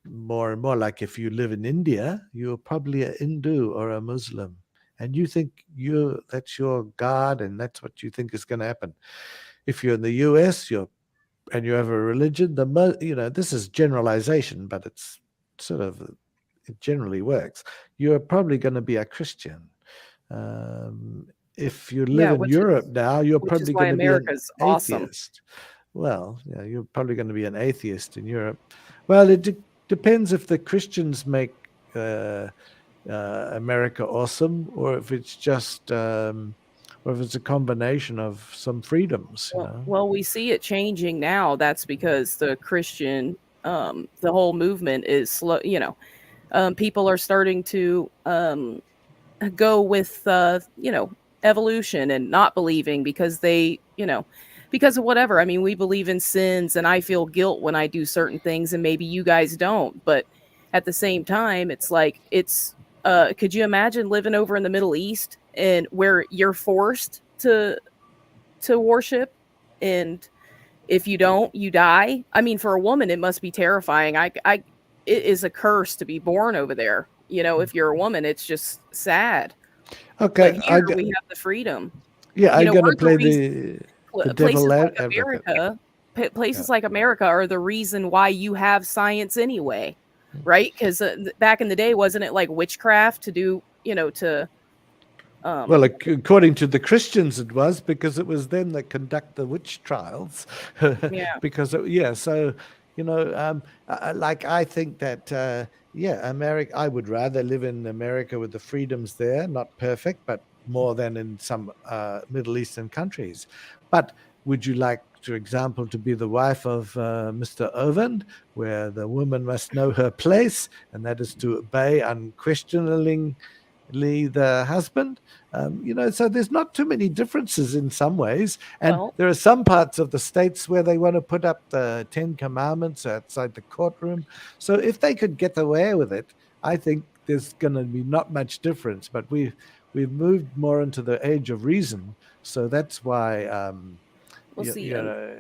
Speaker 1: more and more like if you live in India, you're probably a Hindu or a Muslim. And you think that's your God, and that's what you think is going to happen. If you're in the US, and you have a religion, this is generalization, but it's sort of, it generally works. You're probably going to be a Christian. If you live in Europe now, you're probably going to be an atheist. Well, yeah, you're probably going to be an atheist in Europe. Well, it depends if the Christians make America awesome, or if it's just, or if it's a combination of some freedoms.
Speaker 11: Well, we see it changing now. That's because the Christian, the whole movement is slow. You know, people are starting to go with evolution and not believing because because of whatever. I mean, we believe in sins, and I feel guilt when I do certain things, and maybe you guys don't. But at the same time, it's like could you imagine living over in the Middle East and where you're forced to worship, and if you don't, you die? I mean, for a woman, it must be terrifying. It is a curse to be born over there. You know, if you're a woman, it's just sad.
Speaker 1: Okay,
Speaker 11: but here we have the freedom.
Speaker 1: Yeah, I'm going to play the
Speaker 11: places
Speaker 1: devil
Speaker 11: like America. Places like America are the reason why you have science anyway, right? Because back in the day, wasn't it like witchcraft to do,
Speaker 1: Well, according to the Christians, it was, because it was them that conduct the witch trials.
Speaker 11: Yeah.
Speaker 1: Because so like I think that America. I would rather live in America with the freedoms there, not perfect, but more than in some Middle Eastern countries. But would you like, for example, to be the wife of Mr. Hovind, where the woman must know her place, and that is to obey unquestioningly the husband? So there's not too many differences in some ways, and there are some parts of the states where they want to put up the 10 Commandments outside the courtroom. So if they could get away with it, I think there's going to be not much difference. But we've moved more into the age of reason, so that's why.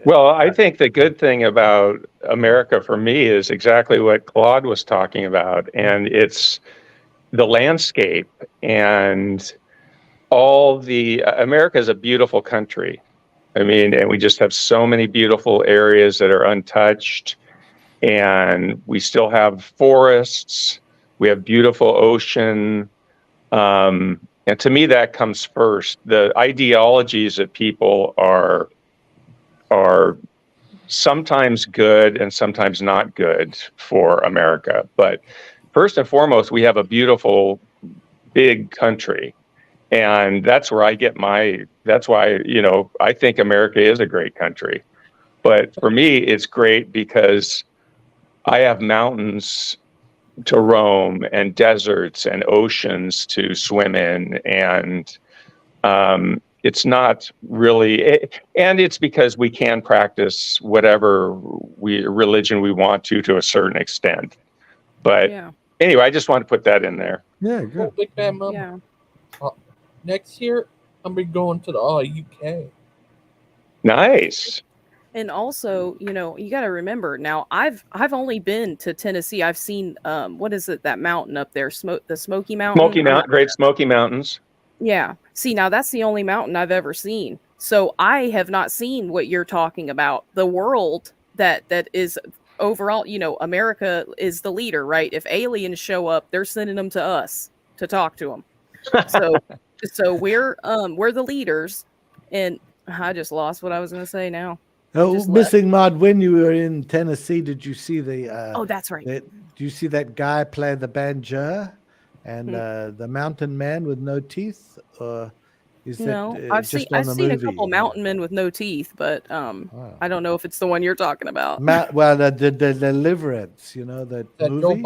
Speaker 7: Well, I think the good thing about America for me is exactly what Claude was talking about, and it's the landscape and America is a beautiful country. I mean, and we just have so many beautiful areas that are untouched, and we still have forests. We have beautiful ocean. And to me, that comes first. The ideologies that people are sometimes good and sometimes not good for America. But first and foremost, we have a beautiful, big country. And that's where I get that's why, I think America is a great country. But for me, it's great because I have mountains to roam and deserts and oceans to swim in. And it's not really, and it's because we can practice whatever religion we want to a certain extent. But anyway, I just want to put that in there.
Speaker 1: Yeah, good.
Speaker 2: Big Bad Mama.
Speaker 11: Yeah.
Speaker 2: Next year, I'm be going to the UK.
Speaker 7: Nice.
Speaker 11: And also, you got to remember now. I've only been to Tennessee. I've seen what is it, that mountain up there, the Smoky Mountain.
Speaker 7: Great Smoky Mountains.
Speaker 11: Yeah. See, now that's the only mountain I've ever seen. So I have not seen what you're talking about. The world that is overall, America is the leader, right? If aliens show up, they're sending them to us to talk to them. So we're the leaders, and I just lost what I was going to say now.
Speaker 1: Oh, Missing Mod, when you were in Tennessee, did you see the?
Speaker 11: Oh, that's right.
Speaker 1: Do you see that guy play the banjo, and the mountain man with no teeth? Or is
Speaker 11: I've seen a couple mountain men with no teeth, but I don't know if it's the one you're talking about.
Speaker 1: The Deliverance, that movie.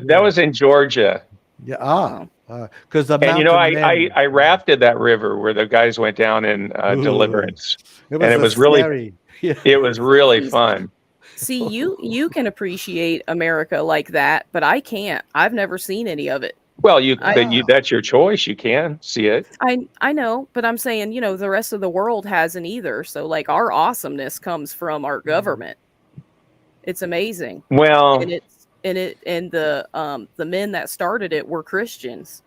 Speaker 7: That was in Georgia.
Speaker 1: Yeah. Because
Speaker 7: I rafted that river where the guys went down in Deliverance, it was really it was really fun.
Speaker 11: See, you can appreciate America like that, but I can't. I've never seen any of it.
Speaker 7: Well, that's your choice. You can see it.
Speaker 11: I know, but I'm saying, the rest of the world hasn't either. So like our awesomeness comes from our government. It's amazing.
Speaker 7: Well,
Speaker 11: and the men that started it were Christians.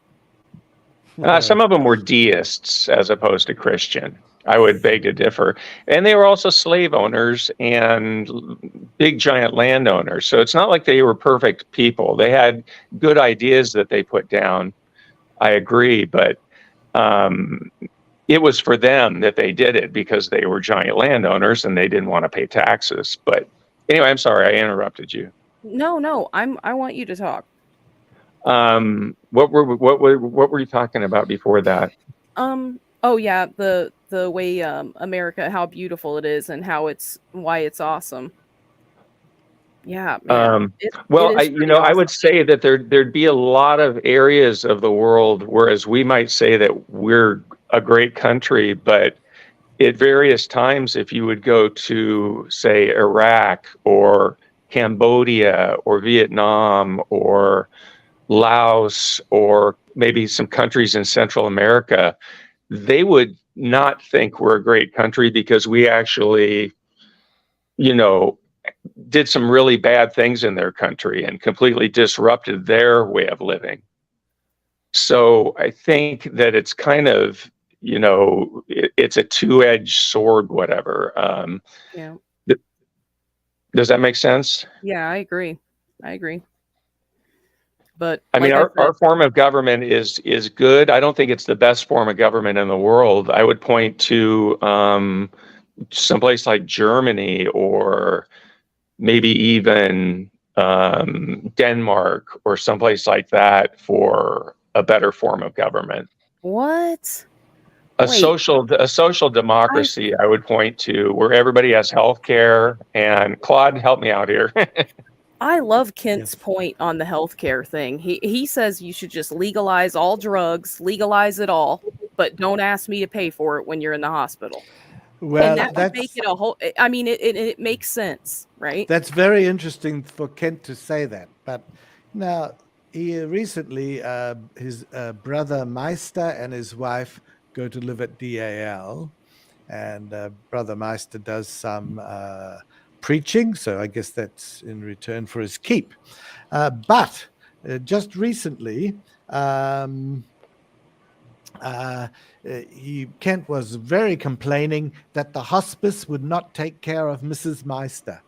Speaker 7: Some of them were deists as opposed to Christian. I would beg to differ. And they were also slave owners and big giant landowners. So it's not like they were perfect people. They had good ideas that they put down. I agree, but it was for them that they did it because they were giant landowners and they didn't want to pay taxes. But anyway, I'm sorry I interrupted you.
Speaker 11: No, I want you to talk.
Speaker 7: What were you talking about before that?
Speaker 11: Oh yeah, the way America, how beautiful it is and why it's awesome. Yeah. Man.
Speaker 7: I would say that there'd be a lot of areas of the world, whereas we might say that we're a great country, but at various times, if you would go to, say, Iraq or Cambodia or Vietnam or Laos or maybe some countries in Central America, they would not think we're a great country because we actually, did some really bad things in their country and completely disrupted their way of living. So I think that it's kind of, it's a two-edged sword, whatever.
Speaker 11: Yeah.
Speaker 7: Does that make sense?
Speaker 11: Yeah, I agree. But
Speaker 7: I mean,
Speaker 11: like I said,
Speaker 7: our form of government is good. I don't think it's the best form of government in the world. I would point to someplace like Germany, or maybe even Denmark, or someplace like that, for a better form of government.
Speaker 11: what?
Speaker 7: A
Speaker 11: Wait,
Speaker 7: social democracy, I would point to, where everybody has health care. And Claude, help me out here.
Speaker 11: I love Kent's
Speaker 1: Yes.
Speaker 11: point on the healthcare thing. He says you should just legalize all drugs, legalize it all, but don't ask me to pay for it when you're in the hospital. And
Speaker 1: Well,
Speaker 11: that would make it a whole. I mean, it makes sense, right?
Speaker 1: that's very interesting for Kent to say that. But now, he recently, his brother Meister and his wife go to live at DAL, and Brother Meister does some preaching, so I guess that's in return for his keep. But just recently, Kent was very complaining that the hospice would not take care of Mrs. Meister.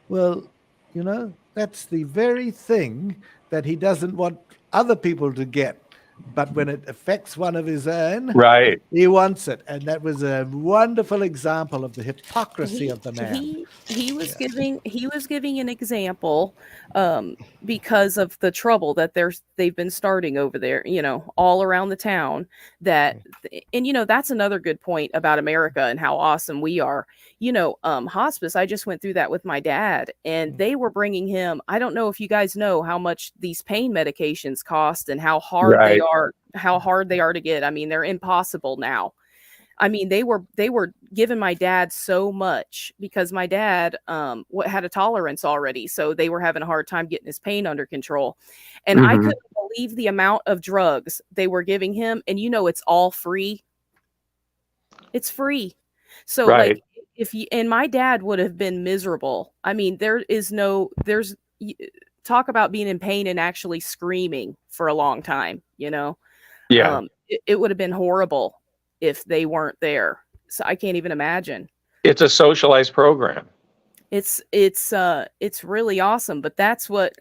Speaker 1: Well, that's the very thing that he doesn't want other people to get. But when it affects one of his own,
Speaker 7: Right.
Speaker 1: he wants it. And that was a wonderful example of the hypocrisy of the man.
Speaker 11: He was giving an example because of the trouble that they've been starting over there, all around the town. And that's another good point about America and how awesome we are. Hospice, I just went through that with my dad, and they were bringing him. I don't know if you guys know how much these pain medications cost and how hard
Speaker 7: Right.
Speaker 11: they are to get. I mean, they're impossible now. I mean, they were giving my dad so much because my dad had a tolerance already, so they were having a hard time getting his pain under control. And I couldn't believe the amount of drugs they were giving him, and it's all free. It's free. So
Speaker 7: Right.
Speaker 11: like and my dad would have been miserable. I mean, there's talk about being in pain and actually screaming for a long time,
Speaker 7: Yeah.
Speaker 11: It would have been horrible if they weren't there. So I can't even imagine.
Speaker 7: It's a socialized program.
Speaker 11: It's really awesome, but that's what,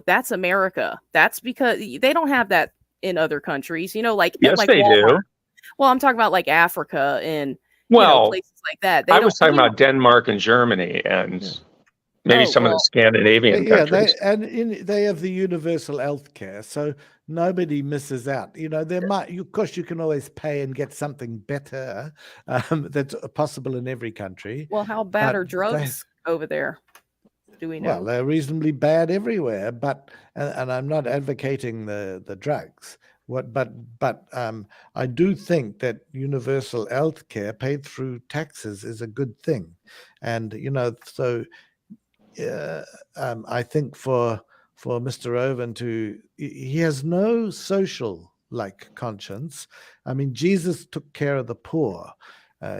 Speaker 11: that's America. That's because they don't have that in other countries, like
Speaker 7: Yes,
Speaker 11: like
Speaker 7: they
Speaker 11: Walmart.
Speaker 7: do.
Speaker 11: Well, I'm talking about like Africa and
Speaker 7: Well,
Speaker 11: places like that.
Speaker 7: I was talking about Denmark and Germany, and maybe some of the Scandinavian countries.
Speaker 1: They have the universal health care, so nobody misses out. Of course, you can always pay and get something better. That's possible in every country.
Speaker 11: Well, how bad
Speaker 1: but
Speaker 11: are drugs over there? Do we know?
Speaker 1: Well, they're reasonably bad everywhere, but and I'm not advocating the drugs. But I do think that universal health care paid through taxes is a good thing, and so I think for Mr. Hovind he has no social conscience. I mean, Jesus took care of the poor.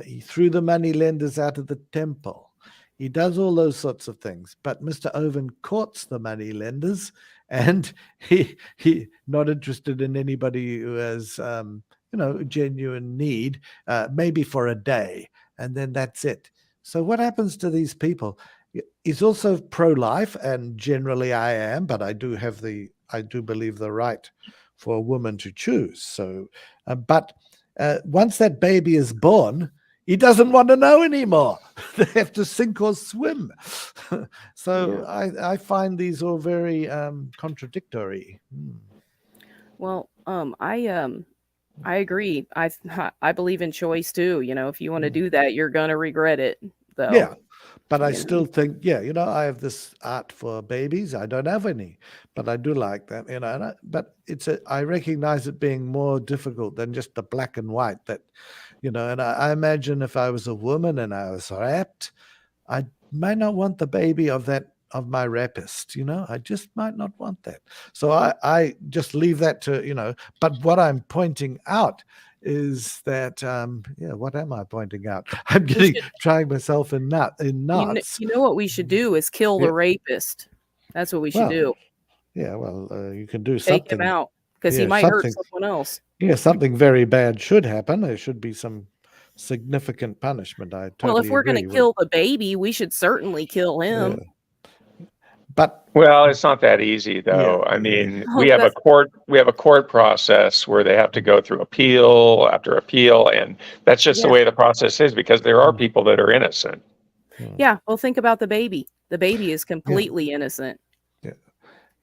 Speaker 1: He threw the money lenders out of the temple. He does all those sorts of things. But Mr. Hovind courts the money lenders, and he not interested in anybody who has genuine need, maybe for a day, and then that's it. So what happens to these people? He's also pro-life, and generally I am, but I do believe the right for a woman to choose. So, but once that baby is born, he doesn't want to know anymore. They have to sink or swim. So yeah. I find these all very contradictory.
Speaker 11: Well, I agree. I believe in choice too. If you want to do that, you're gonna regret it, though.
Speaker 1: Yeah. But I still think, I have this art for babies. I don't have any, but I do like that, but I recognize it being more difficult than just the black and white that, and I imagine if I was a woman and I was raped, I might not want the baby of my rapist, I just might not want that. So I just leave that to, but what I'm pointing out is that what am I pointing out? I'm trying myself in knots.
Speaker 11: You know what we should do is kill the rapist. That's what we should do.
Speaker 1: Yeah, well, you can do something.
Speaker 11: Take him out because he might hurt someone else.
Speaker 1: Yeah, something very bad should happen. There should be some significant punishment. I totally
Speaker 11: well, if we're
Speaker 1: agree
Speaker 11: going to kill the baby, we should certainly kill him.
Speaker 1: But
Speaker 7: Well, it's not that easy, though.
Speaker 1: Yeah,
Speaker 7: I mean,
Speaker 11: Oh,
Speaker 7: we have a
Speaker 11: that's-
Speaker 7: court process where they have to go through appeal after appeal, and that's just the
Speaker 11: Yeah.
Speaker 7: way the process is because there are people that are innocent.
Speaker 11: Yeah. Well, think about the baby. The baby is completely innocent.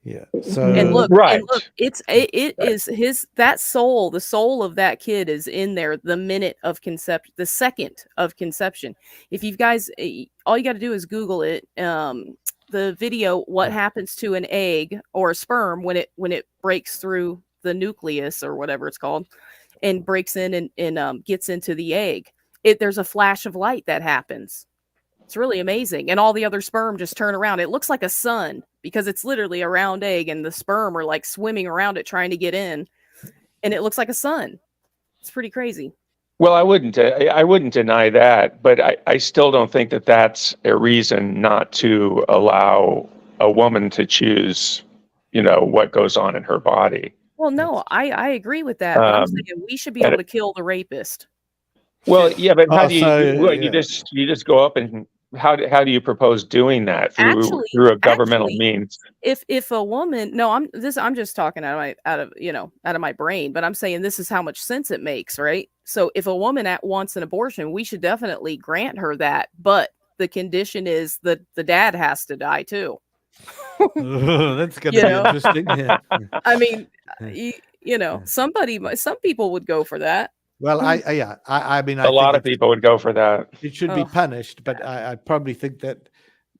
Speaker 1: yeah.
Speaker 11: And
Speaker 1: So
Speaker 11: look,
Speaker 7: Right.
Speaker 11: it is that soul, the soul of that kid is in there the minute of conception, the second of conception. If you guys, all you got to do is Google it. The video, what happens to an egg or a sperm when it breaks through the nucleus or whatever it's called, and breaks in and gets into the egg. There's a flash of light that happens. It's really amazing. And all the other sperm just turn around. It looks like a sun because it's literally a round egg and the sperm are like swimming around it trying to get in. And it looks like a sun. It's pretty crazy.
Speaker 7: Well, I wouldn't deny that, but I still don't think that that's a reason not to allow a woman to choose, what goes on in her body.
Speaker 11: Well, no, I agree with that. But I'm saying we should be able to kill the rapist.
Speaker 7: Well, yeah, but how do you?
Speaker 1: so,
Speaker 7: Well,
Speaker 1: yeah.
Speaker 7: you just go up and how do you propose doing that through a governmental means?
Speaker 11: If a woman, no, I'm just talking out of my brain, but I'm saying this is how much sense it makes, right? So if a woman wants an abortion, we should definitely grant her that, but the condition is that the dad has to die too.
Speaker 1: That's going to be interesting. Yeah.
Speaker 11: I mean, some people would go for that.
Speaker 1: Well, I mean, I
Speaker 7: A lot
Speaker 1: think
Speaker 7: of people would go for that.
Speaker 1: it should be punished, but I probably think that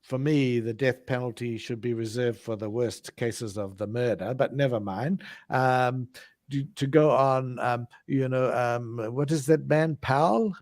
Speaker 1: for me, the death penalty should be reserved for the worst cases of the murder, but never mind. To go on, what is that man, Powell,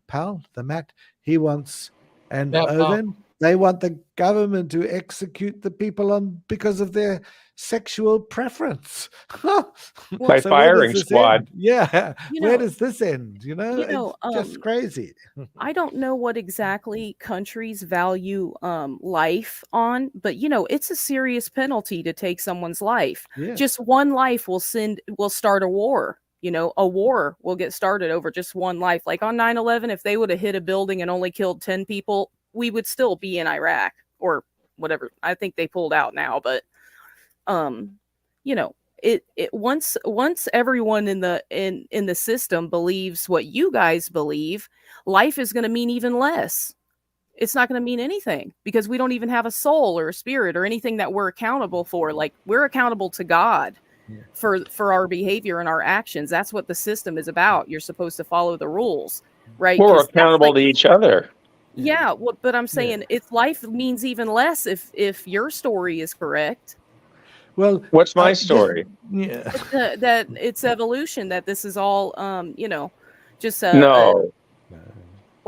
Speaker 1: the Matt? He wants, and Hovind, they want the government to execute the people because of their sexual preference.
Speaker 7: By firing squad.
Speaker 1: Yeah. Where does this end? It's just crazy.
Speaker 11: I don't know what exactly countries value life on, but it's a serious penalty to take someone's life.
Speaker 1: Yeah.
Speaker 11: Just one life will start a war. A war will get started over just one life. Like on 9/11, if they would have hit a building and only killed 10 people, we would still be in Iraq or whatever. I think they pulled out now, but once everyone in the system believes what you guys believe, life is going to mean even less. It's not going to mean anything because we don't even have a soul or a spirit or anything that we're accountable for. Like we're accountable to God for our behavior and our actions. That's what the system is about. You're supposed to follow the rules, right?
Speaker 7: We're accountable to each other.
Speaker 11: Yeah, but I'm saying if life means even less if your story is correct.
Speaker 1: Well,
Speaker 7: what's my story?
Speaker 11: That it's evolution. That this is all, just
Speaker 7: no.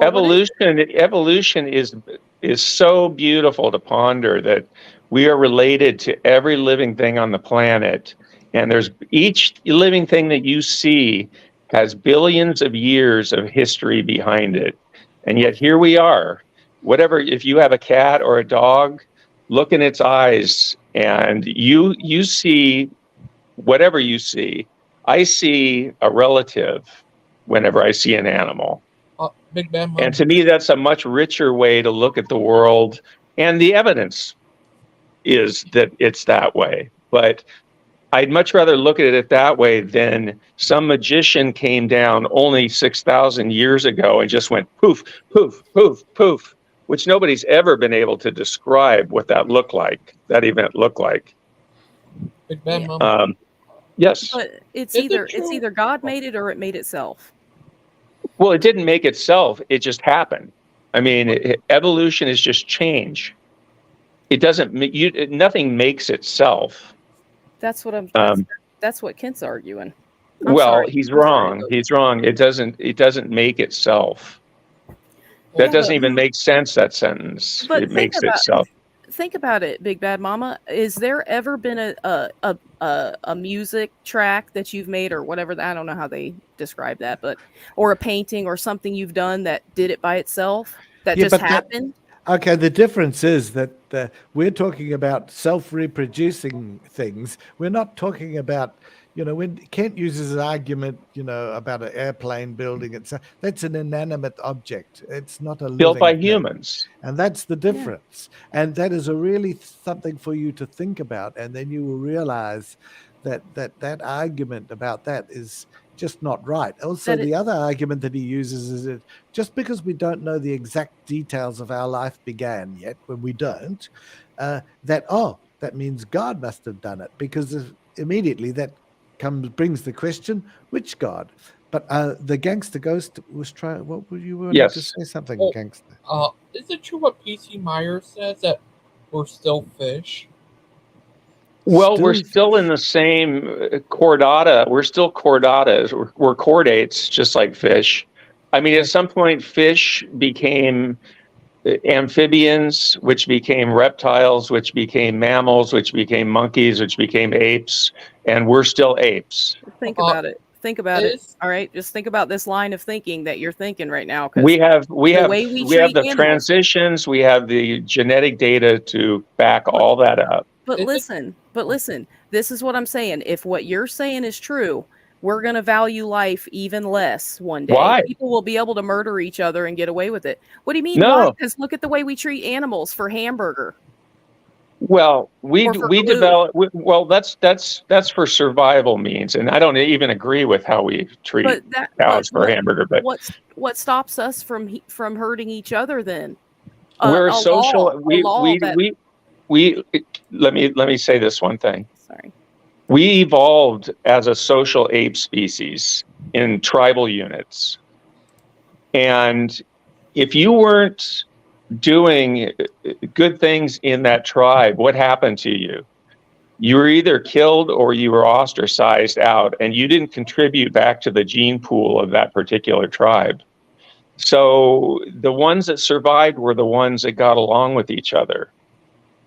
Speaker 7: Evolution is so beautiful to ponder that we are related to every living thing on the planet, and there's each living thing that you see has billions of years of history behind it. And yet here we are. If you have a cat or a dog, look in its eyes and you see whatever you see. I see a relative whenever I see an animal.
Speaker 2: Big Bad
Speaker 7: And to me, that's a much richer way to look at the world. And the evidence is that it's that way. But I'd much rather look at it that way than some magician came down only 6,000 years ago and just went poof, poof, poof, poof, which nobody's ever been able to describe what that event looked like.
Speaker 2: Big Bad Mama.
Speaker 7: Yes.
Speaker 11: But it's either God made it or it made itself.
Speaker 7: Well, it didn't make itself. It just happened. I mean, evolution is just change. It doesn't. Nothing makes itself.
Speaker 11: That's what that's what Kent's arguing.
Speaker 7: He's wrong. He's wrong. It doesn't make itself. That doesn't even make sense, that sentence. It makes itself.
Speaker 11: Think about it, Big Bad Mama. Is there ever been a music track that you've made or whatever? I don't know how they describe that, or a painting or something you've done that did it by itself that just happened?
Speaker 1: Okay, the difference is that we're talking about self-reproducing things. We're not talking about, when Kent uses an argument, about an airplane building, that's an inanimate object. It's not a
Speaker 7: Built by
Speaker 1: living thing.
Speaker 7: humans.
Speaker 1: And that's the difference. And that is a really something for you to think about. And then you will realize that argument about that is just not right. Also, the other argument that he uses is that just because we don't know the exact details of our life began yet, when we don't, that means God must have done it, because immediately that brings the question, which God? But the gangster ghost was trying. What were you wanting to say? Something, gangster?
Speaker 2: Is it true what P.C. Myers says, that we're still fish?
Speaker 7: Well, we're still in the same chordata. We're still chordatas. We're chordates, just like fish. I mean, at some point, fish became amphibians, which became reptiles, which became mammals, which became monkeys, which became apes, and we're still apes.
Speaker 11: Think about it. Think about it. All right, just think about this line of thinking that you're thinking right now.
Speaker 7: We have the transitions. We have the genetic data to back all that up.
Speaker 11: But listen, this is what I'm saying. If what you're saying is true, we're going to value life even less one day.
Speaker 7: Why?
Speaker 11: People will be able to murder each other and get away with it. What do you mean?
Speaker 7: No.
Speaker 11: Why? Because look at the way we treat animals for hamburger.
Speaker 7: Well, we develop. Well, that's for survival means, and I don't even agree with how we treat cows for hamburger. But
Speaker 11: what stops us from hurting each other then?
Speaker 7: We're social. Let me say this one thing.
Speaker 11: Sorry.
Speaker 7: We evolved as a social ape species in tribal units. And if you weren't doing good things in that tribe, what happened to you? You were either killed or you were ostracized out, and you didn't contribute back to the gene pool of that particular tribe. So the ones that survived were the ones that got along with each other.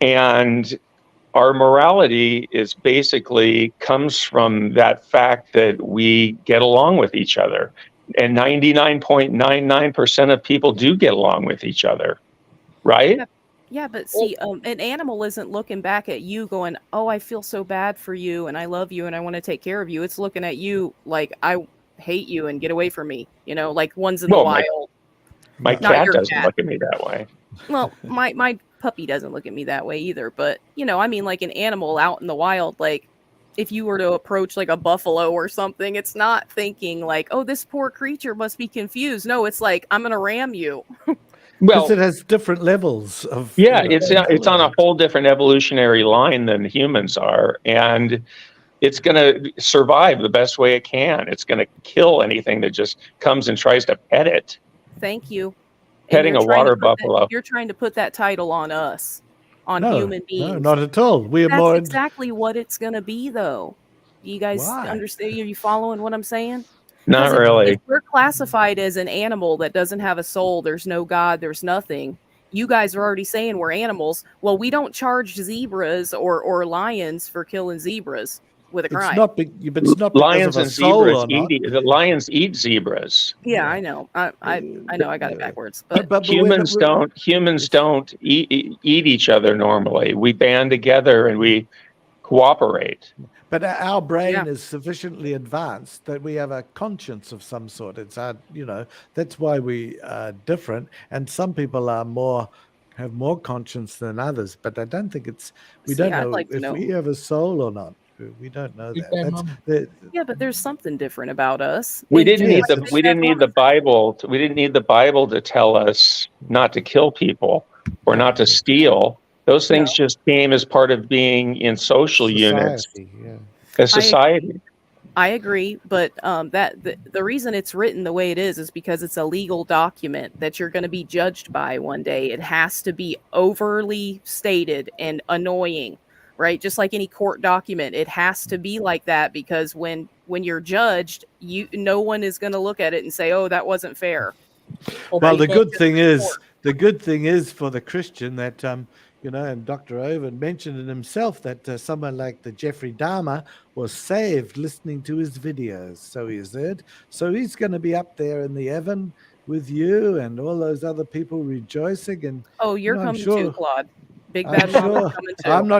Speaker 7: And our morality is basically comes from that fact that we get along with each other. And 99.99% of people do get along with each other, right?
Speaker 11: Yeah, but see, an animal isn't looking back at you going, oh, I feel so bad for you and I love you and I want to take care of you. It's looking at you like, I hate you and get away from me, like ones in the wild.
Speaker 7: My cat doesn't look at me that way.
Speaker 11: Well, my puppy doesn't look at me that way either. But, I mean, like an animal out in the wild, like if you were to approach like a buffalo or something, it's not thinking like, oh, this poor creature must be confused. No, it's like, I'm going to ram you.
Speaker 1: Well, it has different levels of.
Speaker 7: Yeah, it's on a whole different evolutionary line than humans are. And it's going to survive the best way it can. It's going to kill anything that just comes and tries to pet it.
Speaker 11: Thank you.
Speaker 7: Petting a water buffalo.
Speaker 11: You're trying to put that title on us, on human beings.
Speaker 1: No, not at all.
Speaker 11: That's exactly what it's going to be, though. Do you guys understand? Are you following what I'm saying?
Speaker 7: Not really.
Speaker 11: If we're classified as an animal that doesn't have a soul, there's no God, there's nothing. You guys are already saying we're animals. Well, we don't charge zebras or lions for killing zebras with a crime.
Speaker 1: It's not
Speaker 7: lions and zebras the lions eat zebras.
Speaker 11: Yeah, I know. I know. I got it backwards. But
Speaker 7: humans don't eat each other normally. We band together and we cooperate.
Speaker 1: But our brain is sufficiently advanced that we have a conscience of some sort. It's that's why we are different. And some people have more conscience than others. But I don't think we don't know if we have a soul or not. We don't know that.
Speaker 11: Yeah, but there's something different about us.
Speaker 7: We didn't need the Bible. We didn't need the Bible to tell us not to kill people or not to steal. Those things just came as part of being in social units. A society.
Speaker 11: I agree, but the reason it's written the way it is because it's a legal document that you're going to be judged by one day. It has to be overly stated and annoying, right? Just like any court document, it has to be like that because when you're judged, no one is going to look at it and say, "Oh, that wasn't fair."
Speaker 1: Well, the good thing is for the Christian that and Dr. Hovind mentioned it himself that someone like the Jeffrey Dahmer was saved listening to his videos. So he said, so he's going to be up there in the heaven with you and all those other people rejoicing. And
Speaker 11: you're coming too, Claude. Big
Speaker 1: I'm
Speaker 11: Bad Mama's
Speaker 1: sure.
Speaker 11: coming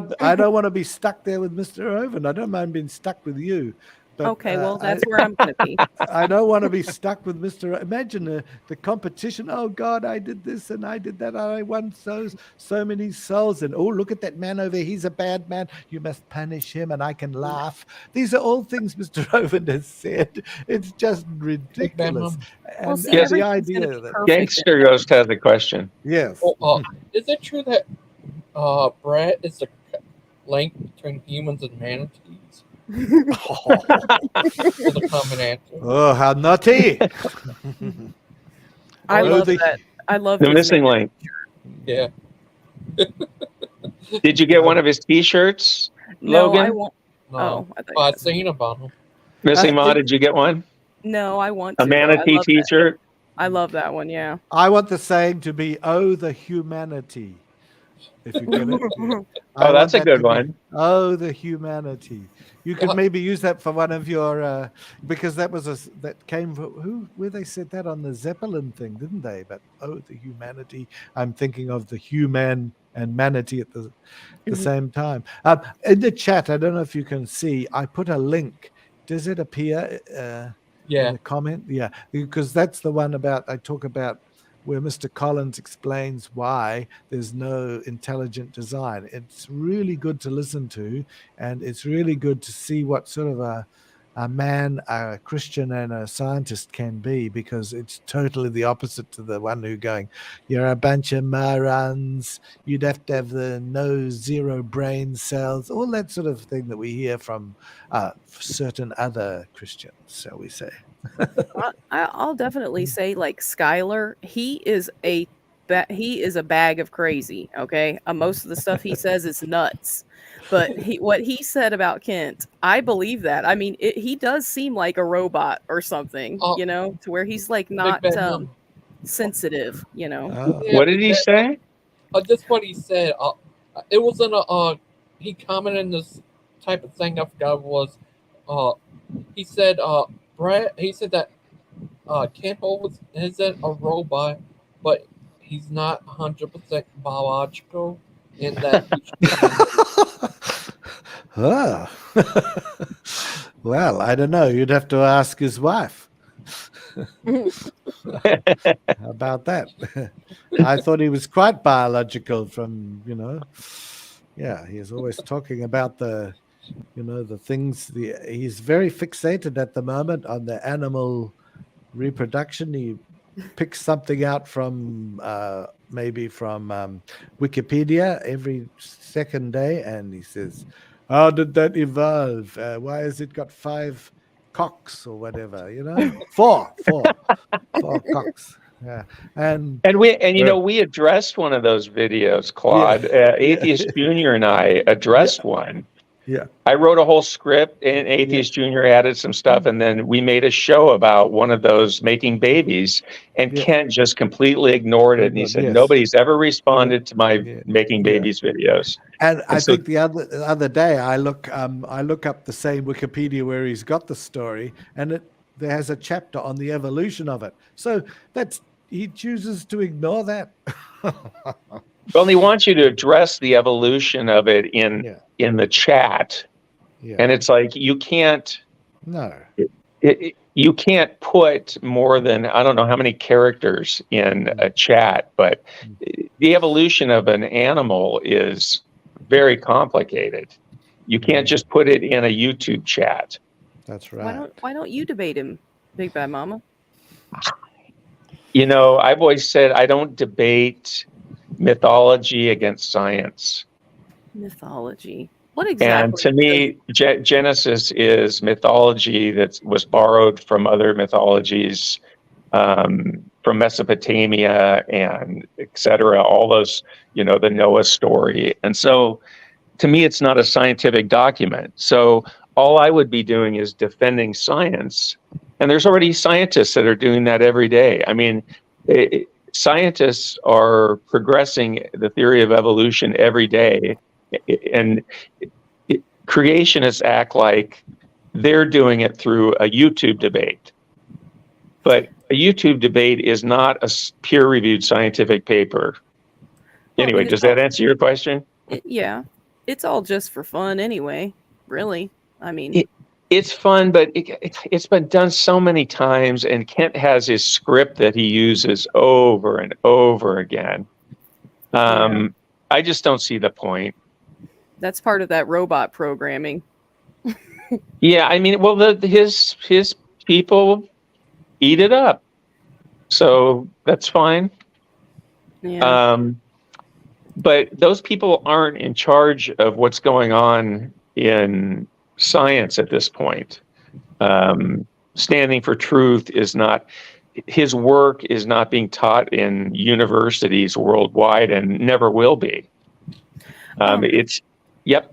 Speaker 11: too.
Speaker 1: I don't want to be stuck there with Mr. Hovind. I don't mind being stuck with you. But
Speaker 11: Okay, well, that's where I'm going to be.
Speaker 1: I don't want to be stuck with Mr. Imagine the competition. Oh God, I did this and I did that. I won so many souls. And oh, look at that man over there. He's a bad man. You must punish him. And I can laugh. These are all things Mr. Hovind has said. It's just ridiculous.
Speaker 11: Well,
Speaker 1: And
Speaker 11: see,
Speaker 7: Yes.
Speaker 11: everything's
Speaker 1: the
Speaker 11: going to
Speaker 1: idea
Speaker 11: be
Speaker 1: that
Speaker 11: perfect.
Speaker 7: Gangster Ghost has a question.
Speaker 1: yes,
Speaker 2: Is it true that Brett is the link between humans and manatees? Is a common answer.
Speaker 1: oh, how naughty!
Speaker 11: I
Speaker 1: Oh,
Speaker 11: love
Speaker 1: the-
Speaker 11: that. I love
Speaker 7: The
Speaker 11: his
Speaker 7: missing
Speaker 11: name.
Speaker 7: link.
Speaker 2: Yeah.
Speaker 7: Did you get one of his T-shirts,
Speaker 11: No,
Speaker 7: Logan?
Speaker 11: I want.
Speaker 2: No.
Speaker 11: Oh, I thought
Speaker 2: But
Speaker 11: you
Speaker 2: I've seen about him.
Speaker 7: Missing Ma,
Speaker 1: it-
Speaker 7: did you get one?
Speaker 11: No, I want
Speaker 7: A
Speaker 11: to. though. I
Speaker 7: manatee
Speaker 11: love that.
Speaker 7: T-shirt?
Speaker 11: I love that one. Yeah.
Speaker 1: I want the saying to be, "Oh, the humanity." If you get it. I
Speaker 7: Oh, that's
Speaker 1: want
Speaker 7: a
Speaker 1: that to
Speaker 7: good
Speaker 1: be,
Speaker 7: one.
Speaker 1: oh, the humanity. You could maybe use that for one of your, because that was that came from where they said that on the Zeppelin thing, didn't they? But oh, the humanity. I'm thinking of the human and manatee at the same time. In the chat, I don't know if you can see. I put a link. Does it appear?
Speaker 2: Yeah.
Speaker 1: In the comment, yeah, because that's the one I talk about where Mr. Collins explains why there's no intelligent design. It's really good to listen to, and it's really good to see what sort of a man, a Christian, and a scientist can be, because it's totally the opposite to the one who going, you're a bunch of morons, you'd have to have no zero brain cells, all that sort of thing that we hear from certain other Christians, shall we say.
Speaker 11: I'll definitely say, like, Skylar, he is a bag of crazy. Okay, most of the stuff he says is nuts, but what he said about Kent, I believe that. I mean, he does seem like a robot or something, to where he's like not sensitive.
Speaker 1: Oh.
Speaker 2: Yeah,
Speaker 7: What did he say?
Speaker 2: Just what he said. It wasn't he commented in this type of thing. I forgot what it was. He said, Brett. He said that Kent Hovind isn't a robot, but he's not 100% biological in that.
Speaker 1: Oh. Well, I don't know. You'd have to ask his wife. How about that? I thought he was quite biological from, yeah, he's always talking about the things, he's very fixated at the moment on the animal reproduction. He picks something out from maybe from Wikipedia every second day, and he says, how did that evolve? Why has it got 5 cocks or whatever? Four cocks. Yeah, and
Speaker 7: we addressed one of those videos, Claude. Atheist Junior and I addressed one.
Speaker 1: Yeah,
Speaker 7: I wrote a whole script, and Atheist Junior added some stuff, and then we made a show about one of those making babies, and Kent just completely ignored it, and he said, nobody's ever responded to my making babies videos.
Speaker 1: And I think the other day I look up the same Wikipedia where he's got the story, and there has a chapter on the evolution of it. So he chooses to ignore that.
Speaker 7: Well, he wants you to address the evolution of it in the chat, and it's like you can't.
Speaker 1: No.
Speaker 7: You can't put more than, I don't know how many characters in a chat, but the evolution of an animal is very complicated. You can't just put it in a YouTube chat.
Speaker 1: That's right.
Speaker 11: Why don't you debate him, Big Bad Mama?
Speaker 7: I've always said I don't debate mythology against science.
Speaker 11: Mythology. What exactly?
Speaker 7: And to me, Genesis is mythology that was borrowed from other mythologies, from Mesopotamia and etc. All those, the Noah story. And so to me, it's not a scientific document. So all I would be doing is defending science. And there's already scientists that are doing that every day. I mean, scientists are progressing the theory of evolution every day. And creationists act like they're doing it through a YouTube debate. But a YouTube debate is not a peer-reviewed scientific paper. Anyway,
Speaker 11: and
Speaker 7: does that answer your question?
Speaker 11: yeah, it's all just for fun anyway. Really, I mean,
Speaker 7: It's fun, but it's been done so many times, and Kent has his script that he uses over and over again. I just don't see the point.
Speaker 11: that's part of that robot programming.
Speaker 7: Yeah, I mean, well, his people eat it up, so that's fine.
Speaker 11: Yeah.
Speaker 7: But those people aren't in charge of what's going on in science at this point. Standing for truth is not, his work is not being taught in universities worldwide and never will be. It's, yep.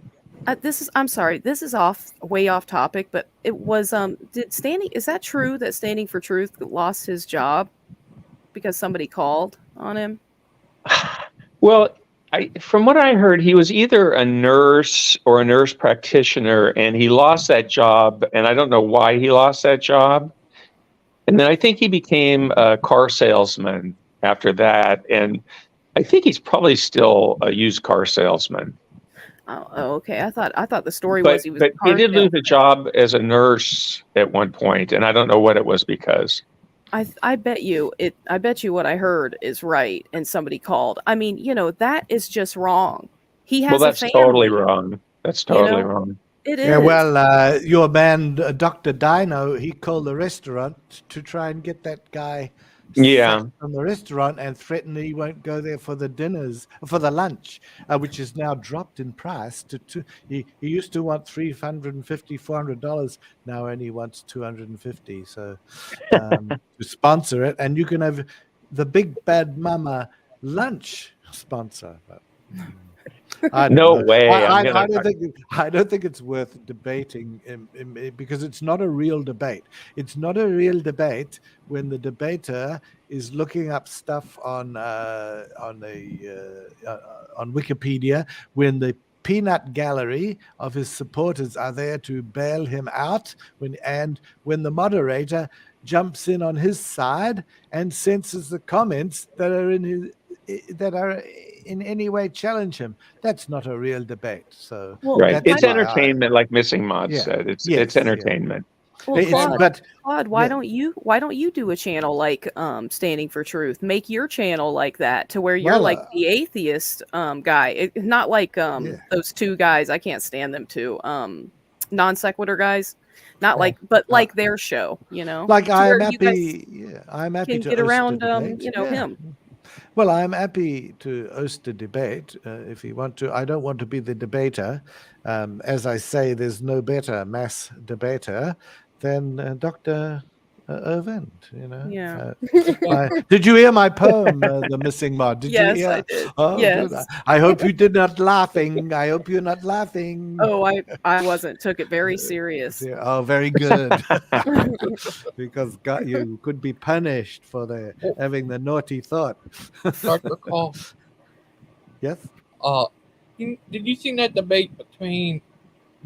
Speaker 11: I'm sorry, this is way off topic, but it was, is that true that Standing for Truth lost his job because somebody called on him?
Speaker 7: Well, from what I heard, he was either a nurse or a nurse practitioner, and he lost that job, and I don't know why he lost that job. And then I think he became a car salesman after that, and I think he's probably still a used car salesman.
Speaker 11: Oh, okay. I thought the story was he was.
Speaker 7: But he did lose a job as a nurse at one point, and I don't know what it was because.
Speaker 11: I bet you what I heard is right, and somebody called. I mean, that is just wrong. He has
Speaker 7: that's totally wrong. That's totally wrong.
Speaker 11: It is.
Speaker 1: Yeah, well, your man, Dr. Dino, he called the restaurant to try and get that guy sacked from the restaurant and threatened he won't go there for the lunch, which is now dropped in price to he used to want $350, $400, now only wants $250. So to sponsor it, and you can have the Big Bad Mama lunch sponsor. But,
Speaker 7: no way.
Speaker 1: I don't think it's worth debating because it's not a real debate. It's not a real debate when the debater is looking up stuff on Wikipedia, when the peanut gallery of his supporters are there to bail him out, when the moderator jumps in on his side and censors the comments that are in any way challenge him. That's not a real debate. So
Speaker 7: right, it's entertainment, like Missing Mod said. It's entertainment.
Speaker 11: Well, Claude, why don't you do a channel like Standing for Truth? Make your channel like that, to where you're like the atheist guy, not like those two guys. I can't stand them too. Non sequitur guys. Not like, but like their show,
Speaker 1: Like I'm happy
Speaker 11: to
Speaker 1: get
Speaker 11: around, him.
Speaker 1: Well, I'm happy to host a debate if you want to. I don't want to be the debater. As I say, there's no better mass debater than Dr. Hovind.
Speaker 11: Yeah.
Speaker 1: Did you hear my poem, The Missing Mod? Did you hear?
Speaker 11: I did.
Speaker 1: Oh,
Speaker 11: yes.
Speaker 1: Good. I hope you did not laughing. I hope you're not laughing.
Speaker 11: Oh, I wasn't. Took it very serious.
Speaker 1: Oh, very good. Because you could be punished for having the naughty thought.
Speaker 2: Dr. Call.
Speaker 1: Yes?
Speaker 2: Did you see that debate between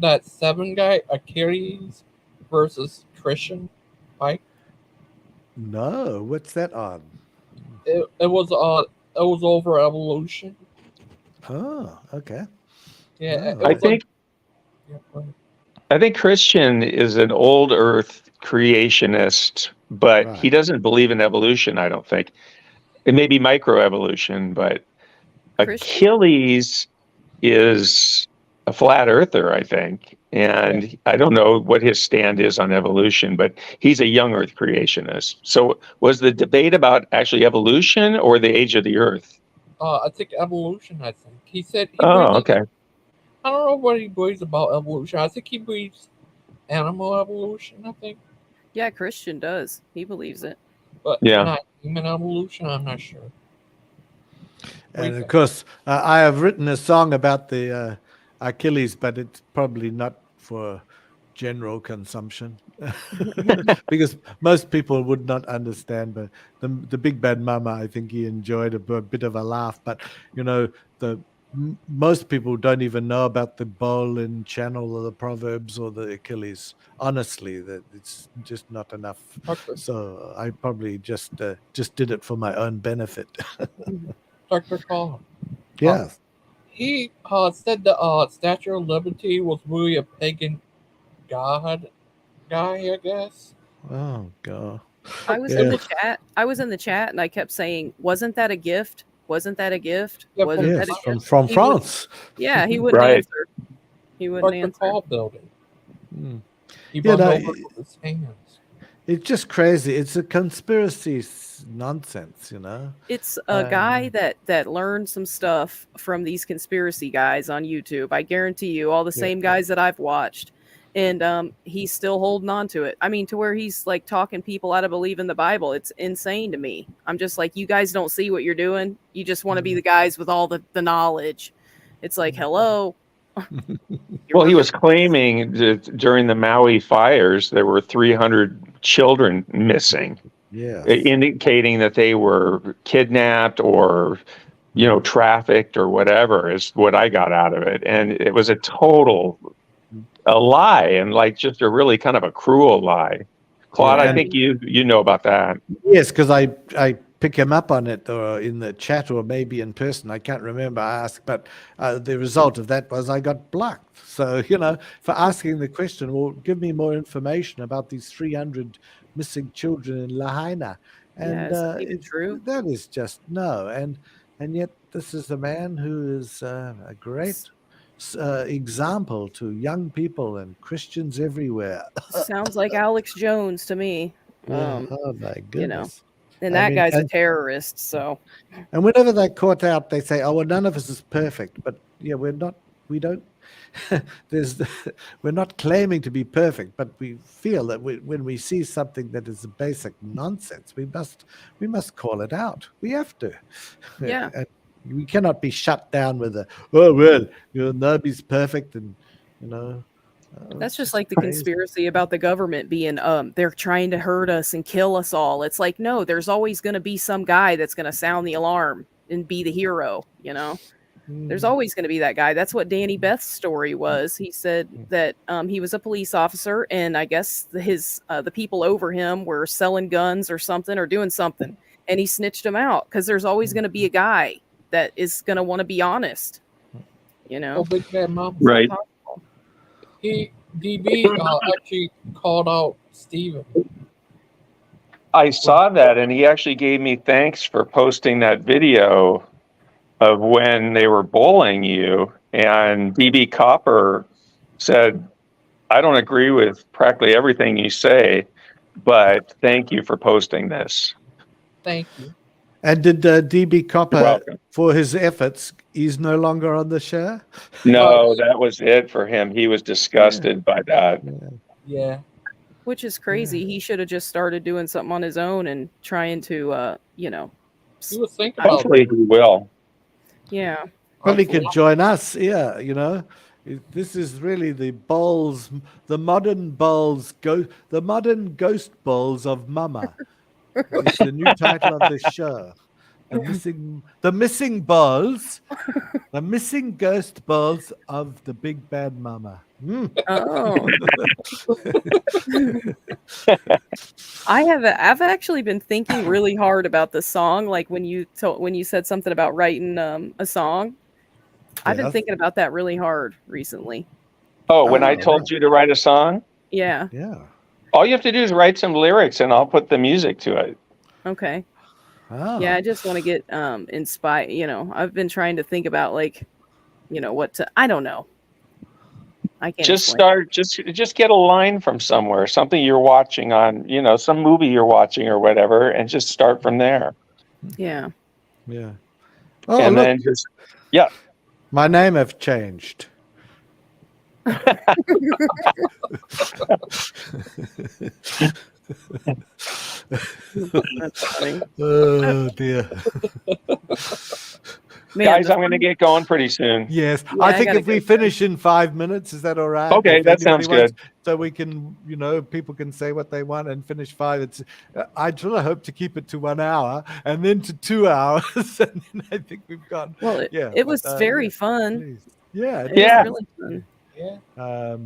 Speaker 2: that 7 guy, Achilles, versus Christian Mike?
Speaker 1: No, what's that on?
Speaker 2: It was over evolution.
Speaker 1: Oh, okay.
Speaker 2: Yeah,
Speaker 7: I think Christian is an old Earth creationist, but he doesn't believe in evolution. I don't think it may be microevolution, but Achilles is a flat earther, I think. And I don't know what his stand is on evolution, but he's a young Earth creationist. So was the debate about actually evolution or the age of the Earth?
Speaker 2: I think evolution, I think. He said...
Speaker 7: okay.
Speaker 2: I don't know what he believes about evolution. I think he believes animal evolution, I think.
Speaker 11: Yeah, Christian does. He believes it.
Speaker 2: But not human evolution, I'm not sure.
Speaker 1: And of course, I have written a song about the Achilles, but it's probably not for general consumption because most people would not understand. But the Big Bad Mama, I think he enjoyed a bit of a laugh. But most people don't even know about the Bowlen channel or the Proverbs or the Achilles. Honestly, that it's just not enough.
Speaker 2: Okay.
Speaker 1: So I probably just did it for my own benefit.
Speaker 2: Dr. Call.
Speaker 1: Yes.
Speaker 2: He said the Statue of Liberty was really a pagan god guy, I guess.
Speaker 1: Oh God.
Speaker 11: I was
Speaker 1: Yeah.
Speaker 11: in the chat. I was in the chat, and I kept saying, "Wasn't that a gift? Wasn't that a gift?
Speaker 2: Yeah,
Speaker 11: Wasn't that
Speaker 1: Yes,
Speaker 11: a
Speaker 1: from
Speaker 11: gift?"
Speaker 1: from
Speaker 11: He would,
Speaker 1: France.
Speaker 11: yeah, he wouldn't
Speaker 7: Right.
Speaker 11: answer. He wouldn't
Speaker 2: like the
Speaker 11: answer.
Speaker 2: Paul building.
Speaker 1: Mm.
Speaker 2: He
Speaker 1: You
Speaker 2: burned
Speaker 1: know,
Speaker 2: over with his hands.
Speaker 1: it's just crazy. It's a conspiracy nonsense, you know.
Speaker 11: It's a guy that learned some stuff from these conspiracy guys on YouTube. I guarantee you, all the
Speaker 1: Yeah.
Speaker 11: same guys that I've watched, and he's still holding on to it. I mean, to where he's like talking people out of believing the Bible. It's insane to me. I'm just like, you guys don't see what you're doing. You just want to be the guys with all the knowledge. It's like, hello.
Speaker 7: Well, he was claiming that during the Maui fires, there were 300 children missing,
Speaker 1: Yes.
Speaker 7: indicating that they were kidnapped or, trafficked or whatever is what I got out of it. And it was a lie, and like just a really kind of a cruel lie. Claude,
Speaker 1: Yeah,
Speaker 7: I
Speaker 1: and-
Speaker 7: think you know about that.
Speaker 1: Yes, because I pick him up on it, or in the chat, or maybe in person. I can't remember. I asked, but the result of that was I got blocked. So, for asking the question, well, give me more information about these 300 missing children in Lahaina. And
Speaker 11: is that even true?
Speaker 1: that is just no. And yet this is a man who is a great example to young people and Christians everywhere.
Speaker 11: Sounds like Alex Jones to me.
Speaker 1: Yeah. Oh my goodness.
Speaker 11: And
Speaker 1: I
Speaker 11: that
Speaker 1: mean,
Speaker 11: guy's a
Speaker 1: and-
Speaker 11: terrorist. So
Speaker 1: And whenever they're caught out, they say, "Oh, well, none of us is perfect." But yeah, we're not. We don't. We're not claiming to be perfect, but we feel that when we see something that is a basic nonsense, we must call it out. We have to.
Speaker 11: Yeah.
Speaker 1: And we cannot be shut down with "Oh well, nobody's perfect," and
Speaker 11: that's
Speaker 1: it's
Speaker 11: just like the
Speaker 1: crazy.
Speaker 11: conspiracy about the government being they're trying to hurt us and kill us all. It's like, no, there's always going to be some guy that's going to sound the alarm and be the hero, There's always going to be that guy. That's what Danny Beth's story was. He said that he was a police officer, and I guess the people over him were selling guns or something or doing something, and he snitched them out because there's always going to be a guy that is going to want to be honest,
Speaker 2: Oh, Big Bad Mom.
Speaker 7: Right.
Speaker 2: DB actually called out Steven.
Speaker 7: I saw that, and he actually gave me thanks for posting that video of when they were bullying you. And DB Copper said, "I don't agree with practically everything you say, but thank you for posting this."
Speaker 2: Thank you.
Speaker 1: And did DB Copper,
Speaker 7: welcome.
Speaker 1: for his efforts, he's no longer on the show?
Speaker 7: No, that was it for him. He was disgusted by that.
Speaker 2: Yeah.
Speaker 11: which is crazy. He should have just started doing something on his own and trying to,
Speaker 2: He was thinking about
Speaker 7: Hopefully he will.
Speaker 11: yeah.
Speaker 1: Well, he could join us. Yeah, this is really the Bawles, the modern Bawles, the modern ghost Bawles of Mama. It's the new title of the show. The missing Bawles, the missing ghost Bawles of the Big Bad Mama.
Speaker 11: Oh. I've actually been thinking really hard about the song. Like when you said something about writing a song, I've been
Speaker 1: Yes.
Speaker 11: thinking about that really hard recently.
Speaker 7: Oh, when I told you to write a song,
Speaker 11: Yeah.
Speaker 1: Yeah.
Speaker 7: all you have to do is write some lyrics and I'll put the music to it.
Speaker 11: Okay.
Speaker 1: Oh.
Speaker 11: Yeah, I just want to get inspired. I've been trying to think about what to. I don't know. I can't.
Speaker 7: Just
Speaker 11: explain.
Speaker 7: start. Just get a line from somewhere, something you're watching on, some movie you're watching or whatever, and just start from there.
Speaker 11: Yeah.
Speaker 1: Yeah. Oh,
Speaker 7: And
Speaker 1: look,
Speaker 7: then just yeah.
Speaker 1: my name have changed.
Speaker 11: That's funny.
Speaker 1: Oh dear.
Speaker 11: Man,
Speaker 7: Guys, I'm going to get going pretty soon.
Speaker 1: Yes,
Speaker 11: Yeah,
Speaker 1: I
Speaker 11: I
Speaker 1: think
Speaker 11: gotta
Speaker 1: if we
Speaker 11: go.
Speaker 1: finish in 5 minutes, is that all right?
Speaker 7: Okay,
Speaker 1: If
Speaker 7: that
Speaker 1: anybody
Speaker 7: sounds
Speaker 1: wants-
Speaker 7: good.
Speaker 1: So we can, people can say what they want and finish 5. It's, I sort of hope to keep it to 1 hour and then to 2 hours, and then I think we've got.
Speaker 11: Well, it
Speaker 1: but,
Speaker 11: was very
Speaker 1: yeah,
Speaker 11: fun.
Speaker 1: please. Yeah.
Speaker 11: It
Speaker 7: Yeah.
Speaker 11: was really fun.
Speaker 2: Yeah.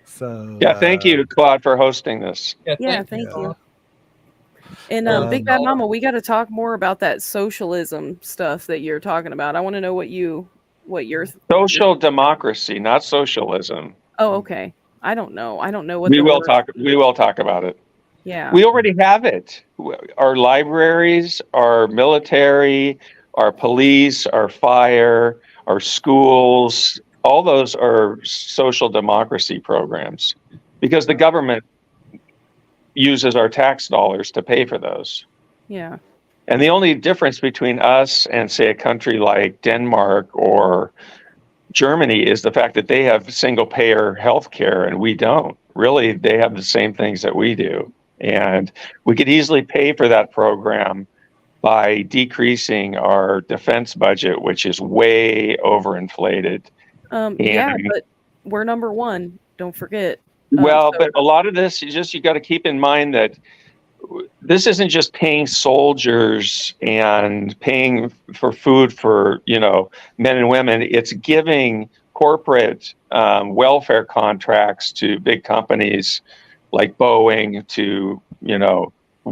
Speaker 1: So.
Speaker 7: Yeah, thank you, Claude, for hosting this.
Speaker 11: Yeah,
Speaker 2: Thank
Speaker 11: thank you. And Big Bad Mama, we got to talk more about that socialism stuff that you're talking about. I want to know what your
Speaker 7: Social democracy, not socialism.
Speaker 11: Oh, okay. I don't know. I don't know what
Speaker 7: We
Speaker 11: the
Speaker 7: will
Speaker 11: word.
Speaker 7: talk. We will talk about it.
Speaker 11: Yeah.
Speaker 7: We already have it. Our libraries, our military, our police, our fire, our schools, all those are social democracy programs because the government uses our tax dollars to pay for those.
Speaker 11: Yeah.
Speaker 7: And the only difference between us and, say, a country like Denmark or Germany is the fact that they have single-payer health care and we don't. Really, they have the same things that we do. And we could easily pay for that program by decreasing our defense budget, which is way overinflated.
Speaker 11: Yeah, but we're number one. Don't forget.
Speaker 7: But a lot of this is you got to keep in mind that this isn't just paying soldiers and paying for food for, men and women. It's giving corporate welfare contracts to big companies like Boeing to,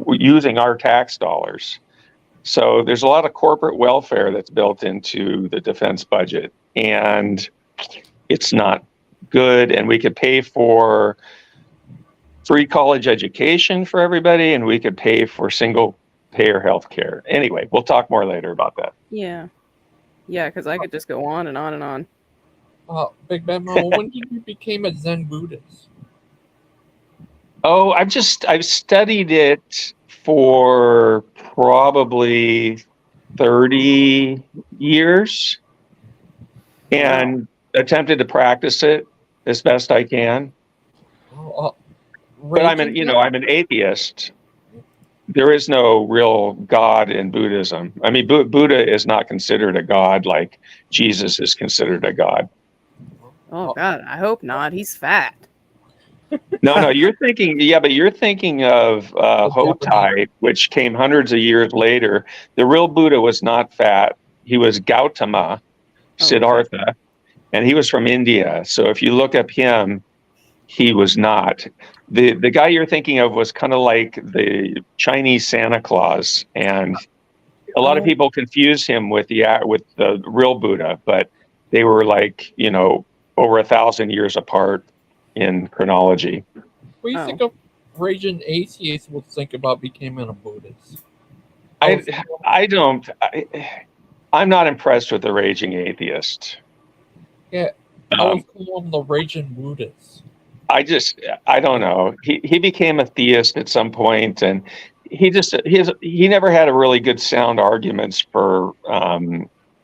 Speaker 7: using our tax dollars. So there's a lot of corporate welfare that's built into the defense budget, and it's not good. And we could pay for free college education for everybody, and we could pay for single payer health care. Anyway, we'll talk more later about that.
Speaker 11: Yeah, because I could just go on and on and on.
Speaker 2: Big Bad Mama, when did you become a Zen Buddhist?
Speaker 7: Oh, I've studied it for probably 30 years and attempted to practice it as best I can. But I'm an atheist. There is no real God in Buddhism. I mean, Buddha is not considered a god like Jesus is considered a god.
Speaker 11: Oh God, I hope not. He's fat.
Speaker 7: No, you're thinking of Hotai, which came hundreds of years later. The real Buddha was not fat. He was Gautama, Siddhartha, and he was from India. So if you look up him, he was not. The guy you're thinking of was kind of like the Chinese Santa Claus, and a lot of people confuse him with the real Buddha, but they were like, over 1,000 years apart in chronology.
Speaker 2: What do you think of raging atheists would think about becoming a Buddhist?
Speaker 7: I'm not impressed with the raging atheist.
Speaker 2: Yeah, I would call him the raging Buddhist.
Speaker 7: I don't know. He became a theist at some point, and he never had a really good sound arguments for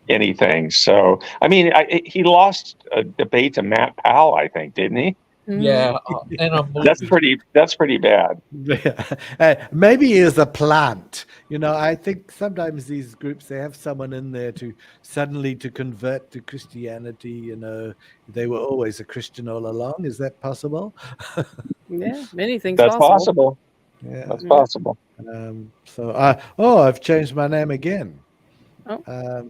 Speaker 7: anything. So I mean, he lost a debate to Matt Powell, I think, didn't he?
Speaker 2: Yeah, and
Speaker 7: that's pretty bad.
Speaker 1: Maybe he is a plant. I think sometimes these groups, they have someone in there to convert to Christianity. They were always a Christian all along. Is that possible?
Speaker 11: Yeah, many things.
Speaker 7: That's possible. Yeah, that's possible.
Speaker 1: I've changed my name again.
Speaker 11: Oh.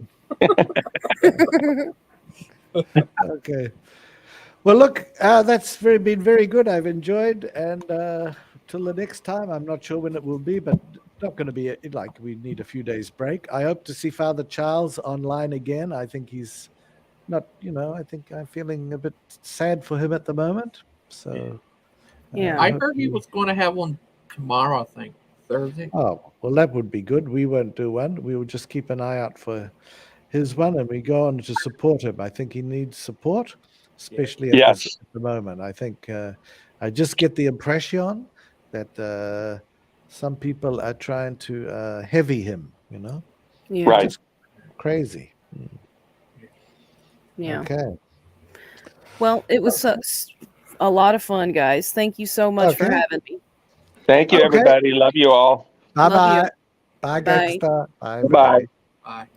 Speaker 1: Okay. Well, look, that's been very good. I've enjoyed, and till the next time, I'm not sure when it will be, but not going to be we need a few days break. I hope to see Father Charles online again. I think he's not, I think I'm feeling a bit sad for him at the moment. So,
Speaker 11: yeah,
Speaker 2: I heard he was going to have one tomorrow. I think Thursday.
Speaker 1: Oh, well, that would be good. We won't do one. We will just keep an eye out for his one, and we go on to support him. I think he needs support, especially at the moment. I think I just get the impression that some people are trying to heavy him,
Speaker 11: Yeah.
Speaker 7: Right.
Speaker 1: Just crazy.
Speaker 11: Yeah.
Speaker 1: Okay.
Speaker 11: Well, it was a lot of fun, guys. Thank you so much for having me.
Speaker 7: Thank you, everybody. Love you all.
Speaker 1: Bye-bye.
Speaker 11: You.
Speaker 1: Bye,
Speaker 11: Bye.
Speaker 1: Gangsta. Bye.
Speaker 7: Bye.
Speaker 2: Bye.